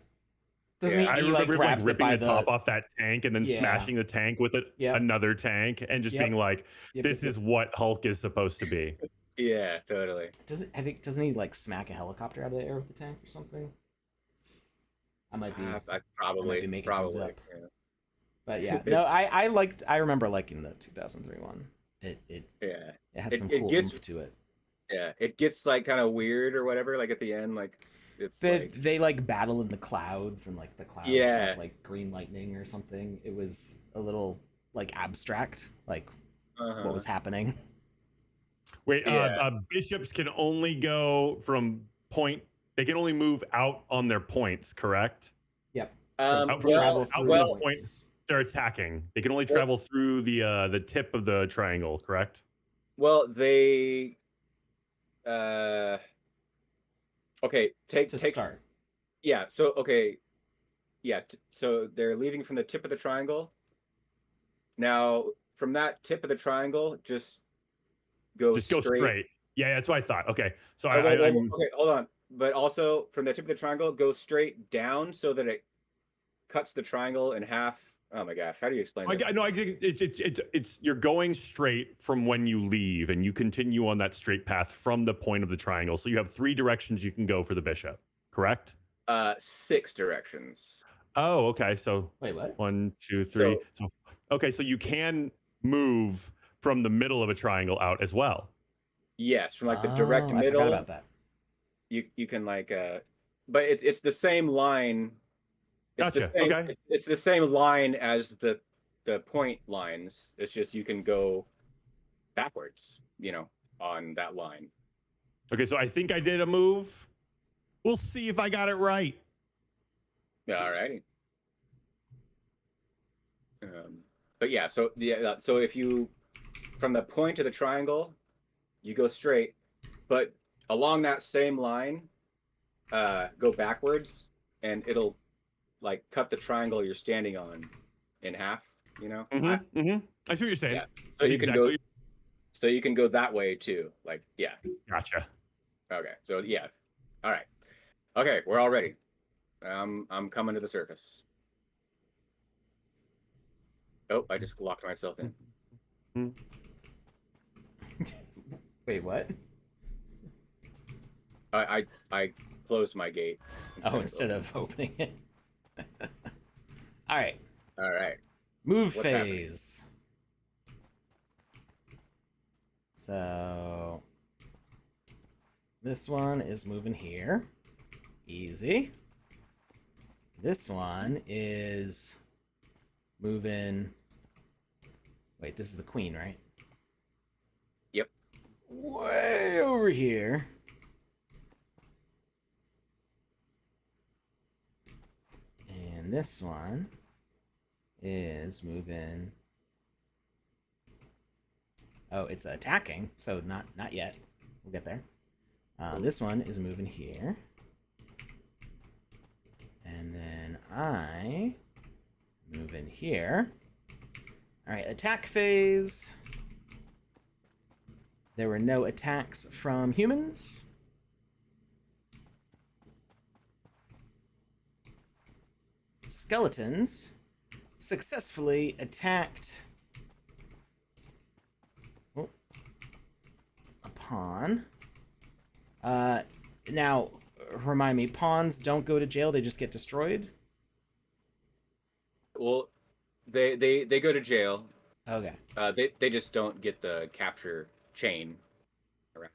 Speaker 2: Doesn't
Speaker 1: Yeah.
Speaker 3: I
Speaker 2: he like
Speaker 3: remember like
Speaker 2: grabs it
Speaker 3: ripping
Speaker 2: by
Speaker 3: the top off that tank and then
Speaker 2: Yeah.
Speaker 3: smashing the tank with
Speaker 2: Yep.
Speaker 3: another tank, and just
Speaker 2: Yep.
Speaker 3: being like,
Speaker 2: Yep,
Speaker 3: this
Speaker 2: yep,
Speaker 3: is what Hulk is supposed to be.
Speaker 1: Yeah, totally.
Speaker 2: doesn't he like smack a helicopter out of the air with the tank or something? I might be
Speaker 1: Probably
Speaker 2: making things up.
Speaker 1: Yeah.
Speaker 2: But yeah, no, I remember liking the 2003 one. It
Speaker 1: Yeah.
Speaker 2: had
Speaker 1: It-
Speaker 2: some
Speaker 1: it
Speaker 2: cool
Speaker 1: gets-
Speaker 2: oomph to it.
Speaker 1: Yeah, it gets like kind of weird or whatever. Like at the end, like it's like
Speaker 2: They like battle in the clouds, and like the clouds
Speaker 1: Yeah.
Speaker 2: have like green lightning or something. It was a little like abstract, like what was happening.
Speaker 3: Wait,
Speaker 1: Yeah.
Speaker 3: bishops can only go from point. They can only move out on their points, correct?
Speaker 2: Yep.
Speaker 3: Out from
Speaker 1: well,
Speaker 3: the point they're attacking. They can only travel through the tip of the triangle, correct?
Speaker 1: well, they okay, take
Speaker 2: Start.
Speaker 1: Yeah, so okay. Yeah, so they're leaving from the tip of the triangle. Now, from that tip of the triangle, just go straight.
Speaker 3: Yeah, that's what I thought. Okay, so
Speaker 1: Okay, hold on. But also from the tip of the triangle, go straight down so that it cuts the triangle in half. Oh my gosh, how do you explain this?
Speaker 3: I think it's you're going straight from when you leave, and you continue on that straight path from the point of the triangle. So you have 3 directions you can go for the bishop, correct?
Speaker 1: 6 directions.
Speaker 3: Oh, okay. So
Speaker 2: Wait, what?
Speaker 3: 1, 2, 3. Okay, so you can move from the middle of a triangle out as well.
Speaker 1: Yes, from like the direct
Speaker 2: I
Speaker 1: middle.
Speaker 2: forgot about that.
Speaker 1: You can like but it's the same line. It's
Speaker 3: Gotcha.
Speaker 1: the same,
Speaker 3: Okay.
Speaker 1: it's the same line as the point lines. It's just you can go backwards, on that line.
Speaker 3: Okay, so I think I did a move. We'll see if I got it right.
Speaker 1: Yeah, all righty. But yeah, so so if you from the point of the triangle, you go straight, but along that same line, go backwards, and it'll like cut the triangle you're standing on in half. I
Speaker 3: see what you're saying.
Speaker 1: Yeah. So you can go. So you can go that way too. Like yeah.
Speaker 3: Gotcha.
Speaker 1: Okay. So yeah. All right. Okay, we're all ready. I'm coming to the surface. Oh, I just locked myself in.
Speaker 2: Wait, what?
Speaker 1: I closed my gate.
Speaker 2: Instead of opening it. All right.
Speaker 1: All right.
Speaker 2: Move
Speaker 1: What's
Speaker 2: phase. So this one is moving here. Easy. This one is moving. Wait, this is the queen, right?
Speaker 1: Yep.
Speaker 2: Way over here. then this one is moving. Oh, it's attacking, so not yet. We'll get there. This one is moving here. And then I move in here. All right, attack phase. There were no attacks from humans. Skeletons successfully attacked a pawn. Now, remind me, pawns don't go to jail; they just get destroyed.
Speaker 1: Well, they go to jail.
Speaker 2: Okay.
Speaker 1: They just don't get the capture chain around.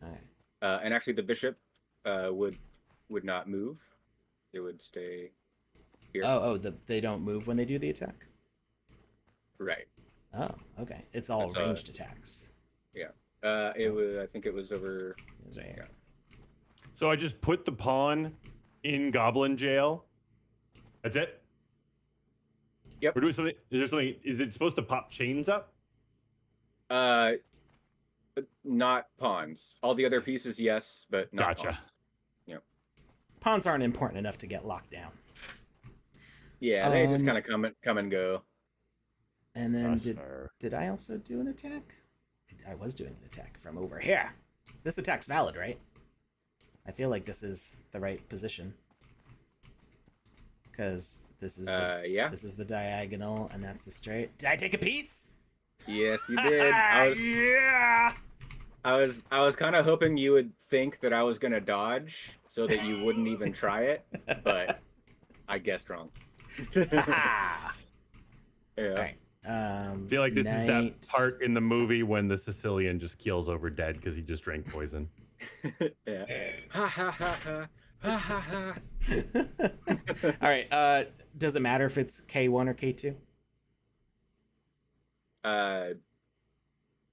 Speaker 2: Okay.
Speaker 1: And actually, the bishop would not move. It would stay here.
Speaker 2: They don't move when they do the attack.
Speaker 1: Right.
Speaker 2: Oh, okay. It's all
Speaker 1: That's,
Speaker 2: ranged attacks.
Speaker 1: Yeah. It was. I think it was over.
Speaker 2: It was right here.
Speaker 3: So I just put the pawn in goblin jail. That's it.
Speaker 1: Yep.
Speaker 3: We're doing something. Is there something? Is it supposed to pop chains up?
Speaker 1: Not pawns. All the other pieces, yes, but not
Speaker 3: Gotcha.
Speaker 1: pawns.
Speaker 2: Pawns aren't important enough to get locked down.
Speaker 1: Yeah, they just kind of come and go.
Speaker 2: And then
Speaker 3: That's fair.
Speaker 2: did I also do an attack? I was doing an attack from over here. This attack's valid, right? I feel like this is the right position. Because this is
Speaker 1: yeah.
Speaker 2: this is the diagonal and that's the straight. Did I take a piece?
Speaker 1: Yes, you did.
Speaker 2: Yeah.
Speaker 1: I was kind of hoping you would think that I was gonna dodge so that you wouldn't even try it, but I guessed wrong. Yeah.
Speaker 2: All right.
Speaker 3: I feel like this is that part in the movie when the Sicilian just keels over dead because he just drank poison.
Speaker 1: Yeah. Ha ha ha ha ha ha ha.
Speaker 2: All right. Does it matter if it's K1 or K2?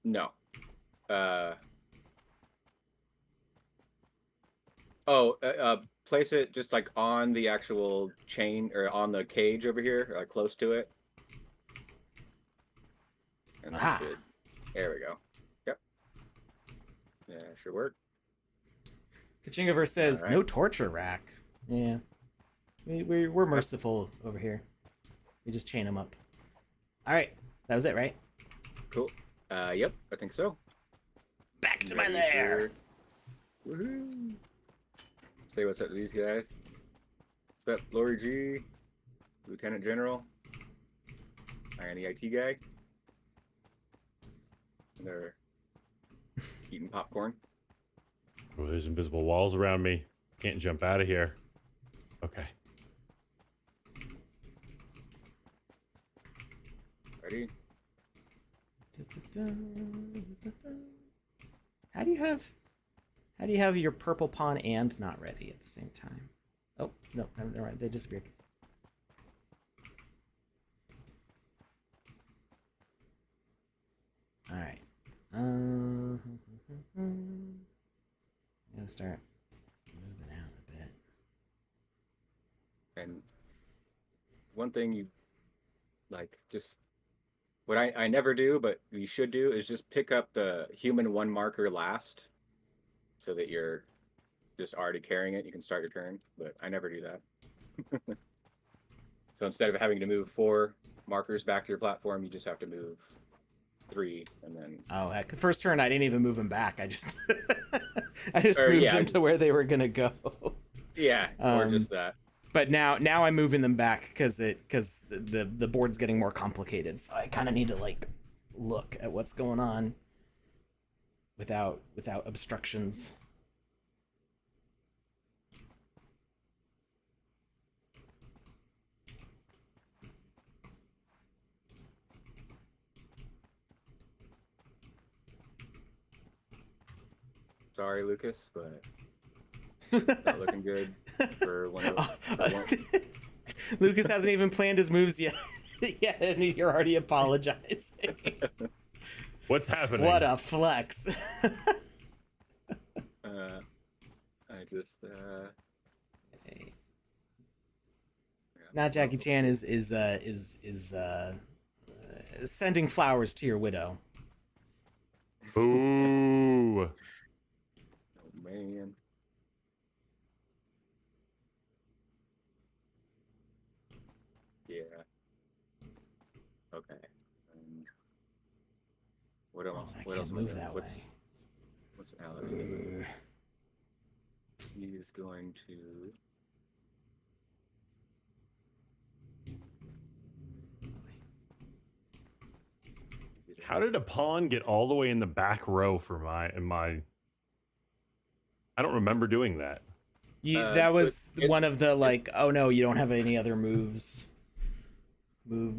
Speaker 1: No. Place it just like on the actual chain or on the cage over here, like close to it. And that should. There we go. Yep. Yeah, should work.
Speaker 2: Kachingaverse says
Speaker 1: All right.
Speaker 2: no torture rack. Yeah, we're merciful over here. We just chain them up. All right, that was it, right?
Speaker 1: Cool. Yep, I think so.
Speaker 2: Back to my
Speaker 1: Ready
Speaker 2: lair.
Speaker 1: for- Woohoo! Say what's up to these guys. What's up, Lori G, Lieutenant General. I am the IT guy. And they're eating popcorn.
Speaker 3: Oh, there's invisible walls around me. Can't jump out of here. Okay.
Speaker 1: Ready?
Speaker 2: How do you have your purple pawn and not ready at the same time? Oh no, never mind. They disappeared. All right. I'm gonna start moving out a bit.
Speaker 1: And one thing you like, just what I never do, but you should do is just pick up the human one marker last, so that you're just already carrying it. You can start your turn, but I never do that. So instead of having to move 4 markers back to your platform, you just have to move 3, and then.
Speaker 2: Oh heck! The first turn I didn't even move them back. I just I just
Speaker 1: Or,
Speaker 2: moved
Speaker 1: yeah.
Speaker 2: them to where they were gonna go.
Speaker 1: Yeah, or just that.
Speaker 2: But now I'm moving them back because the board's getting more complicated. So I kind of need to like look at what's going on without obstructions.
Speaker 1: Sorry, Lucas, but not looking good for one.
Speaker 2: Lucas hasn't even planned his moves yet. Yeah, and you're already apologizing.
Speaker 3: What's happening?
Speaker 2: What a flex.
Speaker 1: I just
Speaker 2: Okay. Not Jackie Chan is sending flowers to your widow.
Speaker 3: Ooh.
Speaker 1: Oh man. Yeah. Okay. What else?
Speaker 2: I
Speaker 1: What
Speaker 2: can't
Speaker 1: else am I
Speaker 2: move
Speaker 1: doing?
Speaker 2: that
Speaker 1: What's Alex doing? He is going to.
Speaker 3: How did a pawn get all the way in the back row for my? I don't remember doing that.
Speaker 2: That was
Speaker 1: it-
Speaker 2: one of the like, oh no, you don't have any other moves.
Speaker 1: No,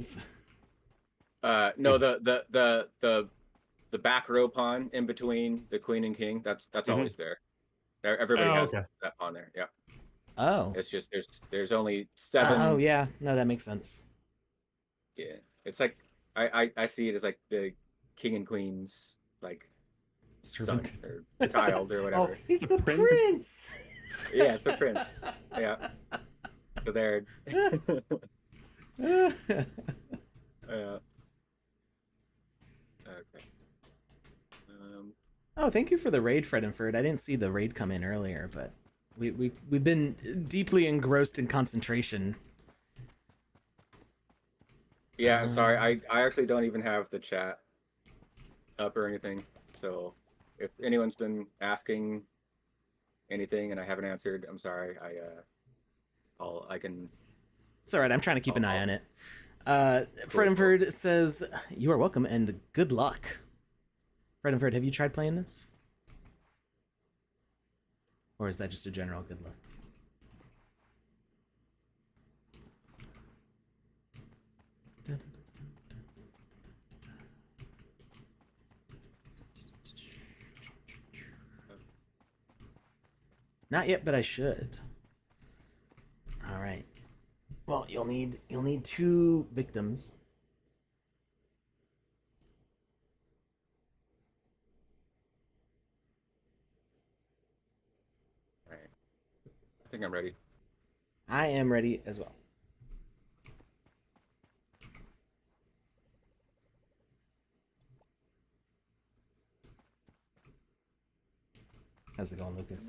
Speaker 1: the back row pawn in between the queen and king. That's
Speaker 3: Mhm.
Speaker 1: always there. Everybody
Speaker 3: Oh,
Speaker 1: has
Speaker 3: okay.
Speaker 1: that pawn there. Yeah.
Speaker 2: Oh.
Speaker 1: It's just there's only 7.
Speaker 2: Oh yeah, no, that makes sense.
Speaker 1: Yeah. It's like I see it as like the king and queen's like son
Speaker 2: Servant.
Speaker 1: or child or
Speaker 2: Oh,
Speaker 1: whatever.
Speaker 2: it's the
Speaker 3: prince?
Speaker 2: prince.
Speaker 1: Yeah, it's the prince. Yeah. So there. Okay.
Speaker 2: Oh, thank you for the raid, Fred and Ferd. I didn't see the raid come in earlier, but we've been deeply engrossed in concentration.
Speaker 1: Yeah, I'm sorry. I actually don't even have the chat up or anything. So if anyone's been asking anything and I haven't answered, I'm sorry. I can.
Speaker 2: It's all right. I'm trying to keep an eye on it.
Speaker 1: Cool.
Speaker 2: Fredenford says, "You are welcome and good luck." Fredenford, have you tried playing this, or is that just a general good luck? Not yet, but I should. All right. Well, you'll need 2 victims.
Speaker 1: All right. I think I'm ready.
Speaker 2: I am ready as well. How's it going, Lucas?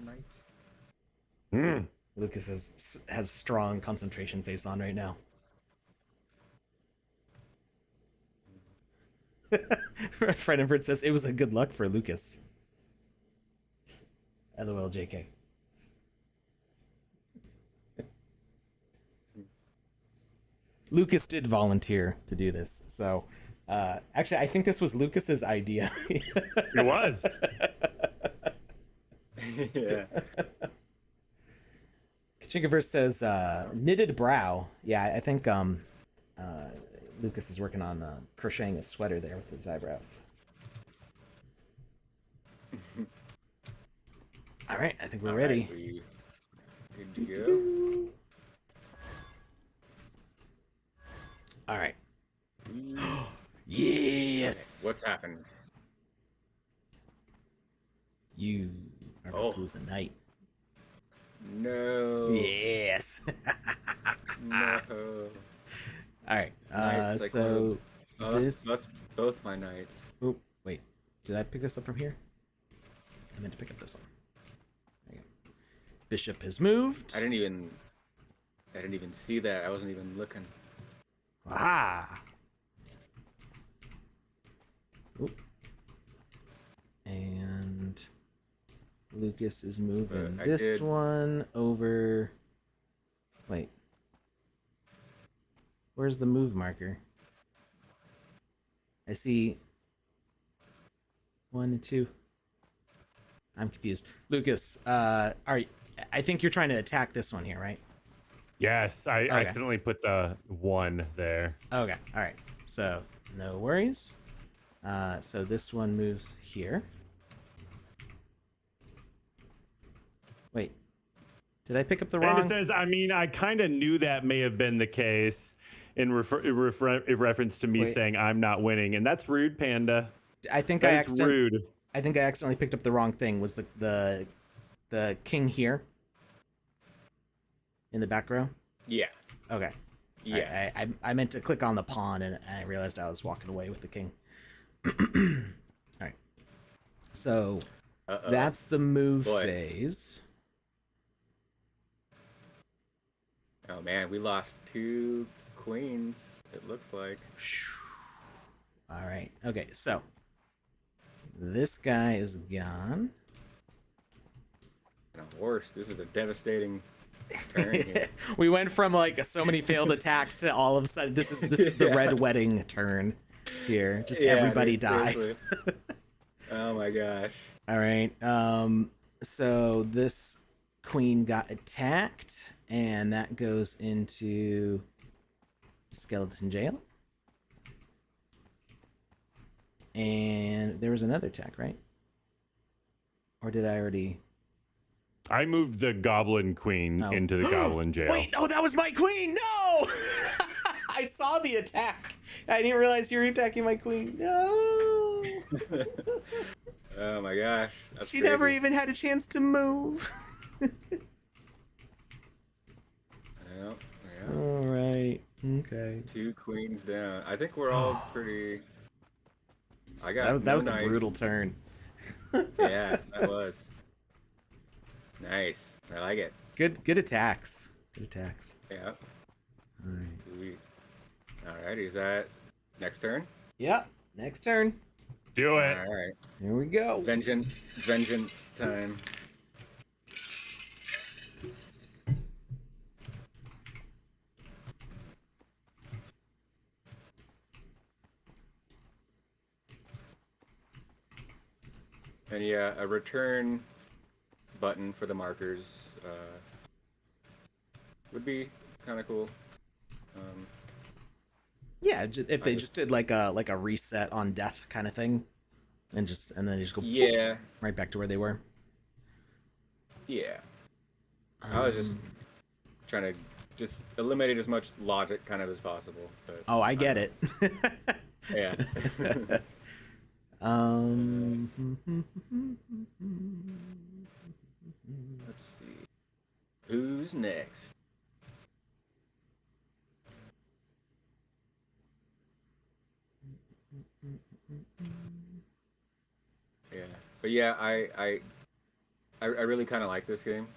Speaker 3: Mm.
Speaker 2: Lucas has strong concentration face on right now. Fredenford says it was a good luck for Lucas. LOL, JK. Lucas did volunteer to do this, so actually, I think this was Lucas's idea.
Speaker 3: It was.
Speaker 1: Yeah.
Speaker 2: Kachinkaverse says knitted brow. Yeah, I think Lucas is working on crocheting a sweater there with his eyebrows. All right, I think we're ready.
Speaker 1: We good to go.
Speaker 2: All right. Yes.
Speaker 1: Okay, what's happened?
Speaker 2: You are about to lose a knight.
Speaker 1: No.
Speaker 2: Yes.
Speaker 1: No.
Speaker 2: All right.
Speaker 1: Knights, like
Speaker 2: So this.
Speaker 1: that's both my knights.
Speaker 2: Oh, wait. Did I pick this up from here? I meant to pick up this one. There you go. Bishop has moved.
Speaker 1: I didn't even see that. I wasn't even looking.
Speaker 2: Aha! Oop. And Lucas is moving this one over. Wait. Where's the move marker? I see 1 and 2. I'm confused. Lucas, I think you're trying to attack this one here, right?
Speaker 3: Yes, I accidentally put the 1 there.
Speaker 2: Okay, all right. So no worries. So this one moves here. Wait, did I pick up the wrong?
Speaker 3: And it says, I mean, I kind of knew that may have been the case in reference to me saying I'm not winning, and that's rude, Panda.
Speaker 2: I think
Speaker 3: That's rude.
Speaker 2: I think I accidentally picked up the wrong thing. Was the king here in the back row?
Speaker 1: Yeah.
Speaker 2: Okay.
Speaker 1: Yeah.
Speaker 2: I meant to click on the pawn, and I realized I was walking away with the king. All right. So that's the move phase.
Speaker 1: Oh man, we lost 2 queens. It looks like.
Speaker 2: All right. Okay. So this guy is gone.
Speaker 1: And a horse. This is a devastating turn here.
Speaker 2: We went from like so many failed attacks to all of a sudden this is the red wedding turn here. Just everybody dies.
Speaker 1: Oh my gosh.
Speaker 2: All right. So this queen got attacked, and that goes into skeleton jail. And there was another attack, right? Or did I already?
Speaker 3: I moved the goblin queen into the goblin jail.
Speaker 2: Wait, oh, that was my queen. No, I saw the attack. I didn't realize you were attacking my queen. No.
Speaker 1: Oh my gosh. That's
Speaker 2: She
Speaker 1: crazy.
Speaker 2: never even had a chance to move.
Speaker 1: Yeah.
Speaker 2: All right. Okay.
Speaker 1: 2 queens down. I think we're all pretty. I got
Speaker 2: That
Speaker 1: no
Speaker 2: was a
Speaker 1: knights.
Speaker 2: brutal turn.
Speaker 1: Yeah, that was. Nice. I like it.
Speaker 2: Good attacks. Good attacks.
Speaker 1: Yeah.
Speaker 2: All right.
Speaker 1: Sweet. Alright, is that next turn?
Speaker 2: Yep. Next turn.
Speaker 3: Do it.
Speaker 1: Alright.
Speaker 2: Here we go.
Speaker 1: Vengeance time. And yeah, a return button for the markers would be kind of cool.
Speaker 2: Yeah, if they just did like a reset on death kind of thing, and then they just go right back to where they were.
Speaker 1: Yeah. I was just trying to just eliminate as much logic kind of as possible. But
Speaker 2: oh, I get it.
Speaker 1: Yeah. Let's see. Who's next? Yeah. But yeah, I really kind of like this game.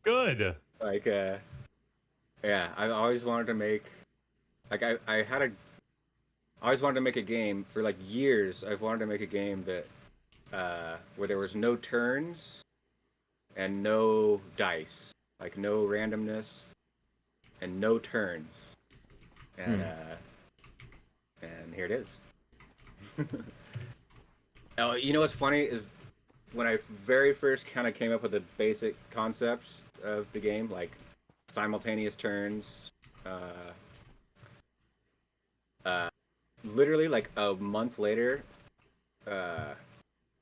Speaker 3: Good.
Speaker 1: Like, yeah, I always wanted to make, like, I always wanted to make a game for like years. I've wanted to make a game that, where there was no turns and no dice, like no randomness and no turns, and here it is. Oh, you know what's funny is when I very first kind of came up with the basic concepts of the game, like simultaneous turns, literally like a month later,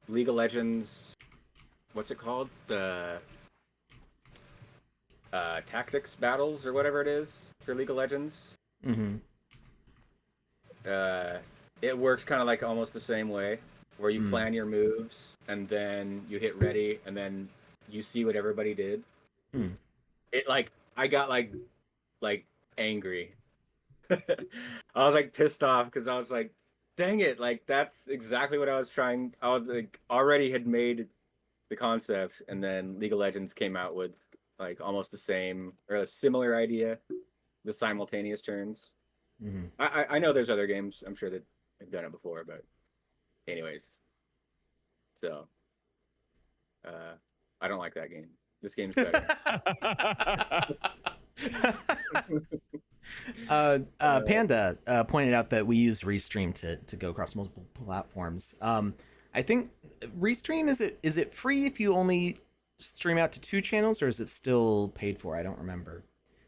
Speaker 1: League of Legends, what's it called? The tactics battles or whatever it is for League of Legends.
Speaker 2: Mm-hmm.
Speaker 1: It works kind of like almost the same way, where you plan your moves and then you hit ready and then you see what everybody did. It like I got like angry. I was like pissed off because I was like, dang it, like that's exactly what I was trying. I was like already had made the concept, and then League of Legends came out with like almost the same or a similar idea, the simultaneous turns. I know there's other games, I'm sure that have done it before, but anyways, so I don't like that game. This game's better.
Speaker 2: Panda pointed out that we use Restream to go across multiple platforms. I think Restream, is it free if you only stream out to 2 channels, or is it still paid for? I don't remember.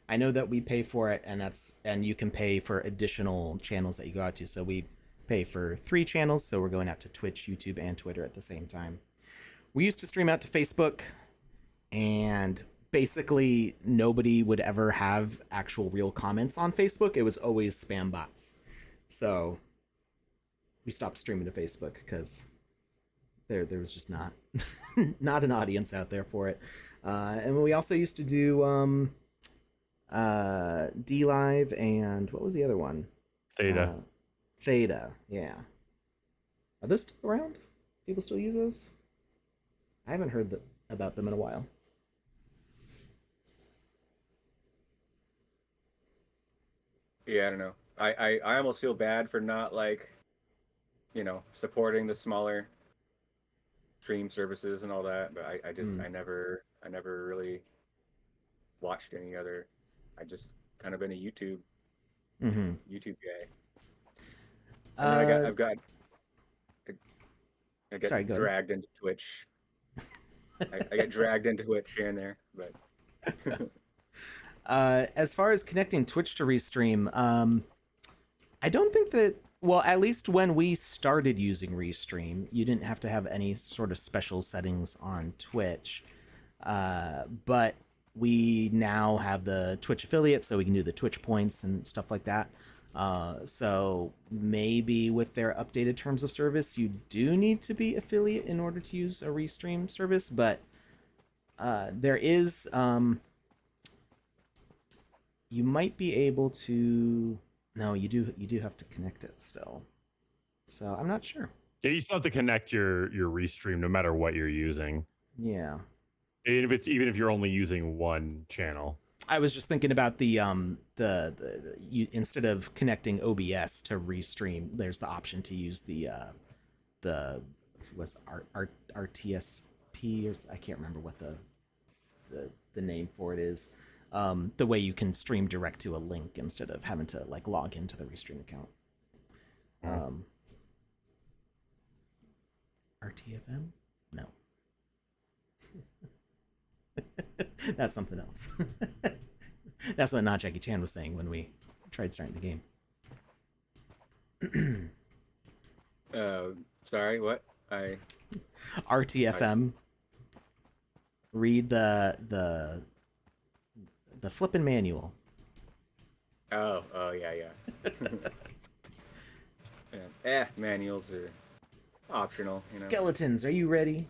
Speaker 2: I know that we pay for it, and you can pay for additional channels that you go out to. So we pay for 3 channels, so we're going out to Twitch, YouTube, and Twitter at the same time. We used to stream out to Facebook, and basically nobody would ever have actual real comments on Facebook. It was always spam bots. So we stopped streaming to Facebook because there was just not not an audience out there for it. And we also used to do D Live, and what was the other one?
Speaker 3: Theta.
Speaker 2: Theta. Yeah. Are those still around? People still use those? I haven't heard about them in a while.
Speaker 1: Yeah, I don't know. I almost feel bad for not like, supporting the smaller stream services and all that, but I just
Speaker 2: Hmm.
Speaker 1: I never really watched any other. I just kind of been a
Speaker 2: Mm-hmm.
Speaker 1: YouTube guy. And then
Speaker 2: Uh,
Speaker 1: I get
Speaker 2: sorry, go ahead.
Speaker 1: dragged into Twitch. I get dragged into Twitch here and there, but
Speaker 2: As far as connecting Twitch to Restream, I don't think that. Well, at least when we started using Restream, you didn't have to have any sort of special settings on Twitch. But we now have the Twitch affiliate, so we can do the Twitch points and stuff like that. So maybe with their updated terms of service, you do need to be affiliate in order to use a Restream service. But there is you might be able to. No, you do have to connect it still. So I'm not sure.
Speaker 3: Yeah, you still have to connect your restream no matter what you're using.
Speaker 2: Yeah.
Speaker 3: Even if you're only using one channel.
Speaker 2: I was just thinking about the you, instead of connecting OBS to Restream, there's the option to use the was RTSP, or I can't remember what the name for it is. The way you can stream direct to a link instead of having to like log into the Restream account. RTFM? No. That's something else. That's what Not Jackie Chan was saying when we tried starting the game.
Speaker 1: sorry, what?
Speaker 2: RTFM. Read the flippin' manual.
Speaker 1: Oh, yeah. Manuals are optional,
Speaker 2: Skeletons, are you ready?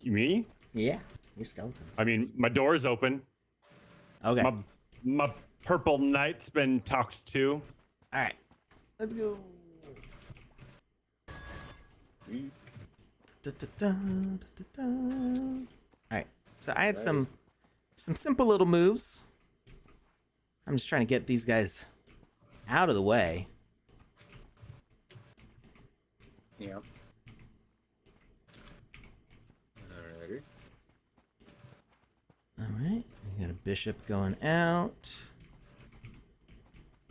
Speaker 3: Me?
Speaker 2: Yeah, you're skeletons.
Speaker 3: I mean, my door's open.
Speaker 2: Okay.
Speaker 3: My purple knight's been talked to.
Speaker 2: All right, let's go. All right, so I had some simple little moves. I'm just trying to get these guys out of the way.
Speaker 1: Yeah. Alrighty.
Speaker 2: All right, we got a bishop going out,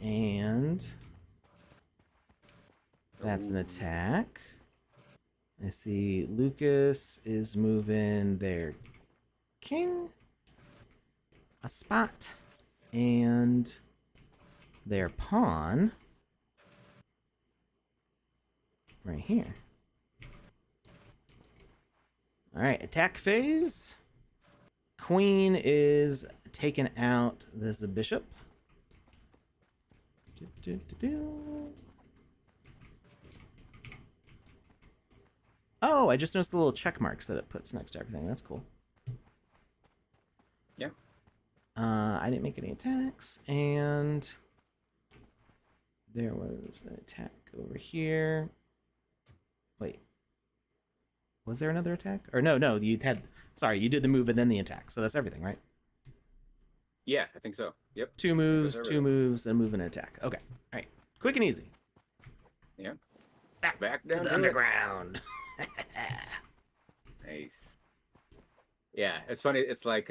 Speaker 2: and that's an attack. I see Lucas is moving their king a spot, and their pawn right here. All right, attack phase. Queen is taken out. This is the bishop. Oh, I just noticed the little check marks that it puts next to everything. That's cool.
Speaker 1: Yeah.
Speaker 2: I didn't make any attacks, and there was an attack over here. Wait. Was there another attack? Or no, you had... Sorry, you did the move and then the attack, so that's everything, right?
Speaker 1: Yeah, I think so. Yep.
Speaker 2: Two moves, then move and an attack. Okay. All right. Quick and easy.
Speaker 1: Yeah.
Speaker 2: Back
Speaker 1: down
Speaker 2: to the
Speaker 1: to
Speaker 2: underground.
Speaker 1: Nice. Yeah, it's funny. It's like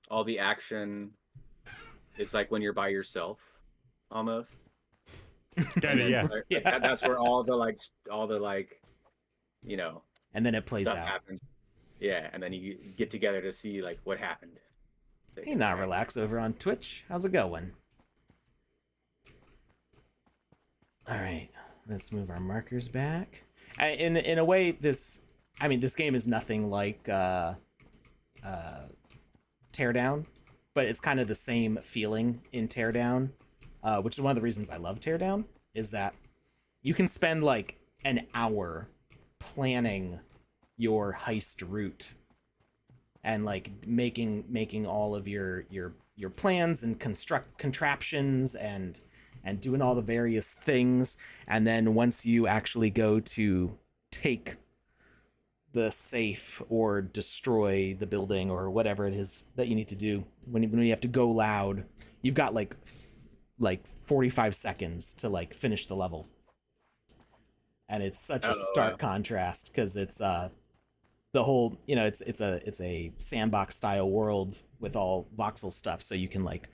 Speaker 1: all the action is like when you're by yourself, almost.
Speaker 3: Kind of, yeah.
Speaker 1: That's where all the
Speaker 2: and then it plays
Speaker 1: stuff
Speaker 2: out.
Speaker 1: happens. Yeah, and then you get together to see like what happened. So,
Speaker 2: Hey, Not Relax over on Twitch. How's it going? All right, let's move our markers back. In a way, this game is nothing like Teardown, but it's kind of the same feeling in Teardown, which is one of the reasons I love Teardown, is that you can spend like an hour planning your heist route, and like making all of your plans and contraptions and doing all the various things. And then once you actually go to take the safe or destroy the building or whatever it is that you need to do, when you have to go loud, you've got like 45 seconds to like finish the level. And it's such a
Speaker 1: Oh,
Speaker 2: stark contrast because it's the whole, you know, it's a sandbox style world with all voxel stuff, so you can like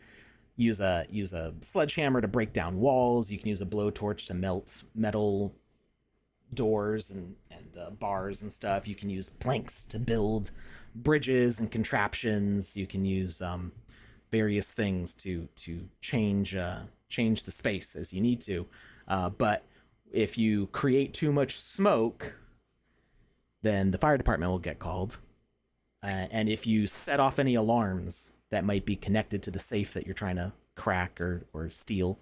Speaker 2: use a sledgehammer to break down walls, you can use a blowtorch to melt metal doors and bars and stuff, you can use planks to build bridges and contraptions, you can use various things to change the space as you need to, but if you create too much smoke, then the fire department will get called. And if you set off any alarms that might be connected to the safe that you're trying to crack or steal,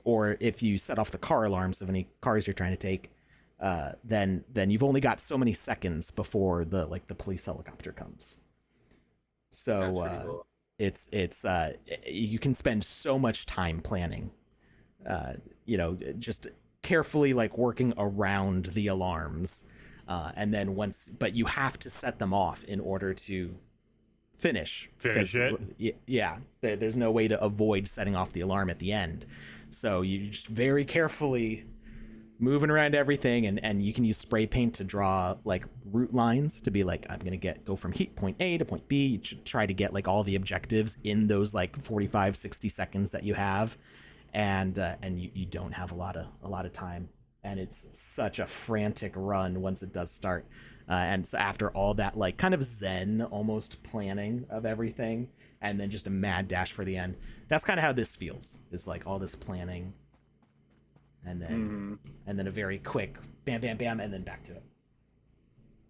Speaker 2: or if you set off the car alarms of any cars you're trying to take, then you've only got so many seconds before the police helicopter comes. So
Speaker 1: cool.
Speaker 2: it's you can spend so much time planning, just carefully like working around the alarms. And then but you have to set them off in order to finish
Speaker 3: it.
Speaker 2: Yeah, there's no way to avoid setting off the alarm at the end. So you just very carefully moving around everything, and you can use spray paint to draw like route lines to be like, I'm gonna go from point A to point B. You should try to get like all the objectives in those like 45-60 seconds that you have, and you don't have a lot of time. And it's such a frantic run once it does start. And so after all that, like kind of zen almost planning of everything, and then just a mad dash for the end. That's kind of how this feels. It's like all this planning, and then a very quick bam, bam, bam, and then back to it.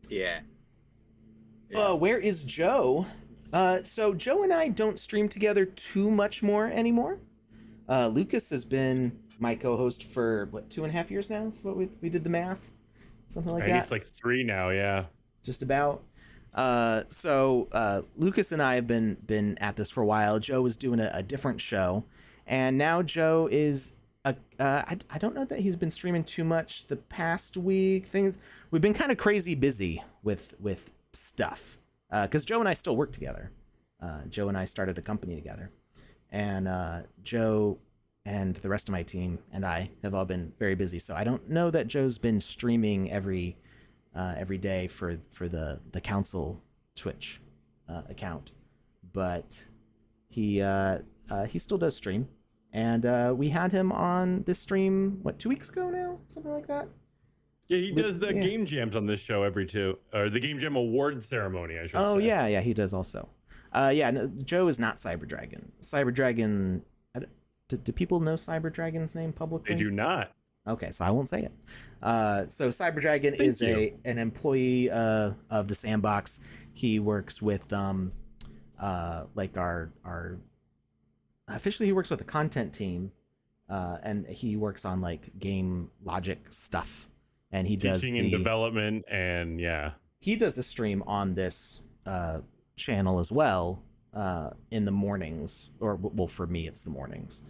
Speaker 1: Yeah.
Speaker 2: Where is Joe? So Joe and I don't stream together too much more anymore. Lucas has been my co-host for what, 2.5 years now? So what we did the math, something like that.
Speaker 3: I think it's like 3 now, yeah.
Speaker 2: Just about. So Lucas and I have been at this for a while. Joe was doing a different show, and now Joe is I don't know that he's been streaming too much the past week. We've been kind of crazy busy with stuff because Joe and I still work together. Joe and I started a company together, and Joe and the rest of my team and I have all been very busy. So I don't know that Joe's been streaming every day for the council Twitch account, but he still does stream, and we had him on this stream 2 weeks ago now, something like that.
Speaker 3: Yeah, he does the game jams on this show every or the game jam award ceremony, I should say.
Speaker 2: Oh yeah, he does also. No, Joe is not Cyberdragon. Cyberdragon. Do people know Cyberdragon's name publicly?
Speaker 3: They do not.
Speaker 2: Okay, so I won't say it. So Cyberdragon is an employee of the Sandbox. He works with like our officially he works with the content team, and he works on like game logic stuff, and he does
Speaker 3: teaching and development, and
Speaker 2: he does the stream on this channel as well in the mornings, or well, for me it's the mornings.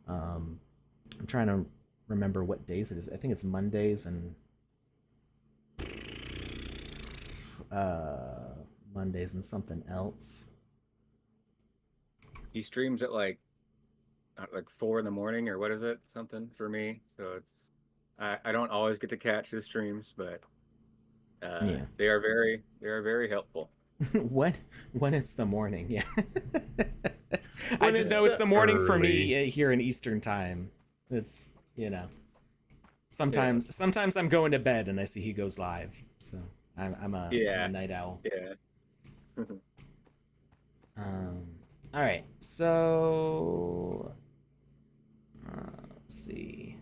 Speaker 2: I'm trying to remember what days it is. I think it's Mondays and something else.
Speaker 1: He streams at like 4 in the morning, or what is it? Something for me. So it's I don't always get to catch his streams, but they are very helpful.
Speaker 2: when it's the morning, yeah. I just know it's the morning for me here in Eastern time. It's, sometimes I'm going to bed and I see he goes live, so I'm a night owl.
Speaker 1: Yeah.
Speaker 2: All right, so let's see.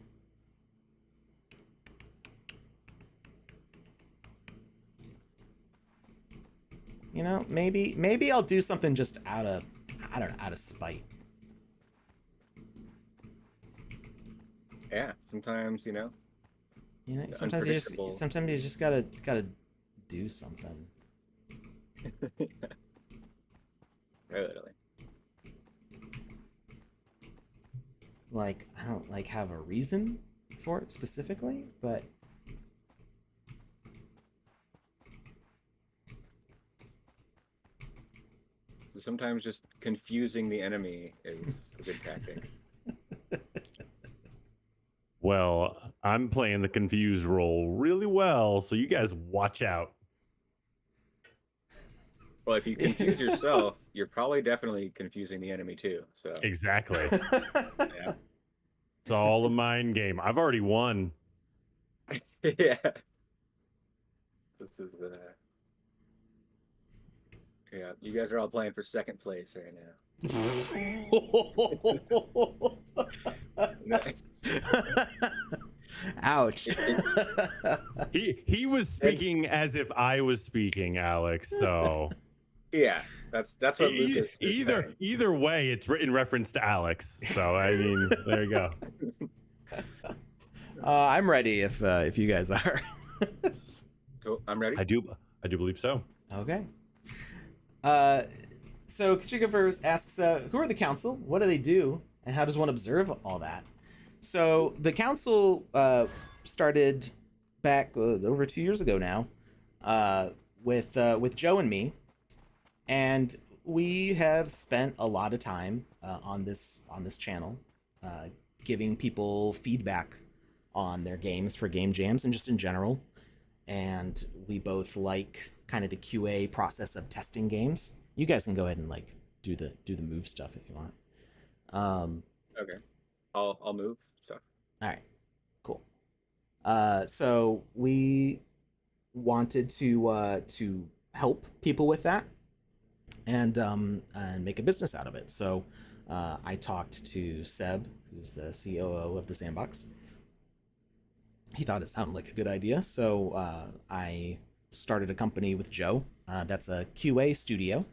Speaker 2: Maybe I'll do something just out of spite.
Speaker 1: Yeah, sometimes
Speaker 2: sometimes you just gotta do something.
Speaker 1: Totally.
Speaker 2: Like, I don't like have a reason for it specifically, but
Speaker 1: So sometimes just confusing the enemy is a good tactic.
Speaker 3: Well, I'm playing the confused role really well, so you guys watch out.
Speaker 1: Well, if you confuse yourself, you're probably definitely confusing the enemy too. So
Speaker 3: Exactly.
Speaker 1: yeah.
Speaker 3: It's all a mind game. I've already won.
Speaker 1: Yeah. This is yeah, you guys are all playing for second place right now.
Speaker 2: Ouch.
Speaker 3: He was speaking as if I was speaking, Alex. So
Speaker 1: Yeah, that's what Lucas is saying.
Speaker 3: either way, it's in reference to Alex. So I mean, there you go.
Speaker 2: I'm ready if you guys are.
Speaker 1: Cool, I'm ready.
Speaker 3: I do believe so.
Speaker 2: Okay. So Kachikaverse asks, who are the council? What do they do? And how does one observe all that? So the council started back over 2 years ago now, with Joe and me, and we have spent a lot of time on this channel, giving people feedback on their games for game jams and just in general. And we both like kind of the QA process of testing games. You guys can go ahead and like do the move stuff if you want.
Speaker 1: Okay, I'll move stuff.
Speaker 2: All right, cool. So we wanted to help people with that and make a business out of it. So I talked to Seb, who's the COO of the Sandbox. He thought it sounded like a good idea, so I started a company with Joe. That's a QA studio.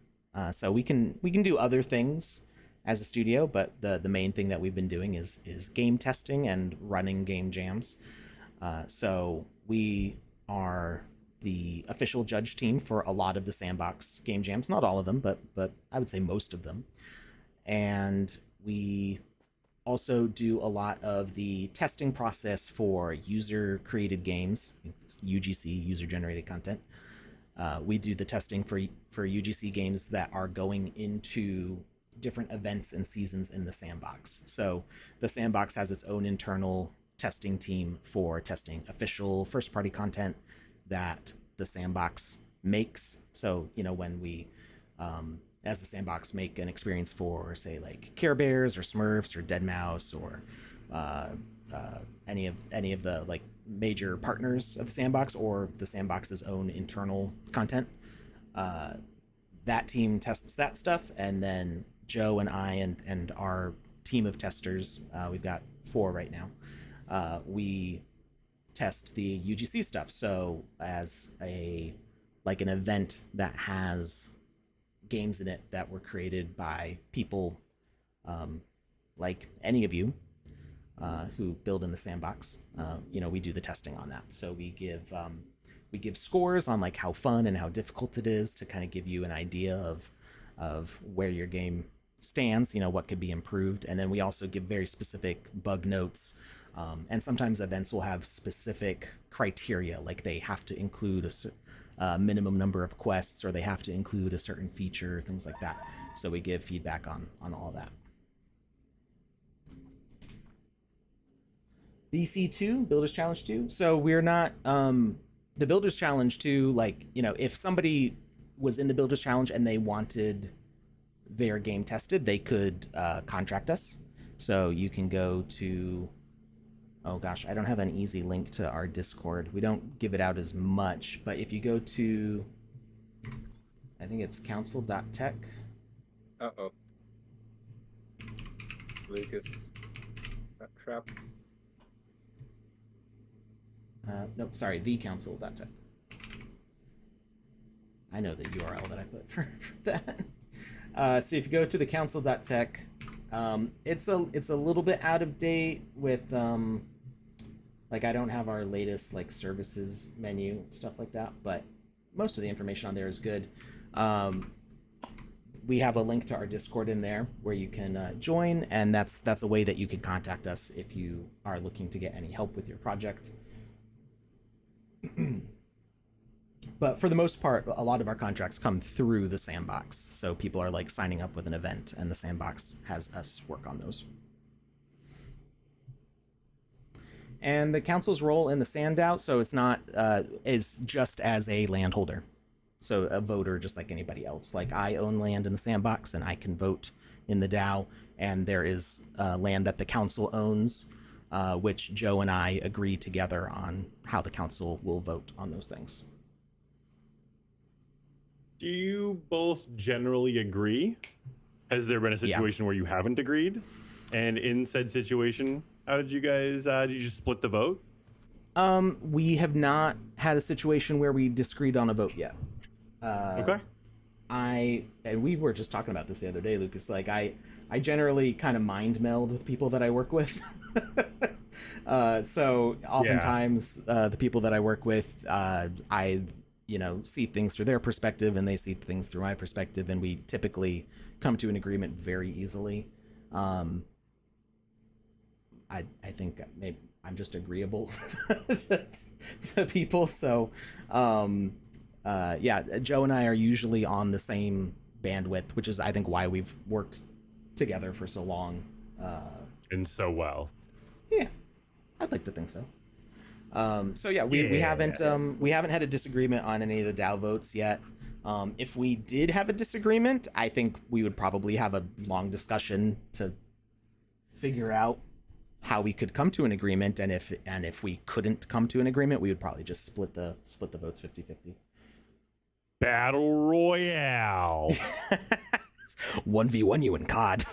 Speaker 2: So we can do other things as a studio, but the main thing that we've been doing is game testing and running game jams. So we are the official judge team for a lot of the Sandbox game jams. Not all of them, but I would say most of them. And we also do a lot of the testing process for user created games. It's UGC, user generated content. We do the testing for UGC games that are going into different events and seasons in the Sandbox. So the Sandbox has its own internal testing team for testing official first party content that the Sandbox makes. So, you know, when we as the Sandbox make an experience for, say, like Care Bears or Smurfs or Deadmau5 or any of the like major partners of the Sandbox or the Sandbox's own internal content, that team tests that stuff, and then Joe and I and our team of testers, we've got 4 right now, we test the UGC stuff. So as an event that has games in it that were created by people like any of you who build in the Sandbox, we do the testing on that. So we give scores on like how fun and how difficult it is to kind of give you an idea of where your game stands, what could be improved. And then we also give very specific bug notes. And sometimes events will have specific criteria, like they have to include a minimum number of quests, or they have to include a certain feature, things like that. So we give feedback on all that. BC2, Builders Challenge 2. So we're not, the Builders Challenge 2, if somebody was in the Builders Challenge and they wanted their game tested, they could contract us. So you can go to, oh gosh, I don't have an easy link to our Discord. We don't give it out as much, but if you go to, I think it's council.tech.
Speaker 1: Uh-oh. Lucas got trapped.
Speaker 2: Nope, sorry, thecouncil.tech. I know the URL that I put for that. So if you go to the council.tech, it's a little bit out of date with I don't have our latest services menu, stuff like that, but most of the information on there is good. We have a link to our Discord in there where you can join, and that's a way that you can contact us if you are looking to get any help with your project. But for the most part, a lot of our contracts come through the Sandbox, so people are like signing up with an event, and the Sandbox has us work on those. And the council's role in the Sandout, so it's not is just as a landholder. So a voter, just like anybody else. Like I own land in the Sandbox, and I can vote in the DAO. And there is land that the council owns, which Joe and I agree together on how the council will vote on those things.
Speaker 3: Do you both generally agree? Has there been a situation where you haven't agreed? And in said situation, how did you guys? Did you just split the vote?
Speaker 2: We have not had a situation where we disagreed on a vote yet.
Speaker 3: Okay.
Speaker 2: And we were just talking about this the other day, Lucas. Like I generally kind of mind meld with people that I work with. So oftentimes the people that I work with, I see things through their perspective, and they see things through my perspective, and we typically come to an agreement very easily. I think maybe I'm just agreeable to people. So, Joe and I are usually on the same bandwidth, which is, I think, why we've worked together for so long.
Speaker 3: And so well.
Speaker 2: Yeah, I'd like to think so. We haven't had a disagreement on any of the DAO votes yet. If we did have a disagreement, I think we would probably have a long discussion to figure out how we could come to an agreement, and if we couldn't come to an agreement, we would probably just split the votes 50-50.
Speaker 3: Battle Royale.
Speaker 2: 1v1 you and COD.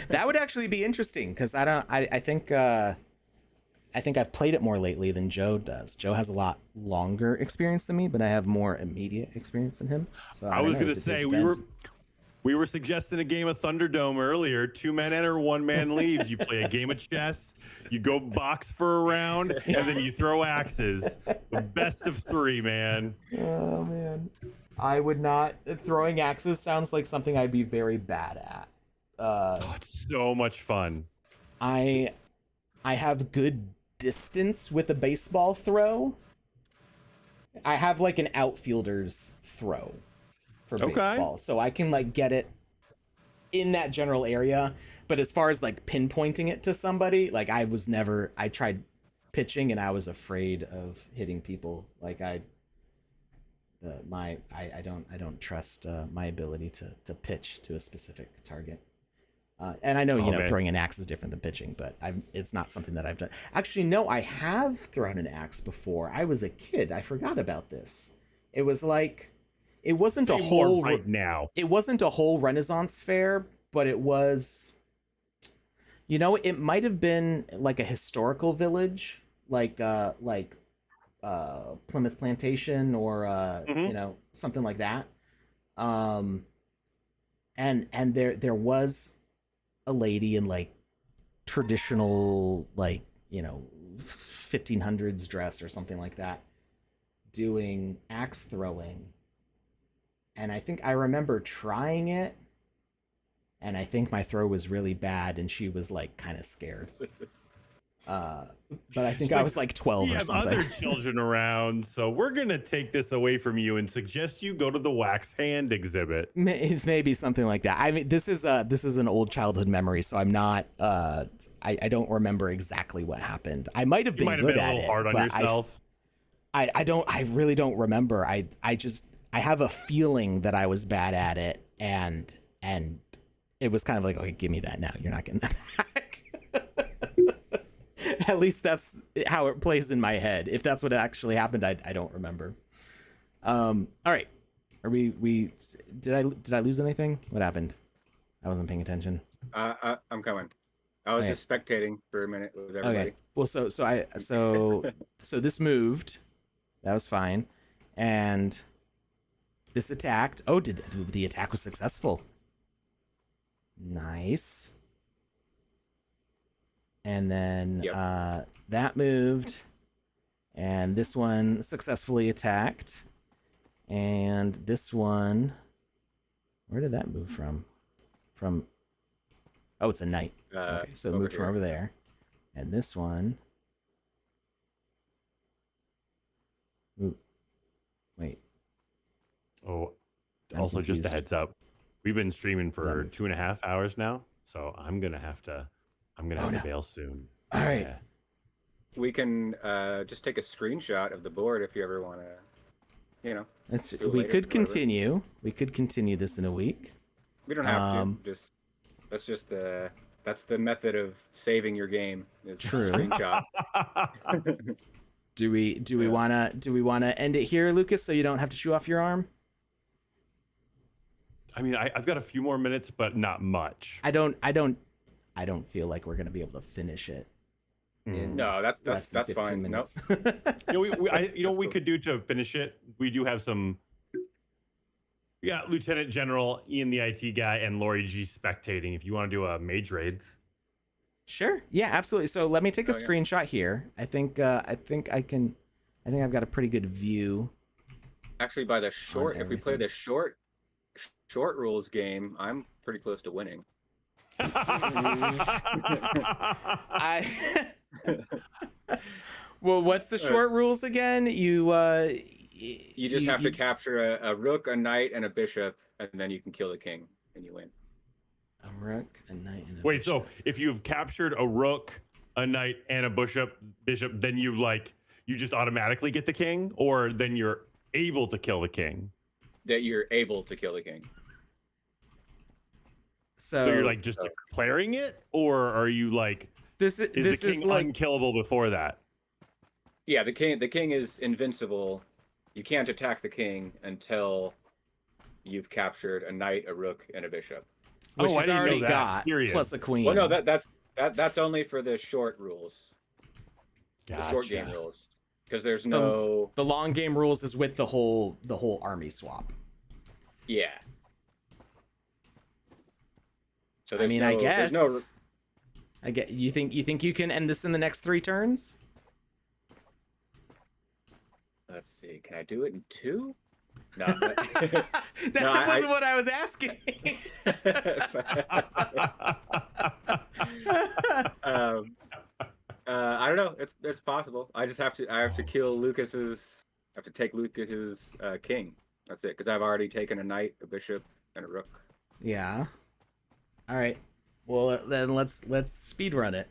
Speaker 2: That would actually be interesting, because I think I've played it more lately than Joe does. Joe has a lot longer experience than me, but I have more immediate experience than him. So
Speaker 3: I was gonna say we were suggesting a game of Thunderdome earlier. 2 men enter, 1 man leaves. You play a game of chess, you go box for a round, and then you throw axes. The best of 3, man.
Speaker 2: Oh man, I would not. Throwing axes sounds like something I'd be very bad at.
Speaker 3: It's so much fun.
Speaker 2: I have good distance with a baseball throw. I have like an outfielder's throw for baseball, so I can like get it in that general area. But as far as like pinpointing it to somebody, like I tried pitching and I was afraid of hitting people. Like I don't trust my ability to pitch to a specific target. And I know, throwing an axe is different than pitching, but it's not something that I've done. Actually, no, I have thrown an axe before. I was a kid. I forgot about this. It was like, it wasn't a whole
Speaker 3: right now.
Speaker 2: It wasn't a whole Renaissance fair, but it was, it might have been like a historical village, like Plymouth Plantation or something like that. And there was a lady in like traditional 1500s dress or something like that doing axe throwing, and I think I remember trying it, and I think my throw was really bad, and she was like kind of scared. But I think I was like 12
Speaker 3: we
Speaker 2: or
Speaker 3: have
Speaker 2: something.
Speaker 3: Other children around, so we're gonna take this away from you and suggest you go to the wax hand exhibit.
Speaker 2: It's maybe something like that. I mean, this is an old childhood memory, so I'm not. I don't remember exactly what happened. I might have been good at it.
Speaker 3: Hard on yourself.
Speaker 2: I really don't remember. I have a feeling that I was bad at it, and it was kind of like, okay, give me that now. You're not getting that back. At least that's how it plays in my head. If that's what actually happened, I don't remember. All right. Are we did I lose anything? What happened? I wasn't paying attention.
Speaker 1: I'm coming. I was just spectating for a minute with everybody.
Speaker 2: Okay. Well, so this moved. That was fine. And this attacked. Oh, the attack was successful. Nice. And then that moved, and this one successfully attacked, And this one, where did that move from? Oh, it's a knight. Okay, so it moved from over there. And this one, ooh, wait.
Speaker 3: Oh,
Speaker 2: I'm
Speaker 3: also just a
Speaker 2: confused.
Speaker 3: heads up, we've been streaming for
Speaker 2: Lemon.
Speaker 3: 2.5 hours now, so I'm gonna have to bail soon.
Speaker 2: All right.
Speaker 3: Yeah.
Speaker 1: We can just take a screenshot of the board if you ever want to, do it
Speaker 2: We
Speaker 1: later,
Speaker 2: could
Speaker 1: whatever.
Speaker 2: continue. We could continue this in a week.
Speaker 1: We don't have to. That's the method of saving your game. Is
Speaker 2: True.
Speaker 1: Screenshot.
Speaker 2: Do we wanna end it here, Lucas, so you don't have to chew off your arm?
Speaker 3: I mean, I've got a few more minutes, but not much.
Speaker 2: I don't feel like we're gonna be able to finish it. In
Speaker 1: No, that's
Speaker 2: less than 15
Speaker 1: fine.
Speaker 2: minutes.
Speaker 3: We could do to finish it. We do have some. We got Lieutenant General Ian, the IT guy, and Lori G spectating. If you want to do a mage raid.
Speaker 2: Sure. Yeah, absolutely. So let me take a
Speaker 1: Oh, yeah.
Speaker 2: screenshot here. I think I've got a pretty good view.
Speaker 1: Actually, by the short, if we play
Speaker 2: everything.
Speaker 1: the short rules game, I'm pretty close to winning.
Speaker 2: Well, what's the short rules again? You
Speaker 1: just have to capture a rook, a knight, and a bishop, and then you can kill the king, and you win.
Speaker 2: a rook, a knight, and a
Speaker 3: Wait,
Speaker 2: bishop.
Speaker 3: so if you've captured a rook, a knight, and a bishop, then you just automatically get the king, or then you're able to kill the king?
Speaker 1: That you're able to kill the king.
Speaker 3: So you're like just declaring it, or are you like
Speaker 2: this
Speaker 3: the king
Speaker 2: like
Speaker 3: unkillable before that?
Speaker 1: Yeah, the king is invincible. You can't attack the king until you've captured a knight, a rook, and a bishop.
Speaker 2: which
Speaker 3: I
Speaker 2: he's
Speaker 3: didn't
Speaker 2: already
Speaker 3: know that.
Speaker 2: got
Speaker 3: Period.
Speaker 2: plus a queen.
Speaker 1: Well, no, that's only for the short rules,
Speaker 3: Gotcha.
Speaker 1: the short game rules, because there's no
Speaker 2: the long game rules is with the whole army swap.
Speaker 1: yeah. So
Speaker 2: I mean, I guess.
Speaker 1: there's no.
Speaker 2: I get. You think you can end this in the next 3 turns?
Speaker 1: Let's see. Can I do it in 2? No.
Speaker 2: That wasn't what I was asking.
Speaker 1: I don't know. It's possible. I have to kill Lucas's. I have to take Lucas's king. That's it. Because I've already taken a knight, a bishop, and a rook.
Speaker 2: Yeah. All right. Well, then let's speed run it.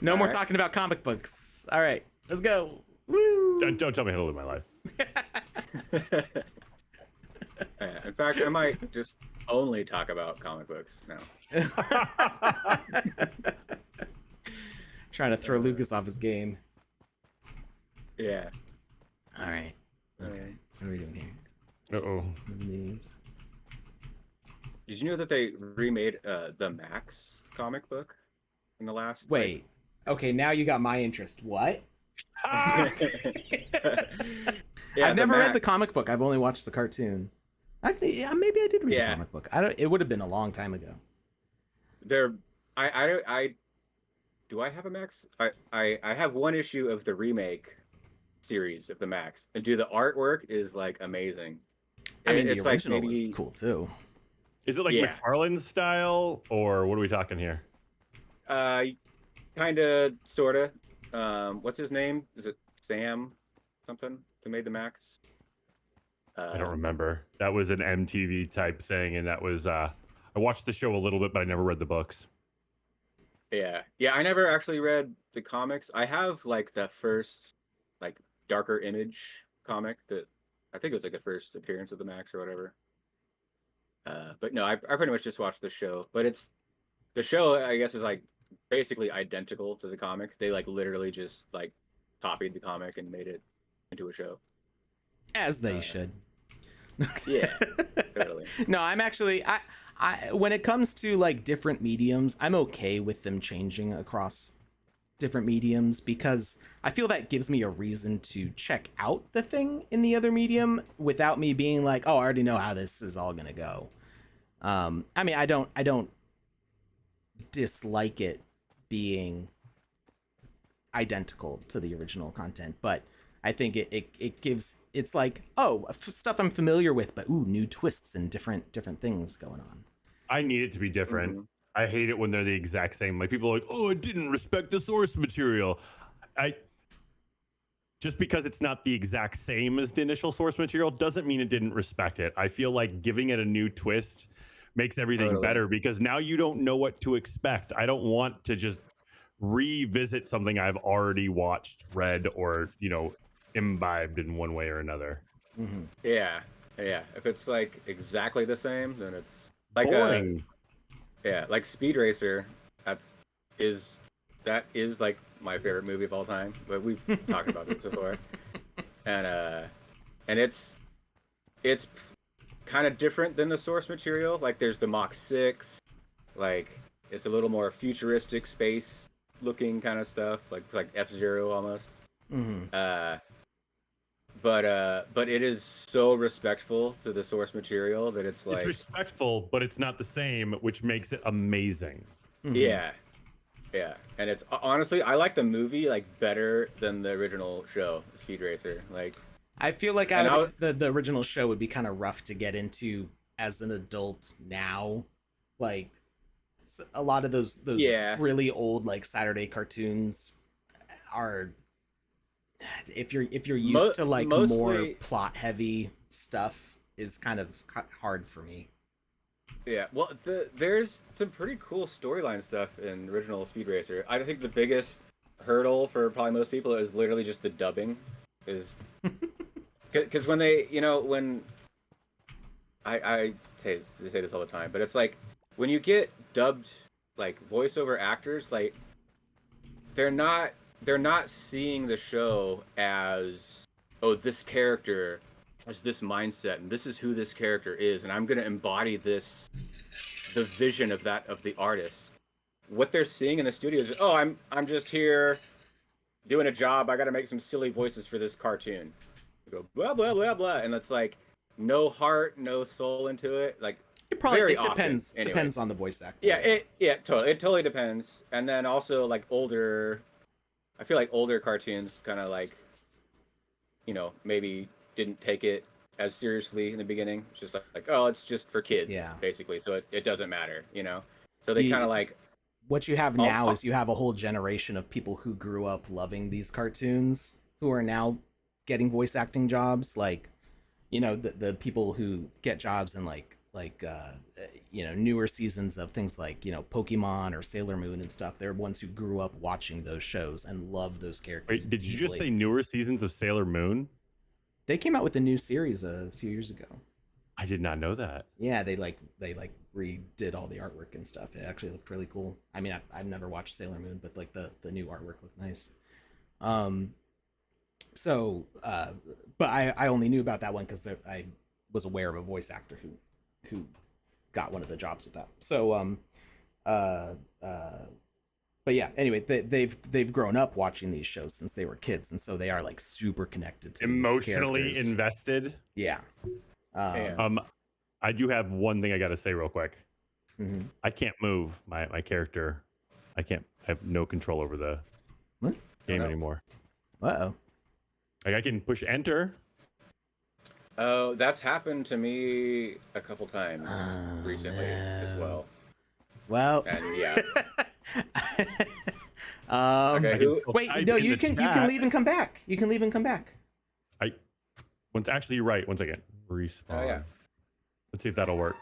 Speaker 2: No more talking about comic books. All right, let's go. Woo!
Speaker 3: Don't tell me how to live my life.
Speaker 1: Yeah, in fact, I might just only talk about comic books now.
Speaker 2: Trying to throw Lucas off his game.
Speaker 1: Yeah.
Speaker 2: All right. Okay. What are we doing here?
Speaker 3: Uh-oh.
Speaker 2: These.
Speaker 1: Did you know that they remade the Max comic book in the last?
Speaker 2: Wait. Okay, now you got my interest. What?
Speaker 1: Yeah,
Speaker 2: I've never read the
Speaker 1: Max.
Speaker 2: comic book. I've only watched the cartoon. Actually, yeah, maybe I did read the comic book. It would have been a long time ago.
Speaker 1: I do I have a Max? I have one issue of the remake series of the Max, and the artwork is like amazing.
Speaker 2: I mean,
Speaker 1: it's
Speaker 2: the original
Speaker 1: like maybe
Speaker 2: was cool too.
Speaker 3: Is it like
Speaker 1: Yeah.
Speaker 3: McFarlane style, or what are we talking here?
Speaker 1: Kind of, sort of. What's his name? Is it Sam something who made the Max?
Speaker 3: I don't remember. That was an MTV type thing, and that was I watched the show a little bit, but I never read the books.
Speaker 1: Yeah, I never actually read the comics. I have like the first like Darker Image comic that I think it was like the first appearance of the Max or whatever. But no, I pretty much just watched the show. But the show, I guess, is like basically identical to the comic. They like literally just like copied the comic and made it into a show.
Speaker 2: As they should.
Speaker 1: Yeah, totally.
Speaker 2: No, I'm actually I when it comes to like different mediums, I'm okay with them changing across different mediums because I feel that gives me a reason to check out the thing in the other medium without me being like, oh, I already know how this is all gonna go. I mean, I don't dislike it being identical to the original content, but I think it gives it's like, oh, stuff I'm familiar with, but ooh, new twists and different things going on.
Speaker 3: I need it to be different.
Speaker 1: Mhm.
Speaker 3: I hate it when they're the exact same. Like people are like, oh, it didn't respect the source material. Just because it's not the exact same as the initial source material doesn't mean it didn't respect it. I feel like giving it a new twist makes everything
Speaker 1: Totally.
Speaker 3: better because now you don't know what to expect. I don't want to just revisit something I've already watched, read, or, imbibed in one way or another.
Speaker 2: Mm-hmm.
Speaker 1: Yeah. If it's like exactly the same, then it's like
Speaker 3: Boring.
Speaker 1: like Speed Racer. That is like my favorite movie of all time. But we've talked about this before, and it's kind of different than the source material. Like there's the Mach 6, like it's a little more futuristic space looking kind of stuff. Like it's like F-Zero almost.
Speaker 2: Mm-hmm.
Speaker 1: But it is so respectful to the source material that it's like
Speaker 3: It's respectful, but it's not the same, which makes it amazing.
Speaker 2: Mm-hmm.
Speaker 1: Yeah, and it's honestly I like the movie like better than the original show, Speed Racer. Like
Speaker 2: I feel like the original show would be kind of rough to get into as an adult now. Like a lot of those really old like Saturday cartoons are, if you're used to like more
Speaker 1: mostly
Speaker 2: plot heavy stuff, is kind of hard for me.
Speaker 1: Yeah, well, there's some pretty cool storyline stuff in original Speed Racer. I think the biggest hurdle for probably most people is literally just the dubbing, is because when they, when I say this all the time, but it's like when you get dubbed like voiceover actors, like they're not seeing the show as, oh, this character has this mindset and this is who this character is and I'm going to embody the vision of the artist. What they're seeing in the studio is, oh, I'm just here doing a job. I got to make some silly voices for this cartoon. You go blah blah blah blah, and that's like no heart, no soul into it. Like
Speaker 2: it probably
Speaker 1: very
Speaker 2: depends
Speaker 1: often,
Speaker 2: depends on the voice actor.
Speaker 1: It totally depends. And then also like I feel like older cartoons kind of like, maybe didn't take it as seriously in the beginning. It's just like, oh, it's just for kids, basically. So it doesn't matter, So they kind of like.
Speaker 2: What you have now is you have a whole generation of people who grew up loving these cartoons who are now getting voice acting jobs. Like, the people who get jobs in like newer seasons of things like, Pokemon or Sailor Moon and stuff. They're ones who grew up watching those shows and love those characters.
Speaker 3: Wait, did you just say newer seasons of Sailor Moon?
Speaker 2: They came out with a new series a few years ago.
Speaker 3: I did not know that. Yeah,
Speaker 2: they redid all the artwork and stuff. It actually looked really cool. I mean, I've never watched Sailor Moon, but like the new artwork looked nice. But I only knew about that one because I was aware of a voice actor who got one of the jobs with that. So but yeah, anyway, they've grown up watching these shows since they were kids, and so they are like super connected to
Speaker 3: emotionally invested.
Speaker 2: Yeah.
Speaker 3: I do have one thing I got to say real quick.
Speaker 2: Mm-hmm.
Speaker 3: I can't move my character. I have no control over the game anymore.
Speaker 2: Uh-oh.
Speaker 3: Like I can push enter.
Speaker 1: Oh, that's happened to me a couple times recently as well.
Speaker 2: Well,
Speaker 1: and yeah.
Speaker 2: Okay. Wait, no, you can leave and come back. You can leave and come back.
Speaker 3: Actually, you're right. One second. Respawn.
Speaker 1: Oh yeah.
Speaker 3: Let's see if that'll work.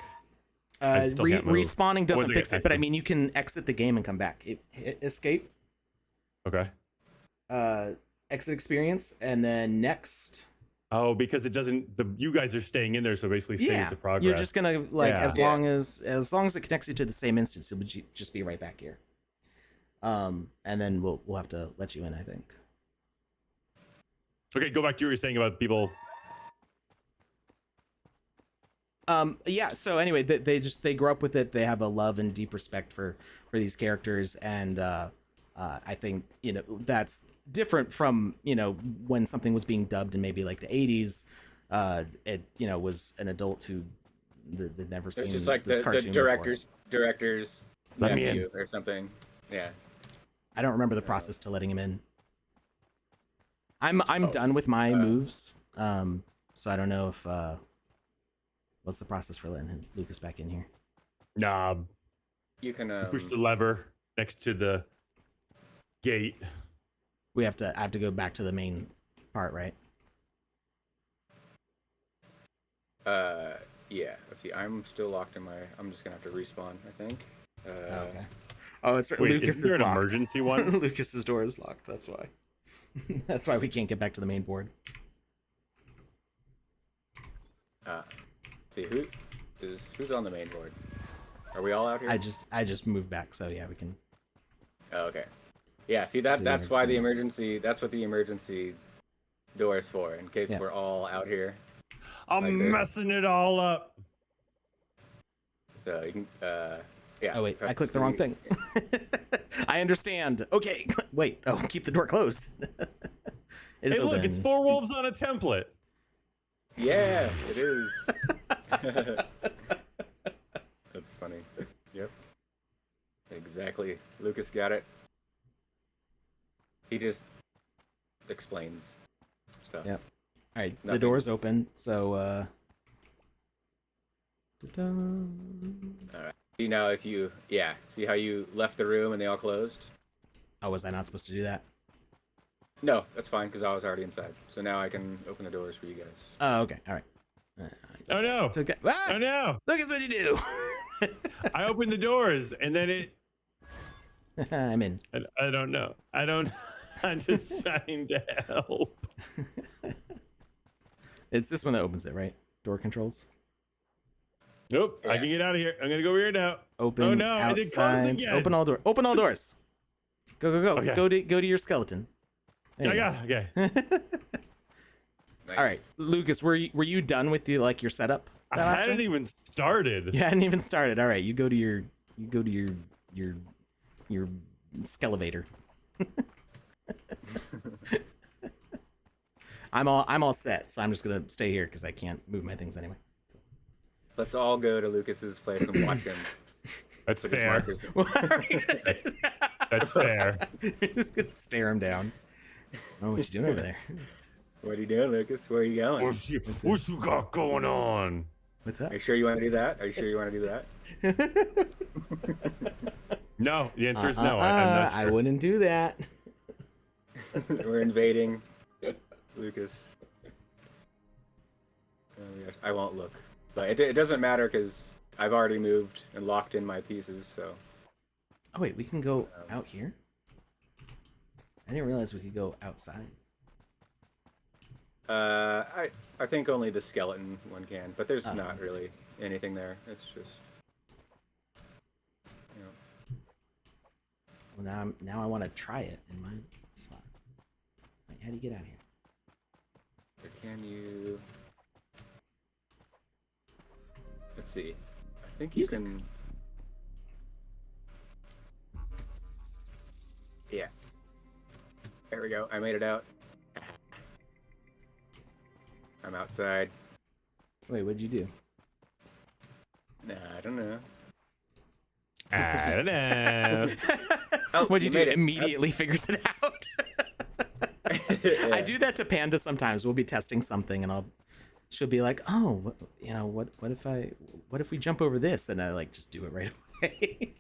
Speaker 2: Respawning doesn't fix it, but I mean, you can exit the game and come back. Hit escape.
Speaker 3: Okay.
Speaker 2: Exit experience, and then next.
Speaker 3: Oh, because it doesn't. You guys are staying in there, so basically saves the progress.
Speaker 2: You're just gonna as long as it connects you to the same instance, it would just be right back here. And then we'll have to let you in, I think.
Speaker 3: Okay, go back to what you were saying about people.
Speaker 2: Yeah. So anyway, they grow up with it. They have a love and deep respect for these characters, and I think that's different from when something was being dubbed in maybe like the 80s. It was an adult who they'd never seen. It's just like the
Speaker 1: director's nephew or something. Yeah.
Speaker 2: I don't remember the process to letting him in. I'm done with my moves. So I don't know if what's the process for letting Lucas back in here?
Speaker 3: Knob.
Speaker 1: You can
Speaker 3: Push the lever next to the gate.
Speaker 2: I have to go back to the main part, right?
Speaker 1: Yeah. Let's see. I'm still locked in my. I'm just gonna have to respawn. I think.
Speaker 2: Okay. Oh, it's
Speaker 3: Wait,
Speaker 2: Lucas
Speaker 3: isn't there
Speaker 2: is
Speaker 3: an
Speaker 2: locked.
Speaker 3: emergency one?
Speaker 2: Lucas's door is locked. That's why. That's why we can't get back to the main board.
Speaker 1: See who's on the main board. Are we all out here?
Speaker 2: I just moved back, so yeah, we can.
Speaker 1: Oh, okay. Yeah. See that's why the emergency. That's what the emergency door is for, in case we're all out here.
Speaker 3: I'm
Speaker 1: Like this.
Speaker 3: messing it all up.
Speaker 1: So you can. Yeah.
Speaker 2: Oh wait, I
Speaker 1: press
Speaker 2: clicked the wrong thing. I understand. Okay, wait. Oh, keep the door closed. It is
Speaker 3: Hey, look,
Speaker 2: open.
Speaker 3: it's 4 wolves on a template.
Speaker 1: Yeah, it is. That's funny. Yep. Exactly. Lucas got it. He just explains stuff.
Speaker 2: Yep. All right, the
Speaker 1: Nothing.
Speaker 2: door's open, so ta-da.
Speaker 1: All right. See now if you see how you left the room and they all closed?
Speaker 2: Oh, was I not supposed to do that?
Speaker 1: No, that's fine because I was already inside. So now I can open the doors for you guys.
Speaker 2: Oh, okay. All right.
Speaker 3: Oh no!
Speaker 2: Okay. Ah!
Speaker 3: Oh no!
Speaker 2: Look at what you do.
Speaker 3: I opened the doors and then it.
Speaker 2: I'm in.
Speaker 3: I don't know. I don't. I'm just trying to help.
Speaker 2: It's this one that opens it, right? Door controls.
Speaker 3: Nope. I
Speaker 1: Yeah.
Speaker 3: can get out of here. I'm gonna go over here now.
Speaker 2: Open.
Speaker 3: Oh, no, I
Speaker 2: outside.
Speaker 3: did close again.
Speaker 2: Open all doors. Open all doors. Go, go, go.
Speaker 3: Okay.
Speaker 2: Go to your skeleton. There
Speaker 3: I
Speaker 2: you
Speaker 3: got it. Okay.
Speaker 2: go.
Speaker 1: Nice.
Speaker 2: All right, Lucas, were you done with your setup?
Speaker 3: I
Speaker 2: that last
Speaker 3: hadn't
Speaker 2: time?
Speaker 3: even started.
Speaker 2: You hadn't even started. All right, you go to your skelevator. I'm all set, so I'm just gonna stay here because I can't move my things anyway.
Speaker 1: Let's all go to Lucas's place and watch him
Speaker 3: That's
Speaker 1: put his
Speaker 3: fair.
Speaker 1: markers in.
Speaker 2: What are we gonna do?
Speaker 3: That's fair.
Speaker 2: You're just gonna stare him down. Oh, what you doing over there?
Speaker 1: What are you doing, Lucas? Where are you going?
Speaker 3: What you got going on?
Speaker 2: What's up?
Speaker 1: Are you sure you want to do that? Are you sure you want to do that?
Speaker 3: No, the answer is no. I'm not sure.
Speaker 2: I wouldn't do that.
Speaker 1: We're invading Lucas. Oh my gosh, I won't look. But it doesn't matter because I've already moved and locked in my pieces, so.
Speaker 2: Oh wait, we can go out here? I didn't realize we could go outside.
Speaker 1: I think only the skeleton one can, but there's
Speaker 2: Oh.
Speaker 1: not really anything there. It's just, you know.
Speaker 2: Well, now I want to try it in my spot. Wait, how do you get out of here?
Speaker 1: Or can you? Let's see. I think you
Speaker 2: Music.
Speaker 1: can. Yeah. There we go. I made it out. I'm outside.
Speaker 2: Wait, what'd you do?
Speaker 1: Nah, I don't know.
Speaker 3: I don't know.
Speaker 1: Oh,
Speaker 2: What'd you do?
Speaker 1: made it.
Speaker 2: Immediately figures it out.
Speaker 1: Yeah.
Speaker 2: I do that to Panda sometimes. We'll be testing something, and she'll be like, "Oh, what if we jump over this?" And I like just do it right away.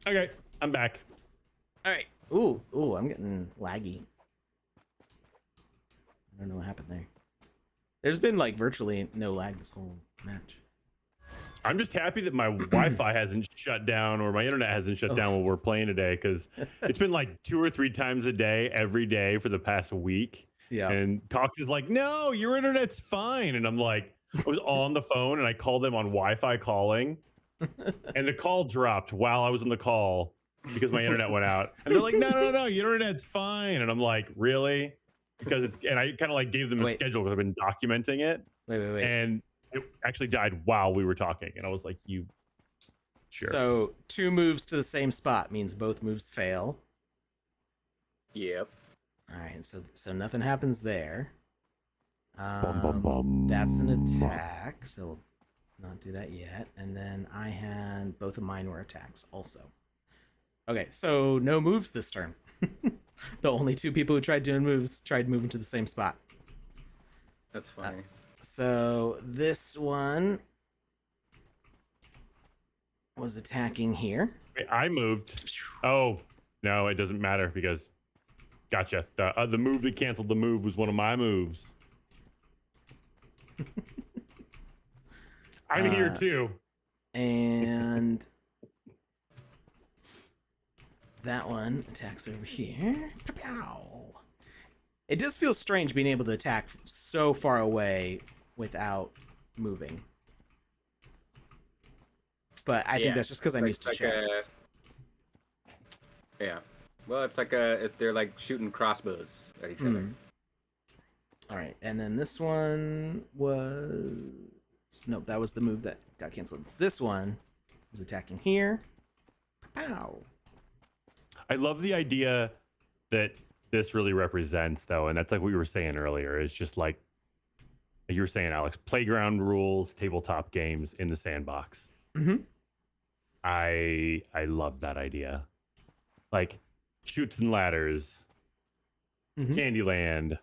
Speaker 3: Okay, I'm back.
Speaker 2: All right. Ooh, I'm getting laggy. I don't know what happened there. There's been like virtually no lag this whole match.
Speaker 3: I'm just happy that my Wi-Fi hasn't shut down or my internet hasn't shut down while we're playing today because it's been like 2 or 3 times a day, every day for the past week.
Speaker 2: Yeah.
Speaker 3: And Cox is like, "No, your internet's fine." And I'm like, I was on the phone and I called them on Wi-Fi calling, and the call dropped while I was on the call because my internet went out. And they're like, "No, your internet's fine." And I'm like, "Really?" Because and I kind of like gave them a
Speaker 2: Wait.
Speaker 3: schedule because I've been documenting it.
Speaker 2: Wait.
Speaker 3: And it actually died while we were talking, and I was like, "You sure?"
Speaker 2: So 2 moves to the same spot means both moves fail.
Speaker 1: Yep.
Speaker 2: All right, so nothing happens there.
Speaker 3: Bum, bum.
Speaker 2: That's an attack, so we'll not do that yet. And then both of mine were attacks also. Okay, so no moves this turn. The only two people who tried doing moves tried moving to the same spot.
Speaker 1: That's funny.
Speaker 2: So this one was attacking here.
Speaker 3: Wait, I moved. Oh, no, it doesn't matter because gotcha. The move that canceled the move was one of my moves. I'm here too.
Speaker 2: And that one attacks over here. Pow. It does feel strange being able to attack so far away without moving. But I think that's just because I'm used to chess.
Speaker 1: Yeah. Well, it's like they're like shooting crossbows at each other.
Speaker 2: All right, and then this one was... Nope, that was the move that got canceled. It's this one was attacking here. Pow.
Speaker 3: I love the idea that this really represents, though, and that's like what we were saying earlier. It's just like you were saying, Alex, playground rules, tabletop games in the sandbox.
Speaker 2: Mm-hmm.
Speaker 3: I love that idea. Like Chutes and Ladders, Candyland,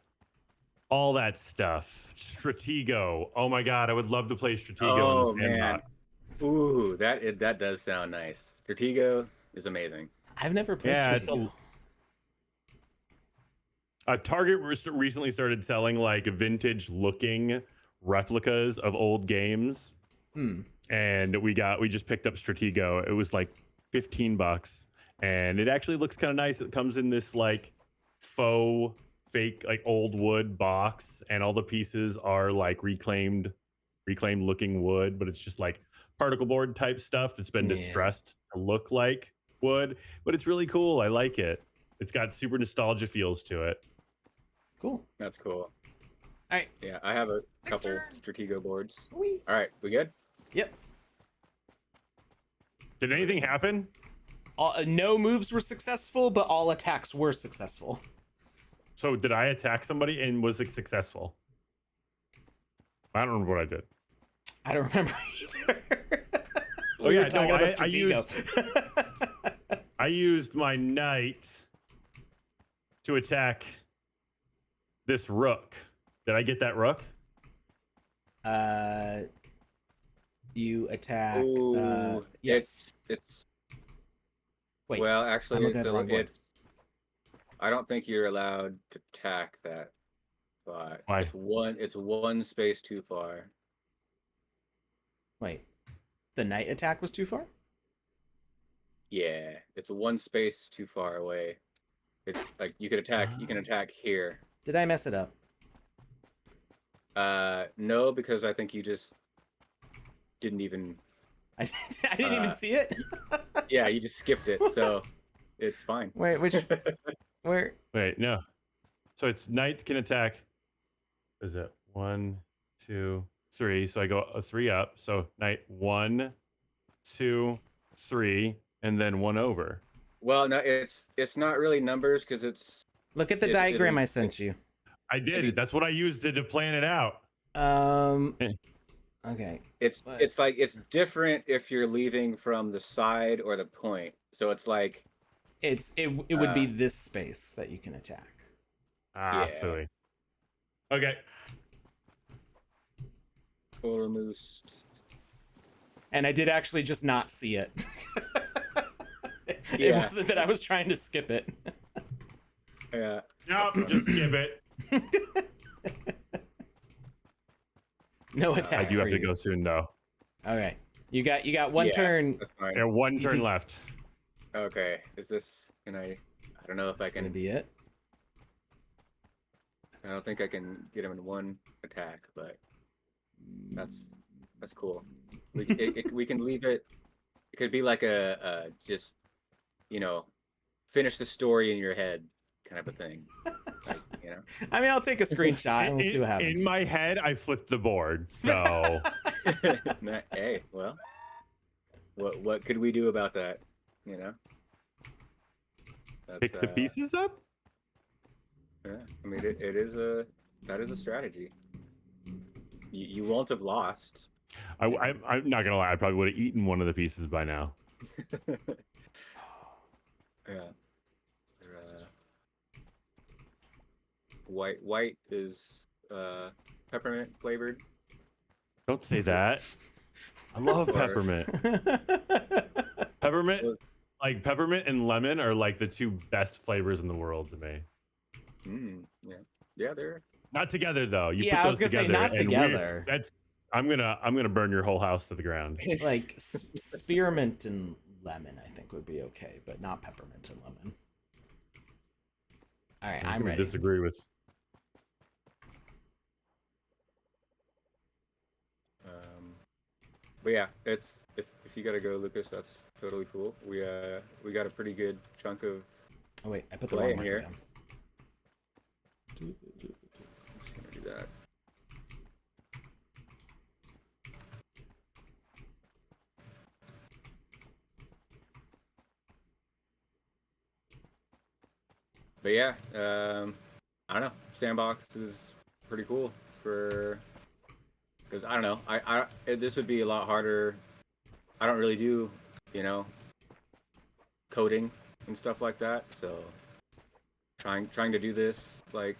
Speaker 3: all that stuff. Stratego. Oh my god, I would love to play Stratego in the sandbox.
Speaker 1: Man. Ooh, that does sound nice. Stratego is amazing.
Speaker 2: I've never played Stratego.
Speaker 3: Target recently started selling like vintage-looking replicas of old games, and we just picked up Stratego. It was like $15, and it actually looks kind of nice. It comes in this like faux, fake, like old wood box, and all the pieces are like reclaimed looking wood, but it's just like particle board type stuff that's been distressed to look like wood. But it's really cool. I like it. It's got super nostalgia feels to it.
Speaker 2: Cool.
Speaker 1: That's cool.
Speaker 2: All right.
Speaker 1: Yeah, I have a couple Stratego boards.
Speaker 2: Whee.
Speaker 1: All right, we good?
Speaker 2: Yep.
Speaker 3: Did anything happen?
Speaker 2: No moves were successful, but all attacks were successful.
Speaker 3: So did I attack somebody and was it successful? I don't remember what I did.
Speaker 2: I don't remember either.
Speaker 3: Oh yeah, no, I used my knight to attack this rook. Did I get that rook?
Speaker 2: You attack.
Speaker 1: Ooh,
Speaker 2: yes.
Speaker 1: It's.
Speaker 2: Wait.
Speaker 1: Well, actually,
Speaker 2: it's.
Speaker 1: I don't think you're allowed to attack that spot.
Speaker 3: Why?
Speaker 1: It's one space too far.
Speaker 2: Wait. The knight attack was too far?
Speaker 1: Yeah, it's one space too far away. It like you could attack. You can attack here.
Speaker 2: Did I mess it up?
Speaker 1: No, because I think you just didn't even.
Speaker 2: I didn't even see it.
Speaker 1: Yeah, you just skipped it, so it's fine.
Speaker 2: Wait, where?
Speaker 3: Wait, no. So it's knight can attack. Is it 1, 2, 3? So I go a 3 up. So knight 1, 2, 3, and then 1 over.
Speaker 1: Well, no, it's not really numbers because it's.
Speaker 2: Look at the diagram I sent you.
Speaker 3: I did. That's what I used to plan it out.
Speaker 2: Okay.
Speaker 1: It's like it's different if you're leaving from the side or the point. So it's like.
Speaker 2: It would be this space that you can attack.
Speaker 3: Ah,
Speaker 1: yeah.
Speaker 3: Philly. Okay.
Speaker 1: Total moose.
Speaker 2: And I did actually just not see it.
Speaker 1: Yeah.
Speaker 2: It wasn't that I was trying to skip it.
Speaker 1: Yeah.
Speaker 3: No, just skip it.
Speaker 2: No attack.
Speaker 3: I do have
Speaker 2: for
Speaker 3: to
Speaker 2: you.
Speaker 3: go soon, though.
Speaker 2: Okay. You got one turn.
Speaker 1: That's fine.
Speaker 3: Yeah, one turn
Speaker 2: think-
Speaker 3: left.
Speaker 1: Okay. Is this? Can I don't know if I
Speaker 2: That's gonna
Speaker 1: can.
Speaker 2: be it.
Speaker 1: I don't think I can get him in one attack, but that's cool. We can leave it. It could be like a just finish the story in your head kind of a thing. Like,
Speaker 2: I mean, I'll take a screenshot and we'll see what happens.
Speaker 3: In my head, I flipped the board. So
Speaker 1: Hey, well, what could we do about that?
Speaker 3: pick the pieces up.
Speaker 1: Yeah, I mean, that is a strategy. You won't have lost.
Speaker 3: I'm not gonna lie. I probably would have eaten one of the pieces by now.
Speaker 1: Yeah. white. White is peppermint flavored.
Speaker 3: Don't say that. I love
Speaker 1: Or-
Speaker 3: peppermint. Peppermint,
Speaker 1: Well-
Speaker 3: like peppermint and lemon are like the two best flavors in the world to me.
Speaker 1: Yeah. Yeah, they're
Speaker 3: Not together though. You
Speaker 2: Yeah, I
Speaker 3: put
Speaker 2: was
Speaker 3: those
Speaker 2: gonna say
Speaker 3: together.
Speaker 2: not
Speaker 3: and
Speaker 2: together.
Speaker 3: That's I'm gonna burn your whole house to the ground.
Speaker 2: Like spearmint and lemon, I think would be okay, but not peppermint and lemon. All right, I'm
Speaker 3: gonna
Speaker 2: ready.
Speaker 3: Disagree with.
Speaker 1: But yeah, it's if you gotta go, Lucas, that's totally cool. We got a pretty good chunk of
Speaker 2: Oh wait, I put the
Speaker 1: play
Speaker 2: wrong
Speaker 1: in
Speaker 2: marker
Speaker 1: here.
Speaker 2: down.
Speaker 1: I'm just gonna do that. But yeah, I don't know. Sandbox is pretty cool for because I don't know. This would be a lot harder. I don't really do, you know, coding and stuff like that. So trying to do this like.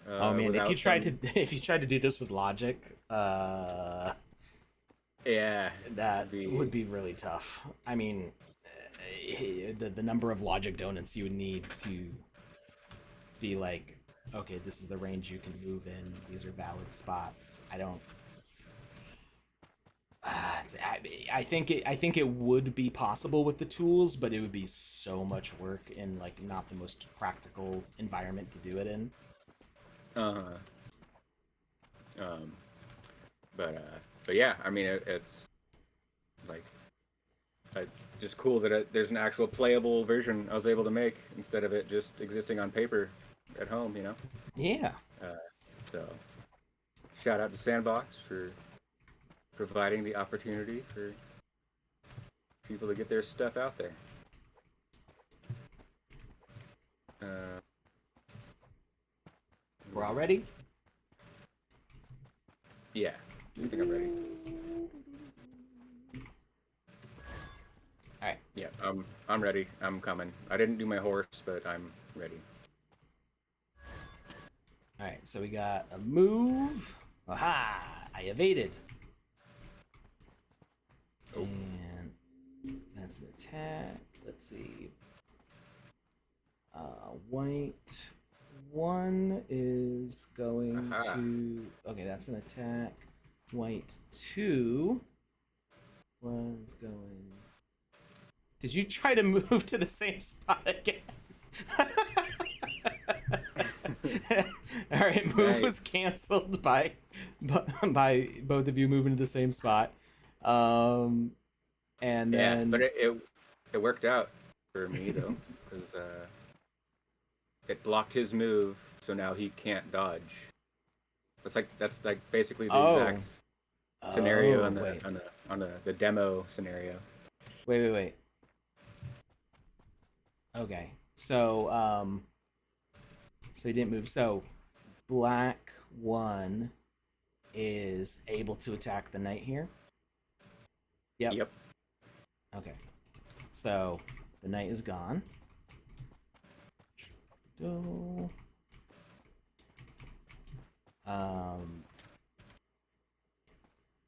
Speaker 2: Oh man, if
Speaker 1: without
Speaker 2: you tried
Speaker 1: some-
Speaker 2: to if you tried to do this with logic,
Speaker 1: yeah,
Speaker 2: that would be really tough. I mean, the number of logic donuts you would need to be like, okay, this is the range you can move in. These are valid spots. I don't. I think it would be possible with the tools, but it would be so much work in like not the most practical environment to do it in.
Speaker 1: But yeah, I mean it's like it's just cool that there's an actual playable version I was able to make instead of it just existing on paper at home, you know.
Speaker 2: Yeah.
Speaker 1: So shout out to Sandbox for providing the opportunity for people to get their stuff out there.
Speaker 2: We're all ready?
Speaker 1: Yeah, I think I'm ready.
Speaker 2: All right.
Speaker 1: Yeah, I'm ready. I'm coming. I didn't do my horse, but I'm ready.
Speaker 2: All right, so we got a move. Aha! I evaded.
Speaker 1: Oh.
Speaker 2: And that's an attack. Let's see. White 1 is going
Speaker 1: Aha.
Speaker 2: to. Okay, that's an attack. White 2 was going. Did you try to move to the same spot again? All right, move
Speaker 1: Nice.
Speaker 2: was canceled by both of you moving to the same spot. And
Speaker 1: Yeah,
Speaker 2: then
Speaker 1: but it worked out for me though, because it blocked his move, so now he can't dodge. That's like basically the exact scenario on
Speaker 2: wait.
Speaker 1: the demo scenario.
Speaker 2: Wait. Okay. So so he didn't move. So black 1 is able to attack the knight here. Yep. Okay. So the knight is gone.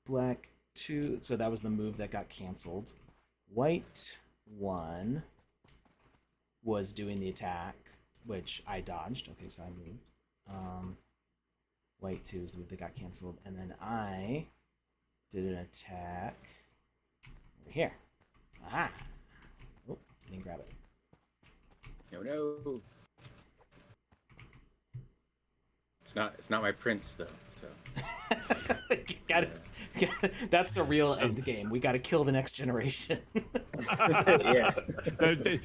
Speaker 2: Black 2, so that was the move that got canceled. White 1 was doing the attack, which I dodged. Okay, so I moved. White 2 is the move that got canceled, and then I did an attack over here. Aha! Oh, I didn't grab it.
Speaker 1: No. It's not my prince though. So
Speaker 2: That's the real end game. We got to kill the next generation.
Speaker 1: yeah.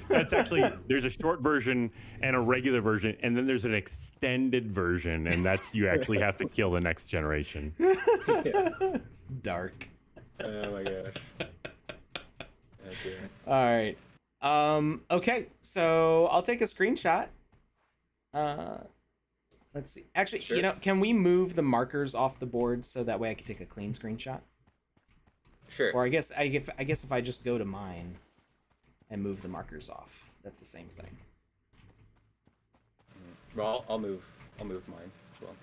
Speaker 3: That's actually there's a short version and a regular version, and then there's an extended version, and that's you actually have to kill the next generation.
Speaker 2: It's dark.
Speaker 1: Oh my gosh. Okay.
Speaker 2: All right. Okay, so I'll take a screenshot. Let's see. Actually,
Speaker 1: Sure.
Speaker 2: you know, can we move the markers off the board so that way I can take a clean screenshot?
Speaker 1: Sure.
Speaker 2: Or I guess if I just go to mine and move the markers off, that's the same thing.
Speaker 1: Well, I'll move mine as well.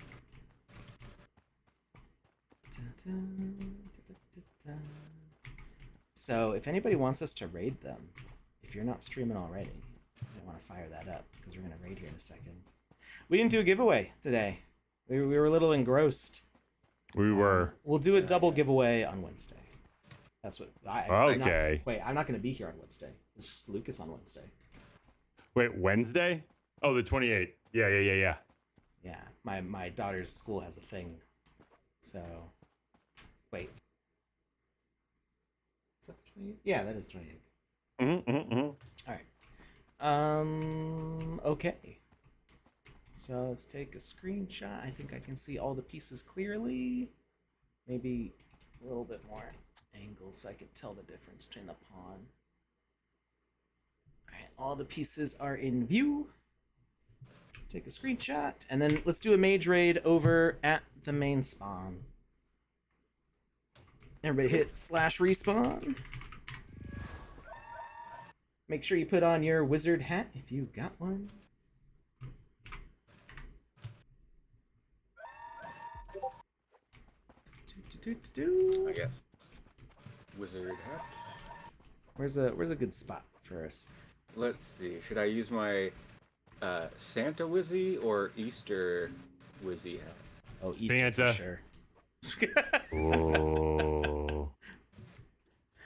Speaker 2: So if anybody wants us to raid them, if you're not streaming already, I want to fire that up because we're going to raid here in a second. We didn't do a giveaway today. We were a little engrossed.
Speaker 3: We were.
Speaker 2: We'll do a double giveaway on Wednesday. That's what
Speaker 3: Okay.
Speaker 2: I'm not going to be here on Wednesday. It's just Lucas on Wednesday.
Speaker 3: Wait, Wednesday? Oh, the 28th. Yeah.
Speaker 2: Yeah, my daughter's school has a thing. So, wait. Is that the 28th? Yeah, that is 28th. All right. Okay. So let's take a screenshot. I think I can see all the pieces clearly. Maybe a little bit more angle so I can tell the difference between the pawn. All right, all the pieces are in view. Take a screenshot, and then let's do a mage raid over at the main spawn. Everybody hit /respawn. Make sure you put on your wizard hat if you've got one.
Speaker 1: I guess. Wizard hat.
Speaker 2: Where's a good spot for us?
Speaker 1: Let's see. Should I use my Santa Wizzy or Easter Wizzy hat?
Speaker 2: Oh, Easter
Speaker 3: Santa.
Speaker 2: for sure.
Speaker 3: Oh.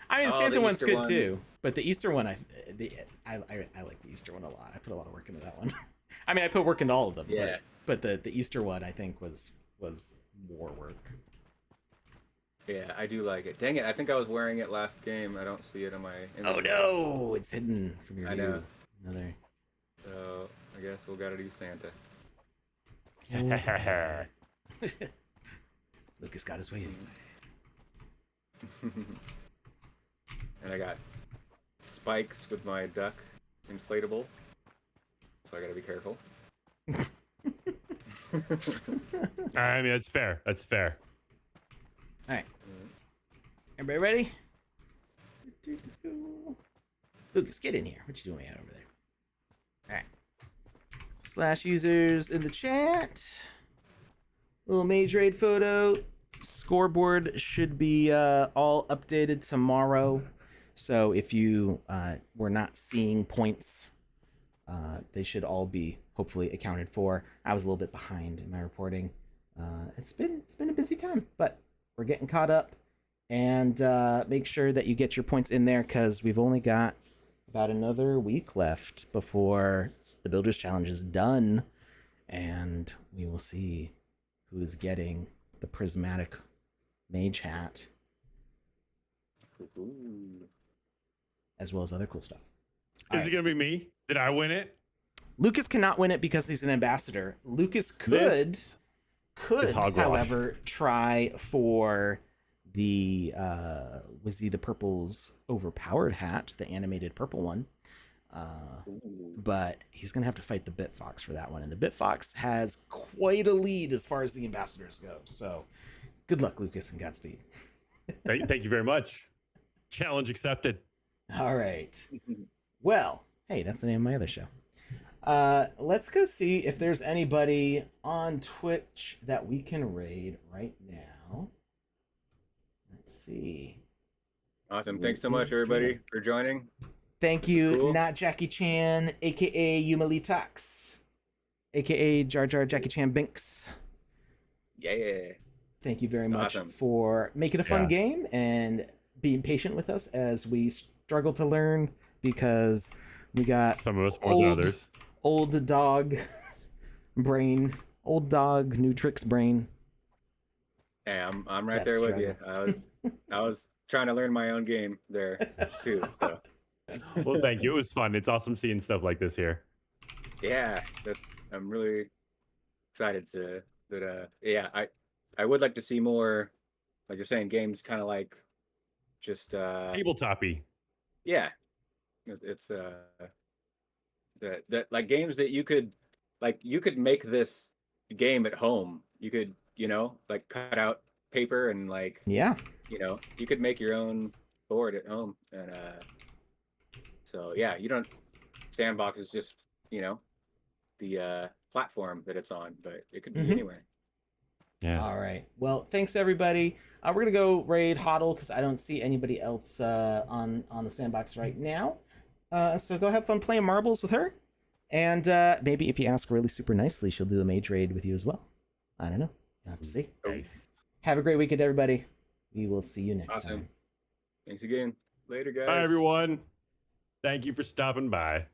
Speaker 2: I mean,
Speaker 1: Oh,
Speaker 2: Santa
Speaker 1: the
Speaker 2: one's
Speaker 1: Easter
Speaker 2: good
Speaker 1: one.
Speaker 2: too, but the Easter one, I like the Easter one a lot. I put a lot of work into that one. I mean, I put work into all of them.
Speaker 1: Yeah.
Speaker 2: But the Easter one, I think, was more work.
Speaker 1: Yeah, I do like it. Dang it, I think I was wearing it last game. I don't see it on my
Speaker 2: Oh no, it's hidden from your
Speaker 1: I
Speaker 2: view.
Speaker 1: know.
Speaker 2: Another.
Speaker 1: So I guess we'll gotta do Santa.
Speaker 2: Lucas got his way anyway.
Speaker 1: And I got spikes with my duck inflatable. So I gotta be careful.
Speaker 3: I mean, that's fair. That's fair.
Speaker 2: All right. Everybody ready? Lucas, get in here. What you doing out over there? All right. /users in the chat. Little mage raid photo. Scoreboard should be all updated tomorrow. So if you were not seeing points, they should all be hopefully accounted for. I was a little bit behind in my reporting. It's been a busy time, but we're getting caught up. And make sure that you get your points in there because we've only got about another week left before the Builders Challenge is done. And we will see who's getting the prismatic mage hat, as well as other cool stuff.
Speaker 3: Is it going to be me? Did I win it?
Speaker 2: Lucas cannot win it because he's an ambassador. Lucas could,
Speaker 3: hogwash.
Speaker 2: however, try for the Wizzy the Purple's overpowered hat, the animated purple one. But he's going to have to fight the Bitfox for that one. And the Bitfox has quite a lead as far as the ambassadors go. So good luck, Lucas, and Godspeed.
Speaker 3: Thank you very much. Challenge accepted.
Speaker 2: All right. Well, hey, that's the name of my other show. Let's go see if there's anybody on Twitch that we can raid right now. Let's see.
Speaker 1: Awesome. Thanks so much, everybody, for joining.
Speaker 2: Thank
Speaker 1: This is
Speaker 2: you,
Speaker 1: cool.
Speaker 2: Not Jackie Chan, aka Yumalitax, aka Jar Jar Jackie Chan Binks.
Speaker 1: Yeah.
Speaker 2: Thank you very
Speaker 1: That's
Speaker 2: much
Speaker 1: awesome.
Speaker 2: for making a fun
Speaker 3: Yeah.
Speaker 2: game and being patient with us as we struggle to learn because we got
Speaker 3: Some of us more than others.
Speaker 2: old dog brain, old dog new tricks brain.
Speaker 1: Hey, I'm right
Speaker 2: That's
Speaker 1: there with
Speaker 2: struggle.
Speaker 1: you. I was trying to learn my own game there too. So
Speaker 3: Well, thank you. It was fun. It's awesome seeing stuff like this here.
Speaker 1: yeah, I'm really excited I would like to see more, like you're saying, games kind of like just
Speaker 3: Tabletoppy.
Speaker 1: yeah, it's that like games that you could make this game at home. You could, like cut out paper and like,
Speaker 2: Yeah.
Speaker 1: you could make your own board at home. And so yeah, Sandbox is just, the platform that it's on, but it could be
Speaker 2: Mhm.
Speaker 1: anywhere.
Speaker 3: Yeah.
Speaker 2: All right. Well, thanks everybody. We're gonna go raid Hodl because I don't see anybody else on the sandbox right now. So go have fun playing marbles with her, and maybe if you ask really super nicely, she'll do a mage raid with you as well. I don't know. You'll have to see.
Speaker 3: Nice.
Speaker 2: Have a great weekend, everybody. We will see you next
Speaker 1: Awesome.
Speaker 2: time.
Speaker 1: Thanks again. Later, guys.
Speaker 3: Bye, everyone. Thank you for stopping by.